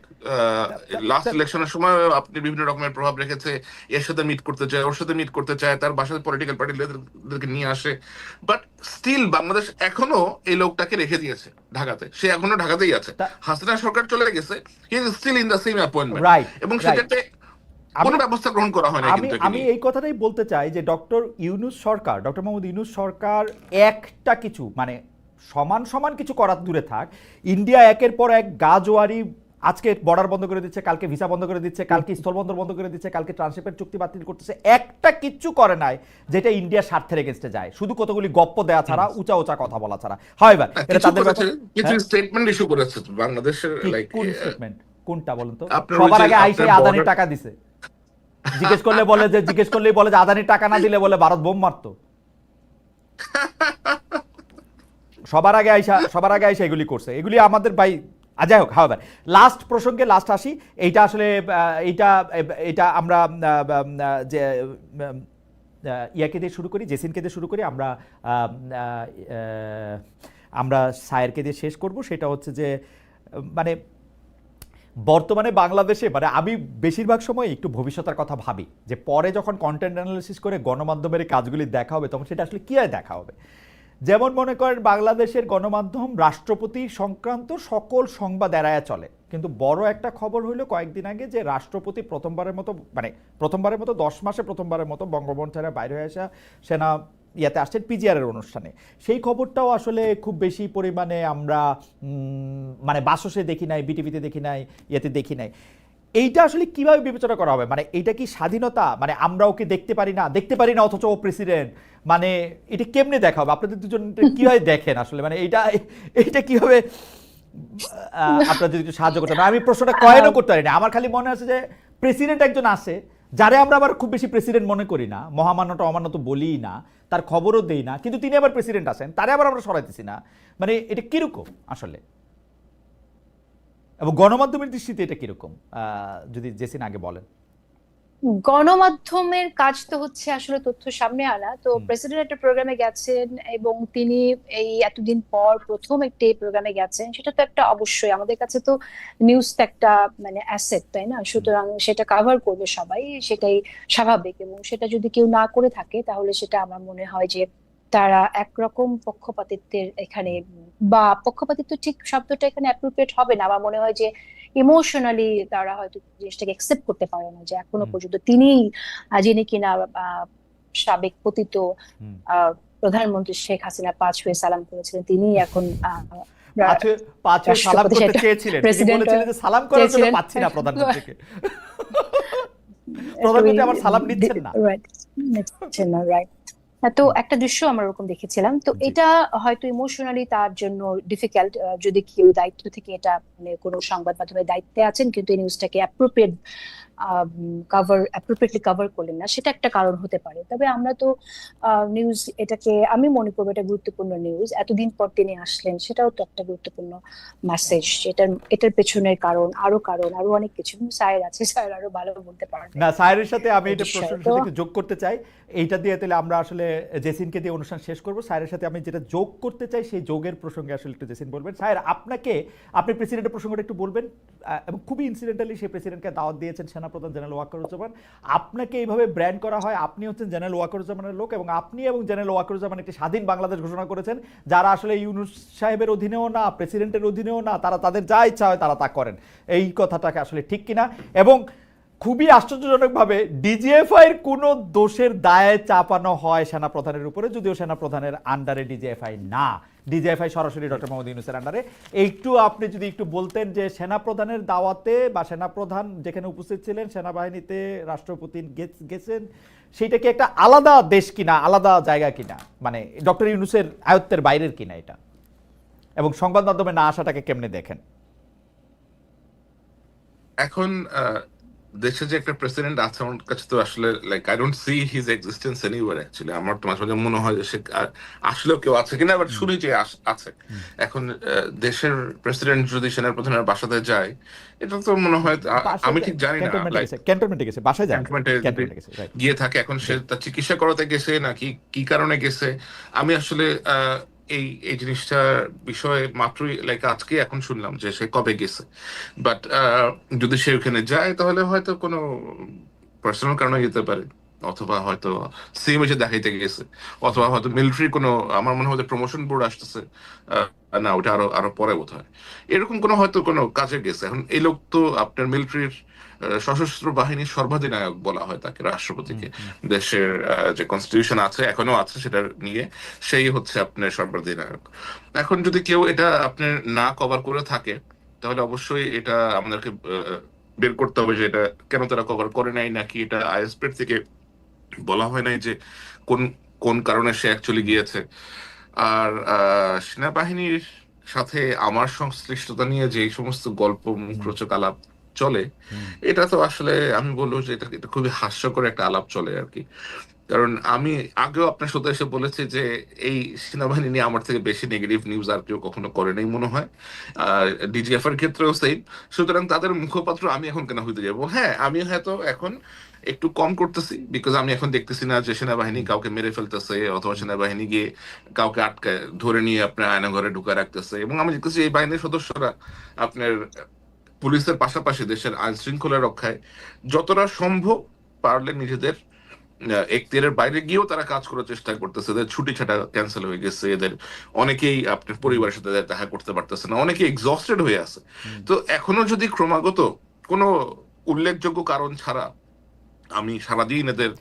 লাস্ট ইলেকশনের সময় আপনি বিভিন্ন রকমের প্রভাব রেখেছে, এর সাথে মিট করতে চায়, ওর সাথে মিট করতে চায়, তার বাসায় পলিটিক্যাল পার্টি লিডারদেরকে নিয়ে আসে। বাট স্টিল বাংলাদেশ এখনো এই লোকটাকে রেখে দিয়েছে ঢাকাতে, সে এখনো ঢাকাতেই আছে। হাসিনা সরকার চলে গেছে, he is still in the same appointment, right, এবং রাইট। সেটাতে কোনো ব্যবস্থা গ্রহণ করা হয় না আমি কিন্তু আমি এই কথাটাই বলতে চাই যে ডক্টর মোহাম্মদ ইউনূস সরকার একটা কিছু মানে সমান সমান কিছু করার দূরে থাক, ইন্ডিয়া একের পর এক গাজোয়ারি, আজকে বর্ডার বন্ধ করে দিচ্ছে, কালকে ভিসা বন্ধ করে দিচ্ছে, কালকে স্থলবন্দর বন্ধ করে দিচ্ছে, কালকে ট্রান্সশিপের চুক্তি বাতিল করতেছে, একটা কিচ্ছু করে নাই যেটা ইন্ডিয়ার স্বার্থের এগেইনস্টে যায়, শুধু কতগুলি গপ্প দেয়া ছাড়া, উঁচা উঁচা কথা বলা ছাড়া। হয় এবার এটা তাদের ব্যাপার। কিছু স্টেটমেন্ট ইস্যু করেছে বাংলাদেশের, লাইক কোন স্টেটমেন্ট, কোনটা বলুন তো? আপনার সবার ওই যে আগে আইসে আপনার আদানির border- টাকা দিছে, জিজ্ঞেস করলেই বলে যে আদানির টাকা না দিলে বলে ভারত বোম মারতো। সবার আগে আইসা এগুলি করছে, এগুলি আমাদের ভাই। যাই হোক, হাওয়ার লাস্ট প্রসঙ্গে লাস্ট আসি। এইটা আসলে এইটা এটা আমরা যে ইয়াকে দিয়ে শুরু করি, জেসিনকে দিয়ে শুরু করি, আমরা সায়েরকে দিয়ে শেষ করব। সেটা হচ্ছে যে মানে বর্তমানে বাংলাদেশে মানে আমি বেশিরভাগ সময় একটু ভবিষ্যতের কথা ভাবি, যে পরে যখন কন্টেন্ট অ্যানালিসিস করে গণমাধ্যমের এই কাজগুলি দেখা হবে তখন সেটা আসলে কি আর দেখা হবে। যেমন মনে করেন বাংলাদেশের গণমাধ্যম রাষ্ট্রপতি সংক্রান্ত সকল সংবাদ এড়ায়া চলে, কিন্তু বড় একটা খবর হইলো কয়েকদিন আগে যে প্রথমবারের মতো 10 মাসে প্রথমবারের মতো বঙ্গবন্ধু ছেড়ে বাইরে হয়ে আসা সেনা ইয়াতে আসছেন পিজিআর এর অনুষ্ঠানে, সেই খবরটাও আসলে খুব বেশি পরিমাণে আমরা মানে বাসসে দেখি নাই, বিটিভিতে দেখি নাই, ইয়েতে দেখি নাই। এইটা আসলে কিভাবে বিবেচনা করা হবে? মানে এইটা কি স্বাধীনতা, মানে আমরা ওকে দেখতে পারি না অথচ ও প্রেসিডেন্ট, মানে এটা কেমনে দেখা হবে? আপনাদের দুজন কিভাবে দেখেন আসলে, মানে এইটা কিভাবে আপনারা যদি একটু সাহায্য করতে পারেন। আমি প্রশ্নটা কয়েনও করতে পারি না, আমার খালি মনে আছে যে প্রেসিডেন্ট একজন আছে যারে আমরা আবার খুব বেশি প্রেসিডেন্ট মনে করি না, মহামান্যটা অমান্য তো বলিই না, তার খবরও দেই না, কিন্তু তিনি আবার প্রেসিডেন্ট আছেন, তারে আবার আমরা সরাইতেছি না। মানে এটা কিরকম আসলে, এবং গণমাধ্যমের দৃষ্টিতে এটা কিরকম, যদি জেসিন আগে বলেন। গণমাধ্যমের কাজ তো হচ্ছে আসলে তথ্য সামনে আনা। তো প্রেসিডেন্ট একটা প্রোগ্রামে গেছেন এবং তিনি এই এতদিন পর প্রথম একটি প্রোগ্রামে গেছেন, সেটা তো একটা অবশ্যই আমাদের কাছে তো নিউজ তো একটা মানে অ্যাসেট, তাই না? সুতরাং সেটা কাভার করবে সবাই, সেটাই স্বাভাবিক। এবং সেটা যদি কেউ না করে থাকে তাহলে সেটা আমার মনে হয় যে তারা একরকম পক্ষপাতিত্বের এখানে, বা পক্ষপাতিত্ব ঠিক শব্দটা এখানে অ্যাপ্রোপ্রিয়েট হবে না। আমার মনে হয় যে ইমোশনালি তারা হয়তো জিনিসটাকে একসেপ্ট করতে পারে না যে এখনো পর্যন্ত তিনি, যিনি কিনা সাবেক পতিত প্রধানমন্ত্রী শেখ হাসিনা পাঁচ হয়ে সালাম করেছিলেন, তিনি এখন সালাম করতে চেয়েছিলেন, তিনি বলেছিলেন যে সালাম করার জন্য পাচ্ছি না প্রধানমন্ত্রীকে। প্রধানমন্ত্রী আবার সালাম নিচ্ছেন না, রাইট। তো একটা দৃশ্য আমরা ওরকম দেখেছিলাম। তো এটা হয়তো ইমোশনালি তার জন্য ডিফিকাল্ট, যদি কেউ দায়িত্ব থেকে এটা মানে কোনো সংবাদ মাধ্যমের দায়িত্বে আছেন কিন্তু এই নিউজটাকে অ্যাপ্রোপ্রিয়েটলি কভার করলেন না, সেটা একটা কারণ হতে পারে। তবে আমরা তো নিউজ, এটাকে আমি মনে করবো এটা গুরুত্বপূর্ণ নিউজ। এতদিন পর তিনি আসলেন, সেটাও তো একটা গুরুত্বপূর্ণ মেসেজ। এটার পেছনের কারণ আরো অনেক কিছু। সায়ের আছে, সায়ের আরো ভালো বলতে পারবে। না, সায়েরের সাথে আমি এটা প্রশ্নের সাথে একটু যোগ করতে চাই, এইটা দিয়ে তাহলে আমরা আসলে জেসিনকে দিয়ে অনুষ্ঠান শেষ করব। সায়েরের সাথে আমি যেটা যোগ করতে চাই সেই যোগের প্রসঙ্গে আসলে একটু জেসিন বলবেন। সায়ের, আপনি প্রেসিডেন্টের প্রসঙ্গটা একটু বলবেন, এবং খুবই ইনসিডেন্টালি সেই প্রেসিডেন্টকে দাওয়াত দিয়েছেন সেনাপ্রধান জেনারেল ওয়াকারুজ্জামান। আপনাকে এইভাবে ব্র্যান্ড করা হয়, আপনি হচ্ছেন জেনারেল ওয়াকারুজ্জামানের লোক, এবং আপনি এবং জেনারেল ওয়াকারুজ্জামান একটি স্বাধীন বাংলাদেশ ঘোষণা করেছেন, যারা আসলে ইউনূস সাহেবের অধীনেও না, প্রেসিডেন্টের অধীনেও না, তারা তাদের যা ইচ্ছা হয় তারা তা করেন। এই কথাটাকে আসলে ঠিক কিনা? এবং খুবই আশ্চর্যজনকভাবে ডিজিএফআইয়ের কোনো দোষের দায়ে চাপানো হয় সেনাপ্রধানের উপরে, যদিও সেনাপ্রধানের আন্ডারে ডিজিএফআই না, ডিজিএফআই সরাসরি ডক্টর মোহাম্মদ ইউনূসের আন্ডারে। একটু আপনি যদি একটু বলতেন যে সেনাপ্রধানের দাওয়াতে বা সেনাপ্রধান যেখানে উপস্থিত ছিলেন, সেনাবাহিনীতে রাষ্ট্রপতি গেছেন, সেইটা কি একটা আলাদা দেশ কিনা, আলাদা জায়গা কিনা, মানে ডক্টর ইউনূসের আয়ত্তের বাইরের কিনা এটা, এবং সংবাদ মাধ্যমে না আসাটাকে কেমনে দেখেন? এখন দেশে যে একটা প্রেসিডেন্ট আছে, আমার কাছে তো আসলে like I don't see his existence anywhere actually. আমার তো মাঝে মাঝে মনে হয় যে সে আসলেও কেউ আছে কিনা, বাট শুনি যে আছে। এখন দেশের প্রেসিডেন্ট যদি সেনার প্রধানের বাসাতে যায়, এটা তো মনে হয়, আমি ঠিক জানি না, ক্যান্টনমেন্টে গেছে, বাসায় যায়, ক্যান্টনমেন্টে গিয়ে থাকে। এখন সে তার চিকিৎসা করাতে গেছে নাকি কি কারণে গেছে, আমি আসলে এই জিনিসটার বিষয়ে মাত্রই লাইক আজকে এখন শুনলাম যে সে কবে গেছে। বাট যদি সে ওখানে যায় তাহলে হয়তো কোনো পার্সোনাল কারণে যেতে পারে, অথবা হয়তো সিএম এসে দেখাইতে গেছে, অথবা হয়তো মিলিটারি কোনো, আমার মনে হয় প্রমোশন বোর্ড আসতেছে, না ওটা আরো পরে বোধ হয়, এরকম কোনো হয়তো কোনো কাজে গেছে। এখন এই লোক তো আপনার মিলিটারির সশস্ত্র বাহিনীর সর্বাধিনায়ক বলা হয় তাকে, রাষ্ট্রপতিকে। দেশের যে কনস্টিটিউশন আছে, এখনো আছে, সেটা নিয়ে সেই হচ্ছে আপনার সর্বাধিনায়ক। এখন যদি কেউ এটা আপনার না কভার করে থাকে, তাহলে অবশ্যই এটা আমাদেরকে বের করতে হবে যে এটা কেন তারা কভার করে নাই, নাকি এটা আইএসপি থেকে বলা হয় নাই যে কোন কোন কারণে সে অ্যাকচুয়ালি গিয়েছে। আর সেনাবাহিনীর সাথে আমার সংশ্লিষ্টতা নিয়ে যে সমস্ত গল্প, মুখরোচক আলাপ চলে, এটা তো আসলে আমি বলবো যে এটা খুবই হাস্যকর একটা আলাপ চলে আর কি। কারণ আমি আগেও আপনার সাথে এসে বলেছি যে এই সেনাবাহিনী নিয়ে আমার থেকে বেশি নেগেটিভ নিউজ আর কেউ কখনো করে নাই মনে হয়, ডিজিএফ এর ক্ষেত্রেও সেম। সুতরাং তাদের মুখপাত্র আমি এখন কেন হইতে যাবো? হ্যাঁ, আমি হয়তো এখন একটু কম করতেছি, বিকজ আমি এখন দেখতেছি না যে সেনাবাহিনী কাউকে মেরে ফেলতেছে, অথবা সেনাবাহিনী গিয়ে কাউকে আটকায় ধরে নিয়ে আপনার আয়নাঘরে ঢুকা রাখতেছে। এবং আমি দেখতেছি এই বাহিনীর সদস্যরা আপনার পুলিশের পাশাপাশি দেশের আইন শৃঙ্খলা রক্ষায় যতটা সম্ভব পারলে নিজেদের এখতিয়ারের বাইরে গিয়েও তারা কাজ করার চেষ্টা করতেছে। এদের ছুটি ছাটা ক্যান্সেল হয়ে গেছে, এদের অনেকেই আপনার পরিবারের সাথে দেখা করতে পারতেছে না, অনেকে এক্সস্টেড হয়ে আছে। তো এখনো যদি ক্রমাগত কোনো উল্লেখযোগ্য কারণ ছাড়া আমি সারাদিন এদের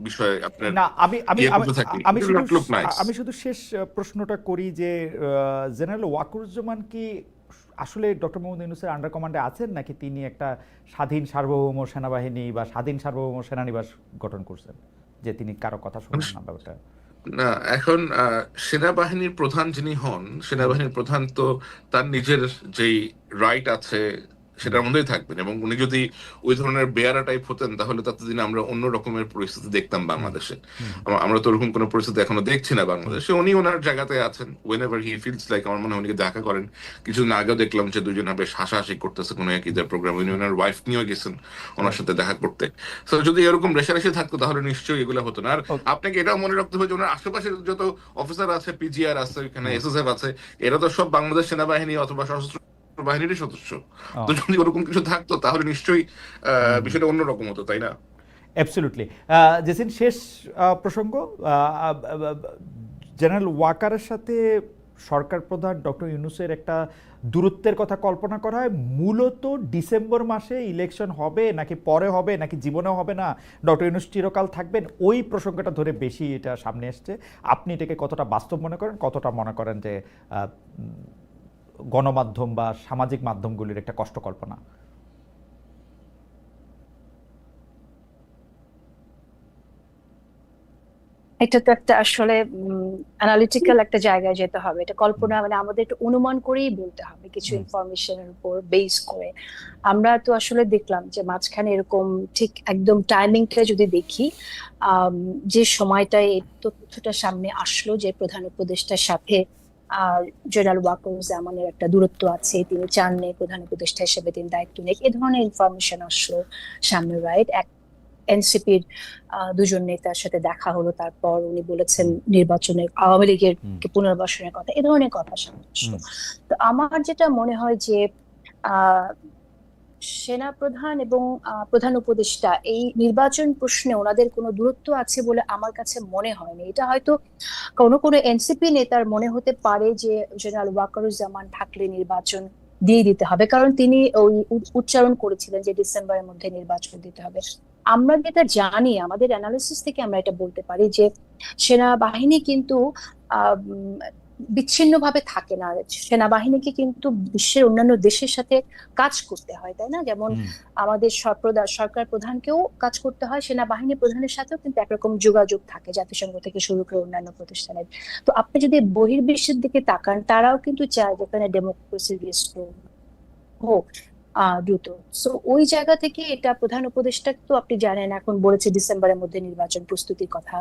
বিষয়ে আপনার না আমি আমি ইয়ে আমি করতে থাকি, আমি it will শুধু not look nice. আমি শুধু শেষ প্রশ্নটা করি যে জেনারেল ওয়াকারুজ্জামান কি আসলে ডক্টর মোহাম্মদ ইউনূসের আন্ডার কমান্ডে আছেন, নাকি তিনি একটা স্বাধীন সার্বভৌম সেনাবাহিনী বা স্বাধীন সার্বভৌম সেনানিবাস গঠন করছেন, যে তিনি কারো কথা শুনবেন না ব্যাপারটা? না, এখন সেনাবাহিনীর প্রধান যিনি হন, সেনাবাহিনীর প্রধান তো তার নিজের যেই রাইট আছে সেটার মধ্যেই থাকবেন, এবং উনি যদি ওই ধরনের বেয়ারা টাইপ হতেন তাহলে ততদিন আমরা অন্য রকমের পরিস্থিতি দেখতাম বাংলাদেশে। আমরা তো ওরকম কোনো পরিস্থিতি এখনো দেখছি না বাংলাদেশে। উনি ওনার জায়গাতে আছেন, whenever he feels like, আমার মনে হয় উনিকে দেখা করেন। কিছুদিন আগেও দেখলাম যে দুজন বেশ হাসাহাসি করতেছে কোনো এক ঈদের প্রোগ্রাম, উনি ওনার ওয়াইফ নিয়েও গেছেন ওনার সাথে দেখা করতে। তো যদি এরকম রেশারেশি থাকতো তাহলে নিশ্চয়ই এগুলো হতো না। আর আপনাকে এটাও মনে রাখতে হবে যে ওনার আশেপাশে যত অফিসার আছে, পিজিআর আছে, এখানে এসএসএফ আছে, এরা তো সব বাংলাদেশ সেনাবাহিনী অথবা সশস্ত্র বাহিনীরই সদস্য। তো যদি ওরকম কিছু থাকতো তাহলে নিশ্চয়ই বিষয়টা অন্যরকম হতো, তাই না? অ্যাবসলিউটলি। জেসিন, শেষ প্রসঙ্গ, জেনারেল ওয়াকারের সাথে সরকার প্রধান ডক্টর ইউনূসের একটা দূরত্বের কথা কল্পনা করা হয়, মূলত ডিসেম্বর মাসে ইলেকশন হবে নাকি পরে হবে নাকি জীবনেও হবে না, ডক্টর ইউনূস চিরকাল থাকবেন, ওই প্রসঙ্গটা ধরে বেশি এটা সামনে এসছে। আপনি এটাকে কতটা বাস্তব মনে করেন, কতটা মনে করেন যে গণমাধ্যম বা সামাজিক মাধ্যমগুলির একটা কষ্ট কল্পনা? এটা তো একটা আসলে অ্যানালিটিক্যাল একটা জায়গায় যেতে হবে। এটা কল্পনা মানে আমাদের একটু অনুমান করেই বলতে হবে, কিছু ইনফরমেশনের উপর বেস করে। আমরা তো আসলে দেখলাম যে মাঝখানে এরকম ঠিক একদম টাইমিংটা যদি দেখি, যে সময়টায় এই তথ্যটা সামনে আসলো যে প্রধান উপদেষ্টার সাথে জেনারেল ওয়াকারুজ্জামানের একটা দূরত্ব আছে, তিনি চাননি প্রধান উপদেষ্টা হিসেবে তিনি দায়িত্ব নেই, এ ধরনের ইনফরমেশন আসলো সামনে, রাইট? এনসিপির দুজন নেতার সাথে দেখা হলো, তারপর উনি বলেছেন নির্বাচনের আওয়ামী লীগের পুনর্বাসনের কথা, এ ধরনের কথা সামনে আসলো। তো আমার যেটা মনে হয় যে সেনা প্রধান এবং প্রধান উপদেষ্টা এই নির্বাচন প্রশ্নে ওনাদের কোনো দূরত্ব আছে বলে আমার কাছে মনে হয়নি। এটা হয়তো কোনো কোনো এনসিপি নেতার মনে হতে পারে যে জেনারেল ওয়াকারুজ্জামান থাকলে নির্বাচন দিয়ে দিতে হবে, কারণ তিনি ওই উচ্চারণ করেছিলেন যে ডিসেম্বরের মধ্যে নির্বাচন দিতে হবে। আমরা যেটা জানি, আমাদের অ্যানালিসিস থেকে আমরা এটা বলতে পারি যে সেনাবাহিনী কিন্তু বিচ্ছিন্নভাবে থাকে না। সেনাবাহিনীকে কিন্তু বিশ্বের অন্যান্য দেশের সাথে কাজ করতে হয়, তাই না? যেমন আমাদের সরকার প্রধানকেও কাজ করতে হয়, সেনাবাহিনী প্রধানের সাথেও কিন্তু একরকম যোগাযোগ থাকে জাতিসংঘ থেকে শুরু করে অন্যান্য প্রতিষ্ঠানের। তো আপনি যদি বহির্বিশ্বের দিকে তাকান, তারাও কিন্তু চায় যেখানে ডেমোক্রেসি রিস্টোর হোক দ্রুত। সো ওই জায়গা থেকে এটা প্রধান উপদেষ্টা তো আপনি জানেন এখন বলেছে ডিসেম্বরের মধ্যে নির্বাচন প্রস্তুতির কথা,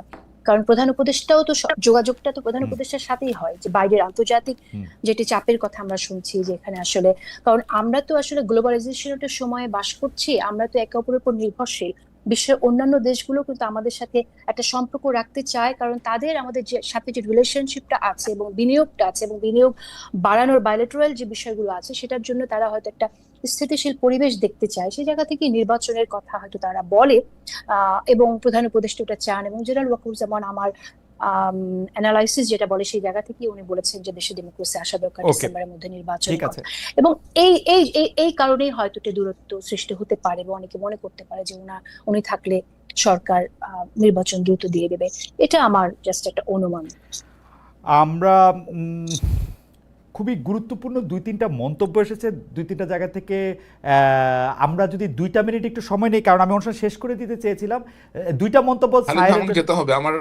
কারণ প্রধান উপদেষ্টাও তো যোগাযোগটা তো প্রধান উপদেষ্টার সাথেই হয়, যে বাইরের আন্তর্জাতিক যেটি চাপের কথা আমরা শুনছি যে এখানে আসলে, কারণ আমরা তো আসলে গ্লোবালাইজেশনের সময়ে বাস করছি, আমরা তো একে অপরের উপর নির্ভরশীল। বিশ্বের অন্যান্য দেশগুলো কিন্তু আমাদের সাথে একটা সম্পর্ক রাখতে চায়, কারণ তাদের আমাদের সাথে যে রিলেশনশিপটা আছে এবং বিনিয়োগটা আছে এবং বিনিয়োগ বাড়ানোর বায়োলেটারাল যে বিষয়গুলো আছে সেটার জন্য তারা হয়তো একটা স্থিতিশীল পরিবেশ দেখতে চায়। সেই জায়গা থেকে নির্বাচনের কথা হয়তো তারা বলে, এবং প্রধান উপদেষ্টা ওটা চান, এবং জেনারেল ওয়াকারুজ্জামান আমার অ্যানালাইসিস যেটা বলে সেই জায়গা থেকে উনি বলেছেন যে দেশে ডেমোক্রেসি আসা দরকার, ডিসেম্বরের মধ্যে নির্বাচন, এবং এই এই এই কারণেই হয়তো একটা দূরত্ব সৃষ্টি হতে পারে, এবং অনেকে মনে করতে পারে যে উনি থাকলে সরকার নির্বাচন দ্রুত দিয়ে দেবে। এটা আমার জাস্ট একটা অনুমান। আমরা খুবই গুরুত্বপূর্ণ 2-3টা মন্তব্য এসেছে 2-3টা জায়গা থেকে। আমরা যদি 2টা মিনিট একটু সময় নেই, কারণ আমি অনুষ্ঠান শেষ করে দিতে চেয়েছিলাম। 2টা মন্তব্য যেতে হবে আমার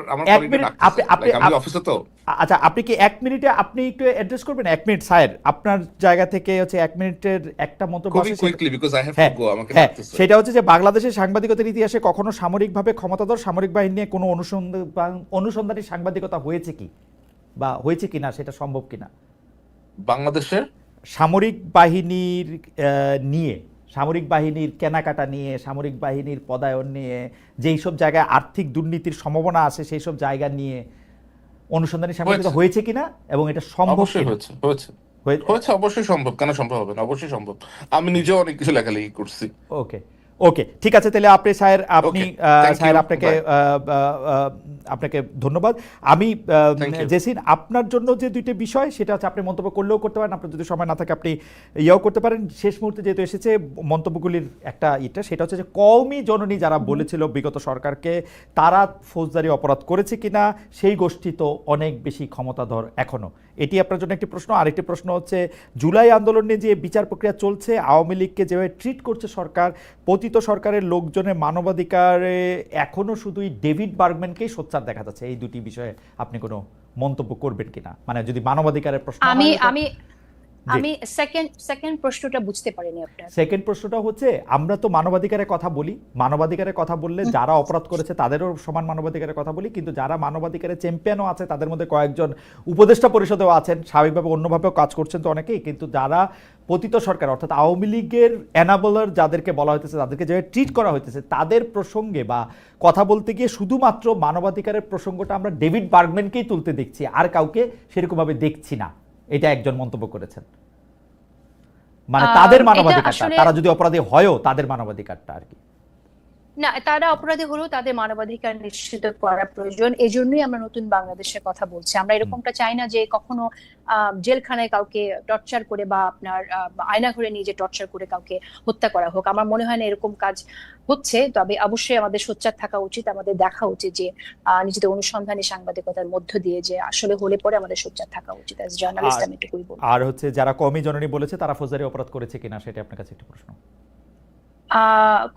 অফিসে তো। আচ্ছা, আপনি কি 1 মিনিটে আপনি একটু অ্যাড্রেস করবেন? 1 মিনিট স্যার, আপনার জায়গা থেকে হচ্ছে 1 মিনিটের একটা মন্তব্য আছে। সেটা হচ্ছে যে বাংলাদেশের সাংবাদিকতার ইতিহাসে কখনো সামরিকভাবে ক্ষমতাধর সামরিক বাহিনী নিয়ে কোনো অনুসন্ধানী সাংবাদিকতা হয়েছে কি, বা হয়েছে কিনা, সেটা সম্ভব কিনা? বাংলাদেশের সামরিক বাহিনীর নিয়ে, সামরিক বাহিনীর কেনাকাটা নিয়ে, সামরিক বাহিনীর পদায়ন নিয়ে, যেই সব জায়গায় আর্থিক দুর্নীতির সম্ভাবনা আছে সেই সব জায়গা নিয়ে অনুসন্ধানী সাংবাদিকতা হয়েছে কিনা, এবং এটা সম্ভব? হয়েছে, অবশ্যই সম্ভব। কেন সম্ভব হবে না? অবশ্যই সম্ভব। আমি নিজেও অনেক কিছু লেখালেখি করছি। ওকে, ঠিক আছে। তাহলে আপনি স্যার, আপনাকে আপনাকে ধন্যবাদ। আমি Thank you. জেসিন, আপনার জন্য যে দুইটি বিষয় সেটা হচ্ছে আপনি মন্তব্য করলেও করতে পারেন, আপনার যদি সময় না থাকে আপনি ইয়েও করতে পারেন। শেষ মুহূর্তে যেহেতু এসেছে মন্তব্যগুলির একটা সেটা হচ্ছে যে কওমি জননী যারা বলেছিল বিগত সরকারকে তারা ফৌজদারি অপরাধ করেছে কিনা, সেই গোষ্ঠী তো অনেক বেশি ক্ষমতাধর এখনো। এটি আপনার জন্য একটি প্রশ্ন। আরেকটি প্রশ্ন হচ্ছে জুলাই আন্দোলন নিয়ে যে বিচার প্রক্রিয়া চলছে, আওয়ামী লীগকে যেভাবে ট্রিট করছে সরকার, পতিত সরকারের লোকজনের মানবাধিকারে এখনো শুধুই ডেভিড বার্গম্যানকেই সোচ্চার দেখা যাচ্ছে। এই দুটি বিষয়ে আপনি কোনো মন্তব্য করবেন কিনা, মানে যদি মানবাধিকারের প্রশ্ন আমি হয় আমি আমি সেকেন্ড প্রশ্নটা বুঝতে পারিনি আপনার। সেকেন্ড প্রশ্নটা হচ্ছে আমরা তো মানবাধিকারের কথা বলি, মানবাধিকারের কথা বললে যারা অপরাধ করেছে তাদেরও সমান মানবাধিকারের কথা বলি, কিন্তু যারা মানবাধিকারের চ্যাম্পিয়নও আছে তাদের মধ্যে কয়েকজন উপদেষ্টা পরিষদেও আছেন, স্বাভাবিকভাবে অন্যভাবেও কাজ করছেন তো অনেকেই, কিন্তু যারা পতিত সরকার অর্থাৎ আওয়ামী লীগের এনাবলার যাদেরকে বলা হইতেছে, তাদেরকে যেভাবে ট্রিট করা হইতেছে, তাদের প্রসঙ্গে বা কথা বলতে গিয়ে শুধুমাত্র মানবাধিকারের প্রসঙ্গটা আমরা ডেভিড বার্গম্যানকেই তুলতে দেখছি, আর কাউকে সেরকমভাবে দেখছি না। এটা একজন মন্তব্য করেছেন, মানে তাদের মানবাধিকারটা, তারা যদি অপরাধী হয়ও তাদের মানবাধিকারটা আর কি। না, তারা অপরাধী হলেও তাদের মানবাধিকার নিশ্চিত করা প্রয়োজন। এই জন্যই আমরা নতুন বাংলাদেশের কথা বলছি। আমরা এরকমটা চাই না যে কখনো জেলখানায় কাউকে টর্চার করে বা আপনার আয়না ঘরে নিয়ে যে টর্চার করে কাউকে হত্যা করা হোক। আমার মনে হয় না এরকম কাজ হচ্ছে। তবে অবশ্যই আমাদের সোচ্চার থাকা উচিত, আমাদের দেখা উচিত যে নিজেদের অনুসন্ধানী সাংবাদিকতার মধ্য দিয়ে যে আসলে হলে পরে আমাদের সোচ্চার থাকা উচিত। অ্যাজ জার্নালিস্ট আমি এটুকুই বলবো। আর হচ্ছে যারা কওমি জননী বলেছে তারা ফৌজদারি অপরাধ করেছে কিনা, সেটা আপনার কাছে একটু প্রশ্ন।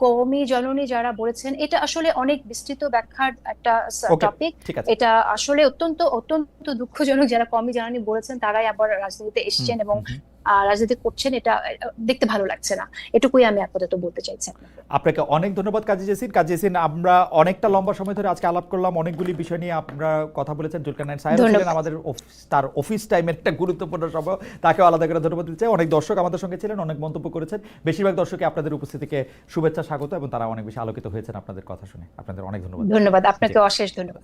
কওমি জননী যারা বলেছেন, এটা আসলে অনেক বিস্তৃত ব্যাখ্যার একটা টপিক। এটা আসলে অত্যন্ত অত্যন্ত দুঃখজনক। যারা কওমি জননী বলেছেন তারাই আবার রাজনীতিতে এসেছেন এবং রাজনীতি করছেন, এটা দেখতে ভালো লাগছে না। এটুকুই আমি আপাতত বলতে চাইছি। আপনাকে অনেক ধন্যবাদ কাজী জেসিন। কাজী জেসিন, আমরা অনেকটা লম্বা সময় ধরে আজকে আলাপ করলাম, অনেকগুলি বিষয় নিয়ে আমরা কথা বলেছেন। জুলকারনাইন সাহেব ছিলেন আমাদের তার অফিস টাইমের একটা গুরুত্বপূর্ণ সময়, তাকেও আলাদা করে ধন্যবাদ দিতে চাই। অনেক দর্শক আমাদের সঙ্গে ছিলেন, অনেক মন্তব্য করেছেন। বেশিরভাগ দর্শকই আপনাদের উপস্থিতিকে শুভেচ্ছা, স্বাগত, এবং তারা অনেক বেশি আলোকিত হয়েছেন আপনাদের কথা শুনে। আপনাদের অনেক ধন্যবাদ। ধন্যবাদ, আপনাকে অশেষ ধন্যবাদ।